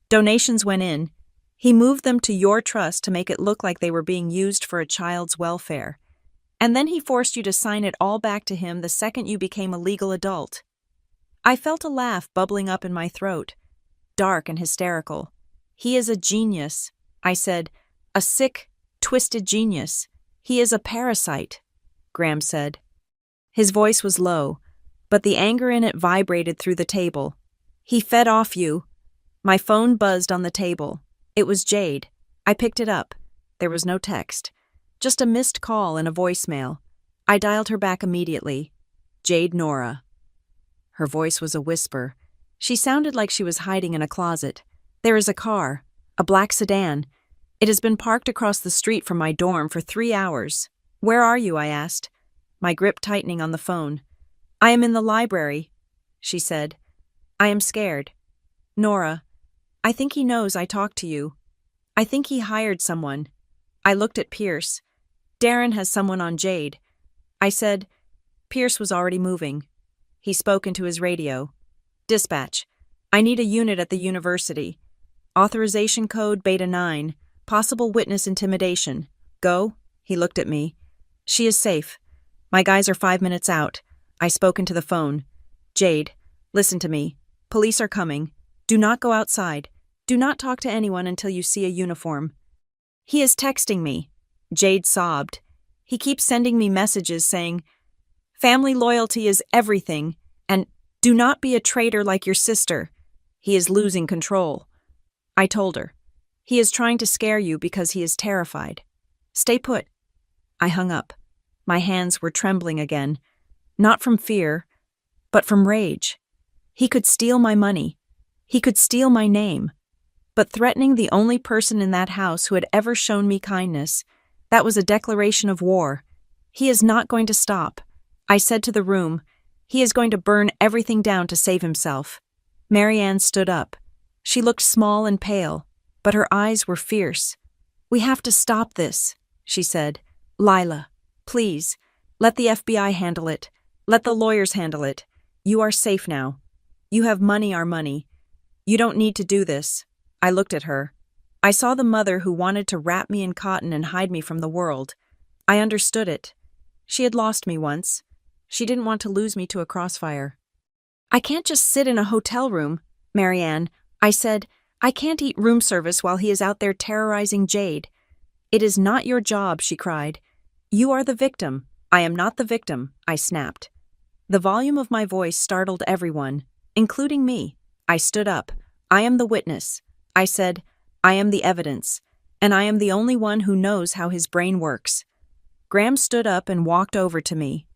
Speaker 1: Donations went in. He moved them to your trust to make it look like they were being used for a child's welfare. And then he forced you to sign it all back to him the second you became a legal adult. I felt a laugh bubbling up in my throat, dark and hysterical. He is a genius, I said. A sick, twisted genius. He is a parasite, Graham said. His voice was low, but the anger in it vibrated through the table. He fed off you. My phone buzzed on the table. It was Jade. I picked it up. There was no text. Just a missed call and a voicemail. I dialed her back immediately. Jade Nora. Her voice was a whisper. She sounded like she was hiding in a closet. There is a car, a black sedan. It has been parked across the street from my dorm for 3 hours. Where are you? I asked, my grip tightening on the phone. I am in the library, she said. I am scared. Nora, I think he knows I talked to you. I think he hired someone. I looked at Pierce. Darren has someone on Jade. I said, Pierce was already moving. He spoke into his radio. Dispatch. I need a unit at the university. Authorization code Beta 9. Possible witness intimidation. Go. He looked at me. She is safe. My guys are 5 minutes out. I spoke into the phone. Jade, listen to me. Police are coming. Do not go outside. Do not talk to anyone until you see a uniform. He is texting me. Jade sobbed. He keeps sending me messages saying, family loyalty is everything, and do not be a traitor like your sister. He is losing control. I told her. He is trying to scare you because he is terrified. Stay put. I hung up. My hands were trembling again, not from fear, but from rage. He could steal my money. He could steal my name. But threatening the only person in that house who had ever shown me kindness, that was a declaration of war. He is not going to stop. I said to the room, he is going to burn everything down to save himself. Marianne stood up. She looked small and pale, but her eyes were fierce. We have to stop this, she said. Lila, please, let the FBI handle it. Let the lawyers handle it. You are safe now. You have money, our money. You don't need to do this. I looked at her. I saw the mother who wanted to wrap me in cotton and hide me from the world. I understood it. She had lost me once. She didn't want to lose me to a crossfire. I can't just sit in a hotel room, Marianne. I said, I can't eat room service while he is out there terrorizing Jade. It is not your job, she cried. You are the victim. I am not the victim, I snapped. The volume of my voice startled everyone, including me. I stood up. I am the witness. I said, I am the evidence, and I am the only one who knows how his brain works. Graham stood up and walked over to me.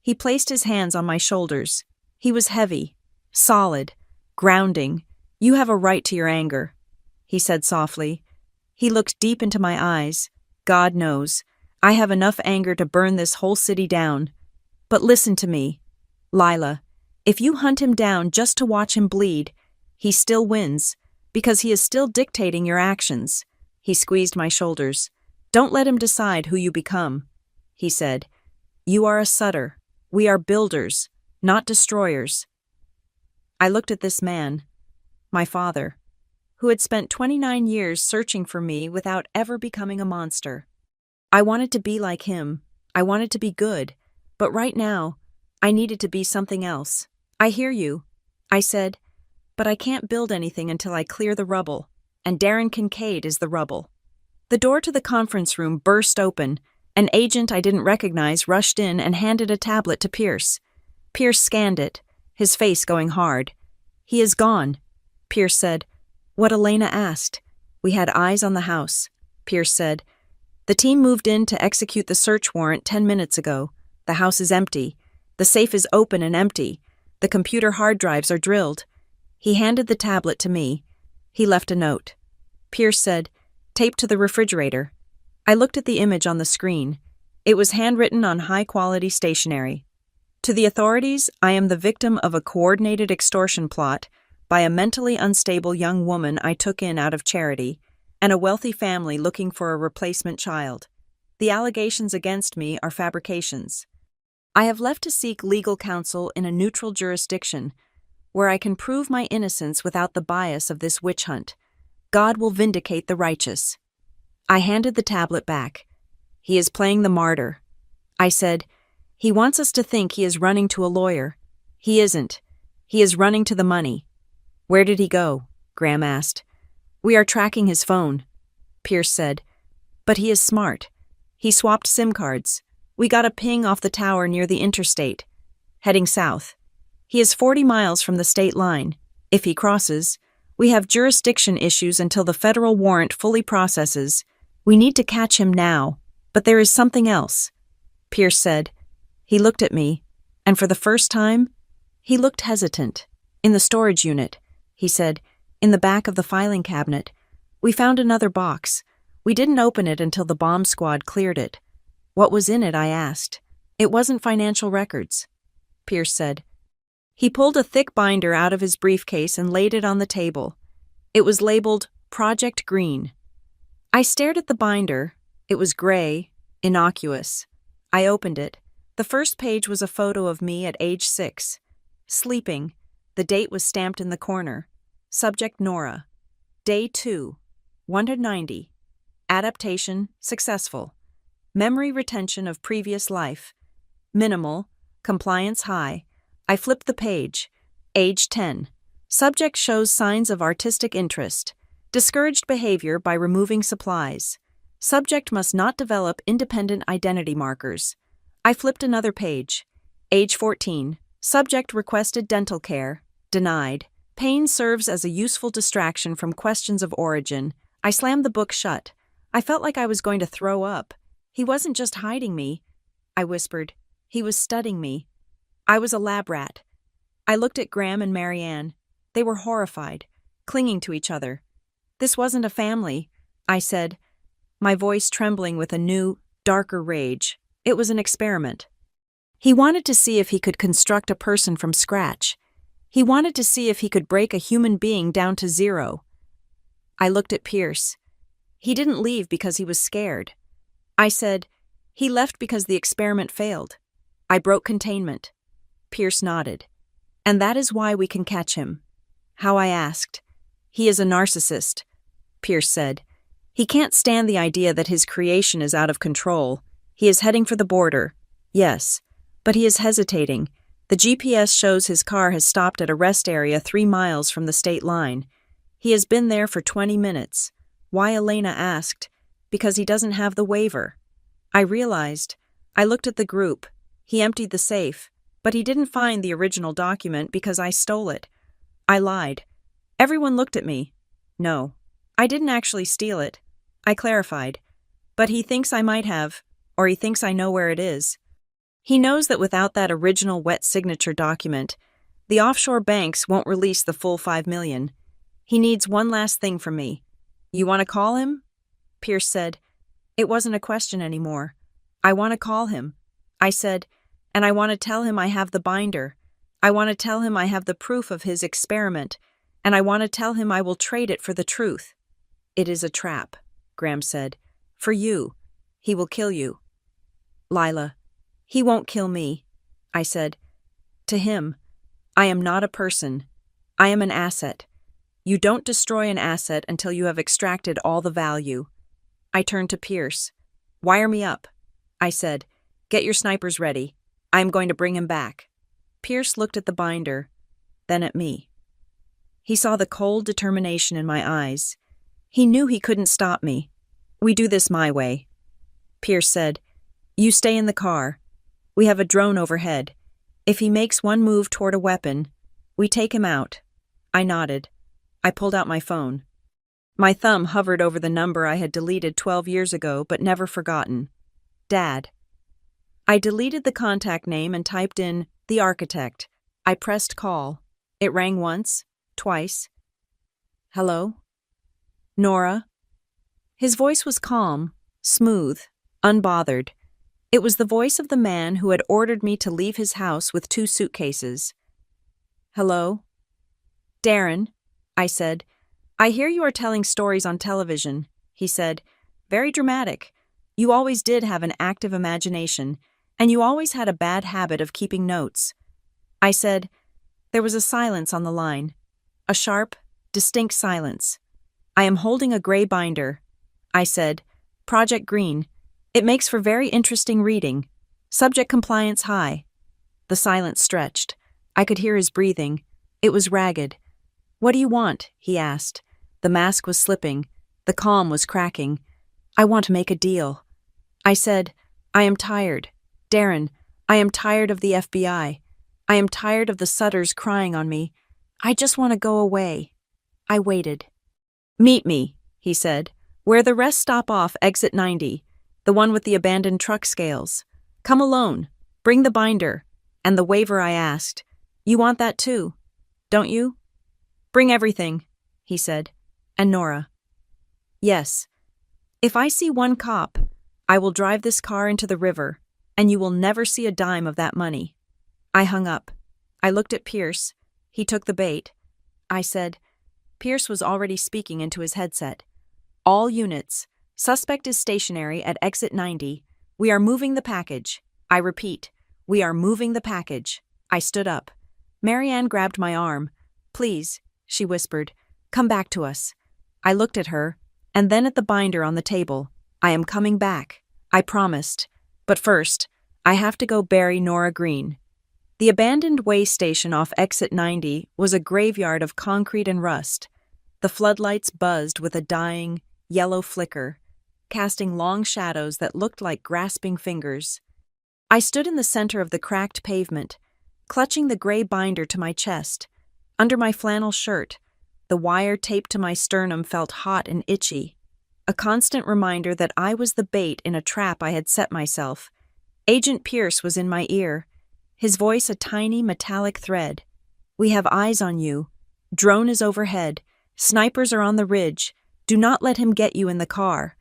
Speaker 1: He placed his hands on my shoulders. He was heavy, solid, grounding. You have a right to your anger, he said softly. He looked deep into my eyes. God knows, I have enough anger to burn this whole city down. But listen to me. Lila, if you hunt him down just to watch him bleed, he still wins, because he is still dictating your actions. He squeezed my shoulders. Don't let him decide who you become, he said. You are a Sutter. We are builders, not destroyers. I looked at this man, my father, who had spent 29 years searching for me without ever becoming a monster. I wanted to be like him. I wanted to be good. But right now, I needed to be something else. I hear you, I said, but I can't build anything until I clear the rubble, and Darren Kincaid is the rubble. The door to the conference room burst open. An agent I didn't recognize rushed in and handed a tablet to Pierce. Pierce scanned it, his face going hard. He is gone, Pierce said. What Elena asked. We had eyes on the house, Pierce said. The team moved in to execute the search warrant 10 minutes ago. The house is empty. The safe is open and empty. The computer hard drives are drilled. He handed the tablet to me. He left a note. Pierce said, taped to the refrigerator. I looked at the image on the screen. It was handwritten on high-quality stationery. To the authorities, I am the victim of a coordinated extortion plot by a mentally unstable young woman I took in out of charity, and a wealthy family looking for a replacement child. The allegations against me are fabrications. I have left to seek legal counsel in a neutral jurisdiction, where I can prove my innocence without the bias of this witch hunt. God will vindicate the righteous. I handed the tablet back. He is playing the martyr. I said, he wants us to think he is running to a lawyer. He isn't. He is running to the money. Where did he go? Graham asked. We are tracking his phone, Pierce said. But he is smart. He swapped SIM cards. We got a ping off the tower near the interstate, heading south. He is 40 miles from the state line. If he crosses, we have jurisdiction issues until the federal warrant fully processes. We need to catch him now, but there is something else, Pierce said. He looked at me, and for the first time, he looked hesitant. In the storage unit, he said, in the back of the filing cabinet. We found another box. We didn't open it until the bomb squad cleared it. What was in it, I asked. It wasn't financial records, Pierce said. He pulled a thick binder out of his briefcase and laid it on the table. It was labeled Project Green. I stared at the binder. It was gray, innocuous. I opened it. The first page was a photo of me at age 6. Sleeping. The date was stamped in the corner. Subject Nora. Day 2. 190. Adaptation successful. Memory retention of previous life. Minimal. Compliance high. I flipped the page. Age 10. Subject shows signs of artistic interest. Discouraged behavior by removing supplies. Subject must not develop independent identity markers. I flipped another page. Age 14. Subject requested dental care. Denied. Pain serves as a useful distraction from questions of origin. I slammed the book shut. I felt like I was going to throw up. He wasn't just hiding me, I whispered. He was studying me. I was a lab rat. I looked at Graham and Marianne. They were horrified, clinging to each other. This wasn't a family, I said, my voice trembling with a new, darker rage. It was an experiment. He wanted to see if he could construct a person from scratch. He wanted to see if he could break a human being down to zero. I looked at Pierce. He didn't leave because he was scared. I said, he left because the experiment failed. I broke containment. Pierce nodded. And that is why we can catch him. How, I asked. He is a narcissist, Pierce said. He can't stand the idea that his creation is out of control. He is heading for the border. Yes, but he is hesitating. The GPS shows his car has stopped at a rest area 3 miles from the state line. He has been there for 20 minutes. Why, Elena asked. Because he doesn't have the waiver. I realized. I looked at the group. He emptied the safe, but he didn't find the original document because I stole it. I lied. Everyone looked at me. No, I didn't actually steal it. I clarified. But he thinks I might have, or he thinks I know where it is. He knows that without that original wet signature document, the offshore banks won't release the full $5 million. He needs one last thing from me. You want to call him? Pierce said. It wasn't a question anymore. I want to call him. I said, and I want to tell him I have the binder. I want to tell him I have the proof of his experiment, and I want to tell him I will trade it for the truth. It is a trap, Graham said. For you. He will kill you. Lila. He won't kill me, I said. To him. I am not a person. I am an asset. You don't destroy an asset until you have extracted all the value. I turned to Pierce. Wire me up, I said. Get your snipers ready. I am going to bring him back. Pierce looked at the binder, then at me. He saw the cold determination in my eyes. He knew he couldn't stop me. We do this my way. Pierce said, You stay in the car. We have a drone overhead. If he makes one move toward a weapon, we take him out. I nodded. I pulled out my phone. My thumb hovered over the number I had deleted 12 years ago but never forgotten. Dad. I deleted the contact name and typed in the architect. I pressed call. It rang once, twice. Hello? Nora? His voice was calm, smooth, unbothered. It was the voice of the man who had ordered me to leave his house with 2 suitcases. Hello? Darren, I said. I hear you are telling stories on television, he said. Very dramatic. You always did have an active imagination, and you always had a bad habit of keeping notes. I said. There was a silence on the line. A sharp, distinct silence. I am holding a gray binder. I said. Project Green. It makes for very interesting reading. Subject compliance high. The silence stretched. I could hear his breathing. It was ragged. What do you want? He asked. The mask was slipping. The calm was cracking. I want to make a deal. I said, I am tired. Darren, I am tired of the FBI. I am tired of the Sutters crying on me. I just want to go away. I waited. Meet me, he said, where the rest stop off exit 90, the one with the abandoned truck scales. Come alone. Bring the binder. And the waiver I asked. You want that too, don't you? Bring everything, he said. And Nora. Yes. If I see one cop, I will drive this car into the river, and you will never see a dime of that money. I hung up. I looked at Pierce. He took the bait. I said. Pierce was already speaking into his headset. All units. Suspect is stationary at exit 90. We are moving the package. I repeat, we are moving the package. I stood up. Marianne grabbed my arm. Please, she whispered, come back to us. I looked at her, and then at the binder on the table. I am coming back. I promised. But first, I have to go bury Nora Green. The abandoned way station off exit 90 was a graveyard of concrete and rust. The floodlights buzzed with a dying, yellow flicker, casting long shadows that looked like grasping fingers. I stood in the center of the cracked pavement, clutching the gray binder to my chest. Under my flannel shirt, the wire taped to my sternum felt hot and itchy, a constant reminder that I was the bait in a trap I had set myself. Agent Pierce was in my ear, his voice a tiny metallic thread. "We have eyes on you. Drone is overhead. Snipers are on the ridge. Do not let him get you in the car."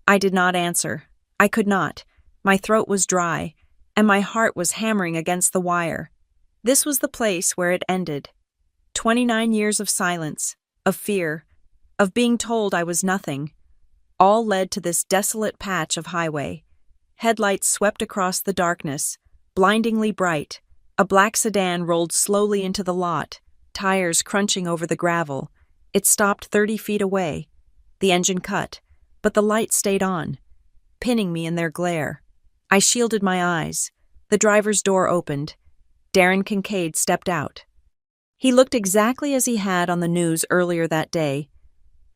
Speaker 1: I did not answer. I could not. My throat was dry, and my heart was hammering against the wire. This was the place where it ended. 29 years of silence, of fear, of being told I was nothing, all led to this desolate patch of highway. Headlights swept across the darkness, blindingly bright. A black sedan rolled slowly into the lot, tires crunching over the gravel. It stopped 30 feet away. The engine cut, but the lights stayed on, pinning me in their glare. I shielded my eyes. The driver's door opened. Darren Kincaid stepped out. He looked exactly as he had on the news earlier that day,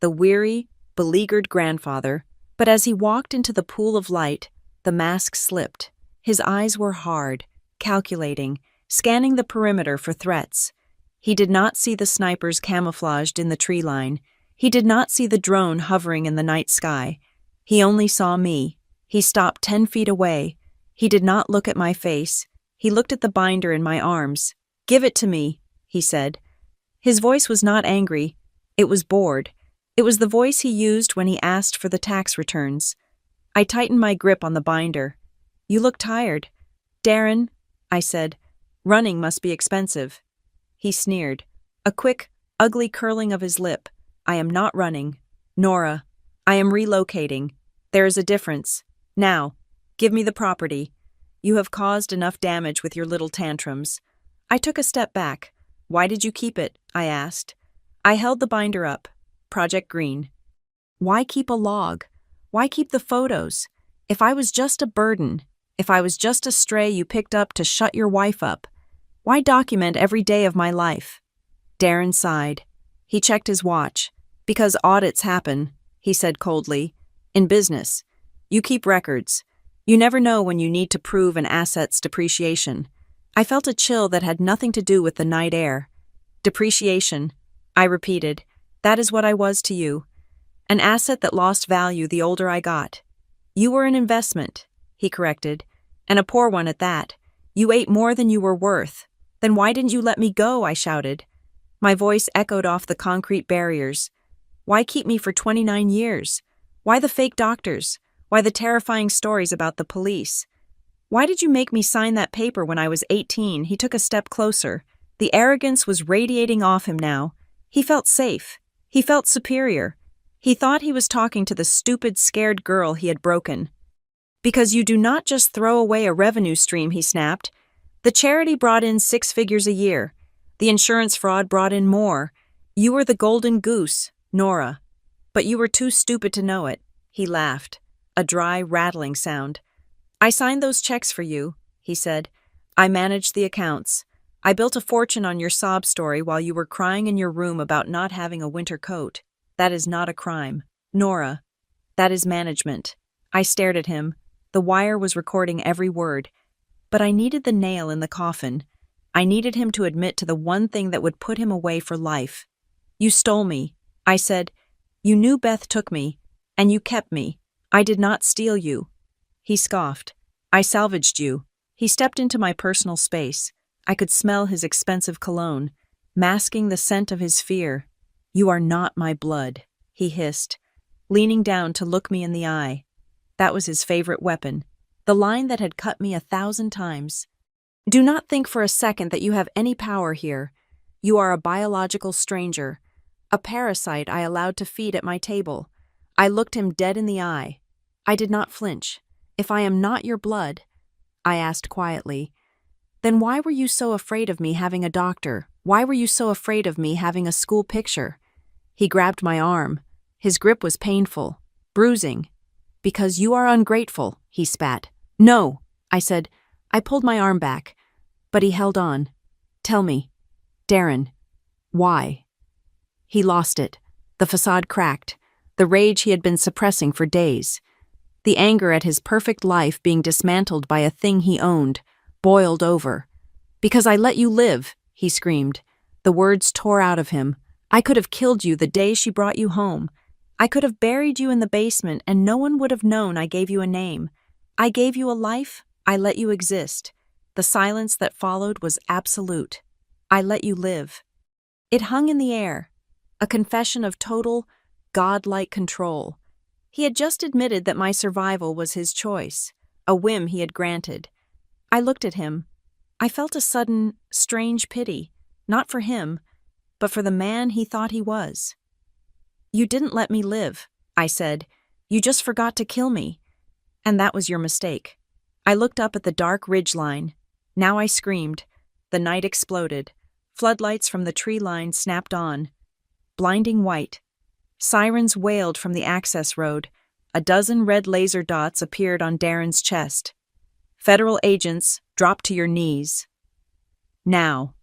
Speaker 1: the weary, beleaguered grandfather, but as he walked into the pool of light, the mask slipped. His eyes were hard, calculating, scanning the perimeter for threats. He did not see the snipers camouflaged in the tree line. He did not see the drone hovering in the night sky. He only saw me. He stopped 10 feet away. He did not look at my face. He looked at the binder in my arms. "Give it to me," he said. His voice was not angry. It was bored. It was the voice he used when he asked for the tax returns. I tightened my grip on the binder. "You look tired." "Darren," I said, "running must be expensive." He sneered, a quick, ugly curling of his lip. "I am not running. Nora, I am relocating. There is a difference. Now, give me the property. You have caused enough damage with your little tantrums." I took a step back. "Why did you keep it?" I asked. I held the binder up. Project Green. Why keep a log? Why keep the photos? If I was just a burden, if I was just a stray you picked up to shut your wife up, why document every day of my life? Darren sighed. He checked his watch. "Because audits happen," he said coldly. "In business, you keep records. You never know when you need to prove an asset's depreciation." I felt a chill that had nothing to do with the night air. "Depreciation," I repeated. "That is what I was to you. An asset that lost value the older I got." "You were an investment," he corrected, "and a poor one at that. You ate more than you were worth." "Then why didn't you let me go?" I shouted. My voice echoed off the concrete barriers. Why keep me for 29 years? Why the fake doctors? Why the terrifying stories about the police? Why did you make me sign that paper when I was 18? He took a step closer. The arrogance was radiating off him now. He felt safe. He felt superior. He thought he was talking to the stupid, scared girl he had broken. "Because you do not just throw away a revenue stream," he snapped. "The charity brought in 6 figures a year. The insurance fraud brought in more. You were the golden goose, Nora. But you were too stupid to know it." He laughed, a dry, rattling sound. "I signed those checks for you," he said. "I managed the accounts. I built a fortune on your sob story while you were crying in your room about not having a winter coat. That is not a crime. Nora, that is management." I stared at him. The wire was recording every word. But I needed the nail in the coffin. I needed him to admit to the one thing that would put him away for life. "You stole me," I said. "You knew Beth took me, and you kept me. I did not steal you." He scoffed. "I salvaged you." He stepped into my personal space. I could smell his expensive cologne, masking the scent of his fear. "You are not my blood," he hissed, leaning down to look me in the eye. That was his favorite weapon, the line that had cut me 1,000 times. "Do not think for a second that you have any power here. You are a biological stranger, a parasite I allowed to feed at my table." I looked him dead in the eye. I did not flinch. "If I am not your blood," I asked quietly, "then why were you so afraid of me having a doctor? Why were you so afraid of me having a school picture?" He grabbed my arm. His grip was painful, bruising. "Because you are ungrateful," he spat. "No," I said. I pulled my arm back, but he held on. Tell me, Darren, why? He lost it. The facade cracked. The rage he had been suppressing for days. The anger at his perfect life being dismantled by a thing he owned, boiled over. Because I let you live, he screamed. The words tore out of him. I could have killed you the day she brought you home. I could have buried you in the basement and no one would have known I gave you a name. I gave you a life, I let you exist. The silence that followed was absolute. I let you live. It hung in the air, a confession of total, godlike control. He had just admitted that my survival was his choice, a whim he had granted. I looked at him. I felt a sudden, strange pity, not for him, but for the man he thought he was. You didn't let me live, I said. You just forgot to kill me. And that was your mistake. I looked up at the dark ridgeline. Now I screamed. The night exploded. Floodlights from the tree line snapped on. Blinding white. Sirens wailed from the access road. A dozen red laser dots appeared on Darren's chest. Federal agents, drop to your knees. Now.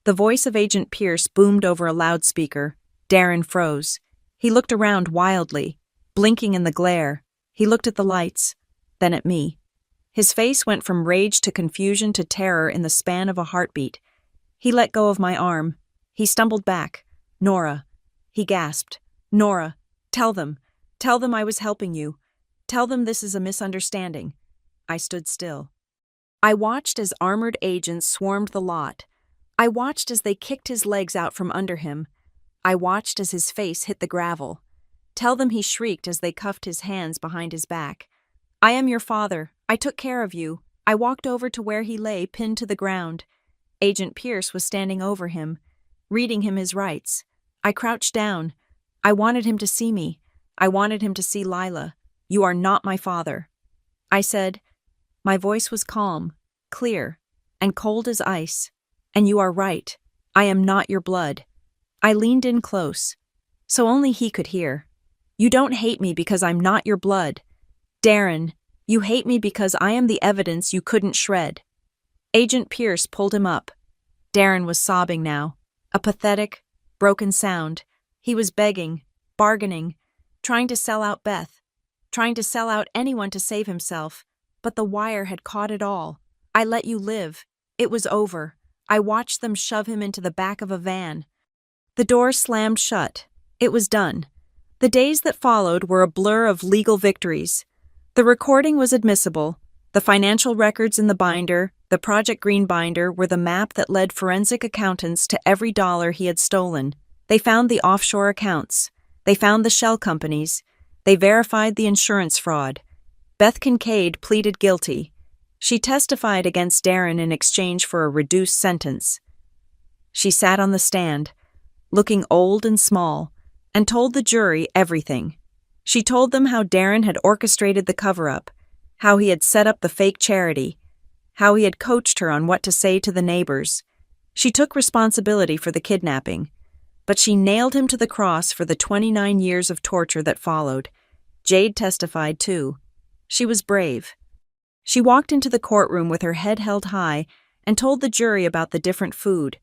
Speaker 1: The voice of Agent Pierce boomed over a loudspeaker. Darren froze. He looked around wildly, blinking in the glare. He looked at the lights, then at me. His face went from rage to confusion to terror in the span of a heartbeat. He let go of my arm. He stumbled back. Nora. He gasped. Nora, tell them. Tell them I was helping you. Tell them this is a misunderstanding. I stood still. I watched as armored agents swarmed the lot. I watched as they kicked his legs out from under him. I watched as his face hit the gravel. Tell them, he shrieked as they cuffed his hands behind his back. I am your father. I took care of you. I walked over to where he lay, pinned to the ground. Agent Pierce was standing over him, reading him his rights. I crouched down. I wanted him to see me. I wanted him to see Lila. You are not my father. I said. My voice was calm, clear, and cold as ice. And you are right. I am not your blood. I leaned in close, so only he could hear. You don't hate me because I'm not your blood. Darren, you hate me because I am the evidence you couldn't shred. Agent Pierce pulled him up. Darren was sobbing now, a pathetic, broken sound. He was begging, bargaining, trying to sell out Beth, trying to sell out anyone to save himself, but the wire had caught it all. I let you live. It was over. I watched them shove him into the back of a van. The door slammed shut. It was done. The days that followed were a blur of legal victories. The recording was admissible. The financial records in the binder, the Project Green binder, were the map that led forensic accountants to every dollar he had stolen. They found the offshore accounts. They found the shell companies. They verified the insurance fraud. Beth Kincaid pleaded guilty. She testified against Darren in exchange for a reduced sentence. She sat on the stand, looking old and small, and told the jury everything. She told them how Darren had orchestrated the cover-up, how he had set up the fake charity, how he had coached her on what to say to the neighbors. She took responsibility for the kidnapping, but she nailed him to the cross for the 29 years of torture that followed. Jade testified too. She was brave. She walked into the courtroom with her head held high and told the jury about the different food,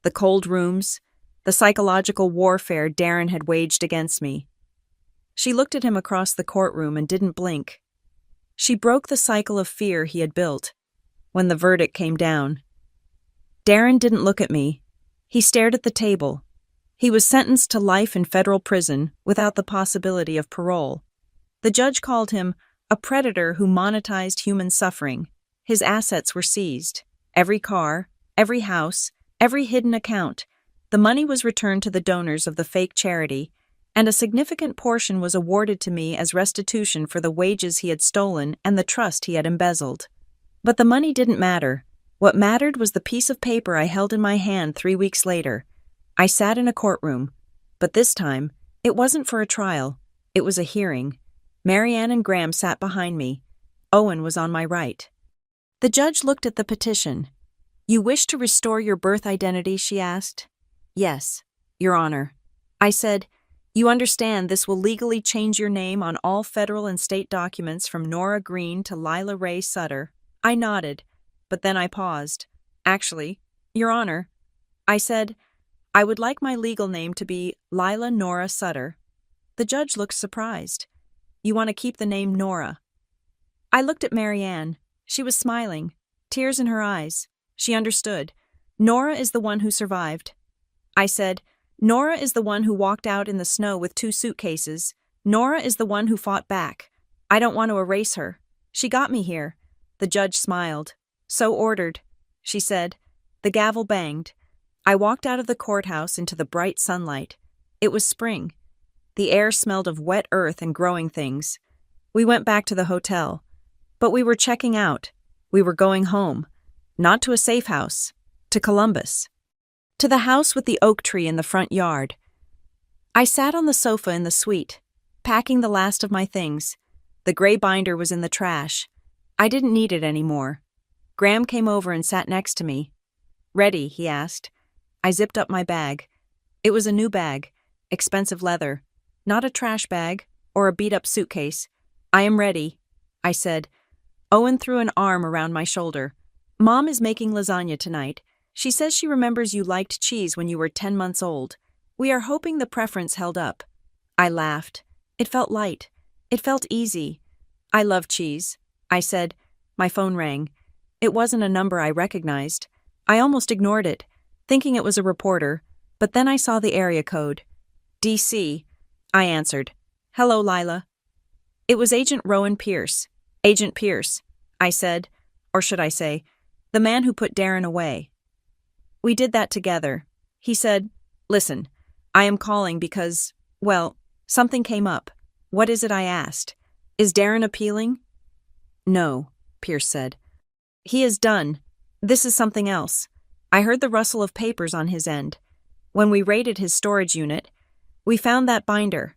Speaker 1: the cold rooms, the psychological warfare Darren had waged against me. She looked at him across the courtroom and didn't blink. She broke the cycle of fear he had built. When the verdict came down, Darren didn't look at me. He stared at the table. He was sentenced to life in federal prison without the possibility of parole. The judge called him a predator who monetized human suffering. His assets were seized. Every car, every house, every hidden account. The money was returned to the donors of the fake charity, and a significant portion was awarded to me as restitution for the wages he had stolen and the trust he had embezzled. But the money didn't matter. What mattered was the piece of paper I held in my hand 3 weeks later. I sat in a courtroom, but this time, it wasn't for a trial. It was a hearing. Marianne and Graham sat behind me. Owen was on my right. The judge looked at the petition. You wish to restore your birth identity, she asked. Yes, Your Honor. I said, you understand this will legally change your name on all federal and state documents from Nora Green to Lila Ray Sutter. I nodded, but then I paused. Actually, Your Honor, I said, I would like my legal name to be Lila Nora Sutter. The judge looked surprised. You want to keep the name Nora? I looked at Marianne. She was smiling, tears in her eyes. She understood. Nora is the one who survived. I said, Nora is the one who walked out in the snow with 2 suitcases. Nora is the one who fought back. I don't want to erase her. She got me here. The judge smiled. So ordered, she said. The gavel banged. I walked out of the courthouse into the bright sunlight. It was spring. The air smelled of wet earth and growing things. We went back to the hotel. But we were checking out. We were going home. Not to a safe house. To Columbus. To the house with the oak tree in the front yard. I sat on the sofa in the suite, packing the last of my things. The gray binder was in the trash. I didn't need it anymore. Graham came over and sat next to me. Ready? He asked. I zipped up my bag. It was a new bag, expensive leather, not a trash bag or a beat-up suitcase. I am ready, I said. Owen threw an arm around my shoulder. Mom is making lasagna tonight. She says she remembers you liked cheese when you were 10 months old. We are hoping the preference held up. I laughed. It felt light. It felt easy. I love cheese, I said. My phone rang. It wasn't a number I recognized. I almost ignored it, thinking it was a reporter, but then I saw the area code. DC. I answered. Hello, Lila. It was Agent Rowan Pierce. Agent Pierce, I said, or should I say, the man who put Darren away. We did that together. He said, listen, I am calling because, well, something came up. What is it? I asked. Is Darren appealing? No, Pierce said. He is done. This is something else. I heard the rustle of papers on his end. When we raided his storage unit, we found that binder,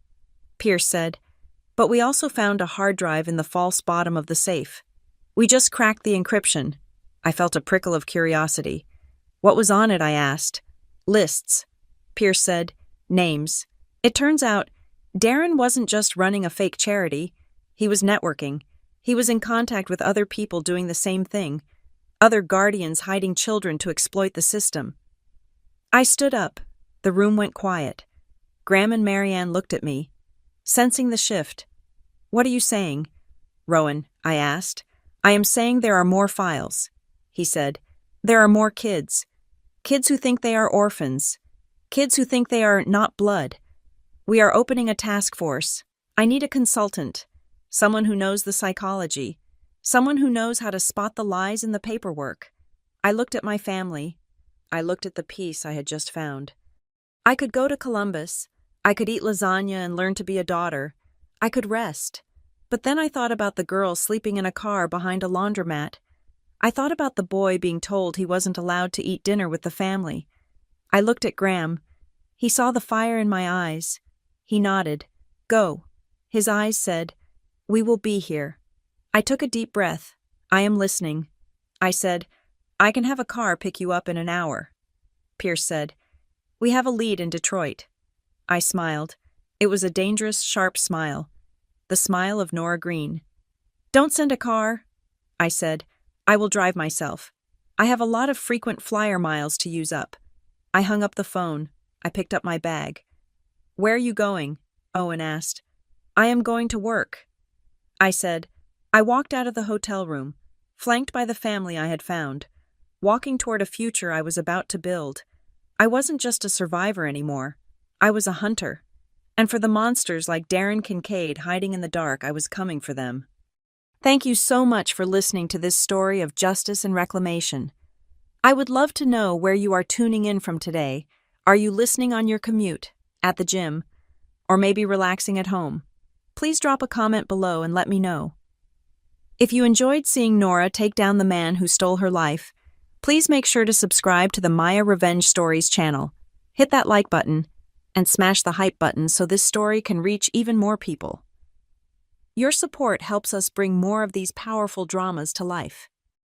Speaker 1: Pierce said, but we also found a hard drive in the false bottom of the safe. We just cracked the encryption. I felt a prickle of curiosity. What was on it? I asked. Lists, Pierce said. Names. It turns out, Darren wasn't just running a fake charity. He was networking. He was in contact with other people doing the same thing. Other guardians hiding children to exploit the system. I stood up. The room went quiet. Graham and Marianne looked at me, sensing the shift. What are you saying? Rowan, I asked. I am saying there are more files, he said. There are more kids. Kids who think they are orphans. Kids who think they are not blood. We are opening a task force. I need a consultant. Someone who knows the psychology. Someone who knows how to spot the lies in the paperwork. I looked at my family. I looked at the piece I had just found. I could go to Columbus. I could eat lasagna and learn to be a daughter. I could rest. But then I thought about the girl sleeping in a car behind a laundromat. I thought about the boy being told he wasn't allowed to eat dinner with the family. I looked at Graham. He saw the fire in my eyes. He nodded. Go. His eyes said, we will be here. I took a deep breath. I am listening. I said, I can have a car pick you up in an hour. Pierce said, we have a lead in Detroit. I smiled. It was a dangerous, sharp smile. The smile of Nora Green. Don't send a car, I said. I will drive myself. I have a lot of frequent flyer miles to use up. I hung up the phone. I picked up my bag. Where are you going? Owen asked. I am going to work. I said. I walked out of the hotel room, flanked by the family I had found, walking toward a future I was about to build. I wasn't just a survivor anymore. I was a hunter. And for the monsters like Darren Kincaid hiding in the dark, I was coming for them. Thank you so much for listening to this story of justice and reclamation. I would love to know where you are tuning in from today. Are you listening on your commute, at the gym, or maybe relaxing at home? Please drop a comment below and let me know. If you enjoyed seeing Nora take down the man who stole her life, please make sure to subscribe to the Maya Revenge Stories channel. Hit that like button and smash the hype button so this story can reach even more people. Your support helps us bring more of these powerful dramas to life.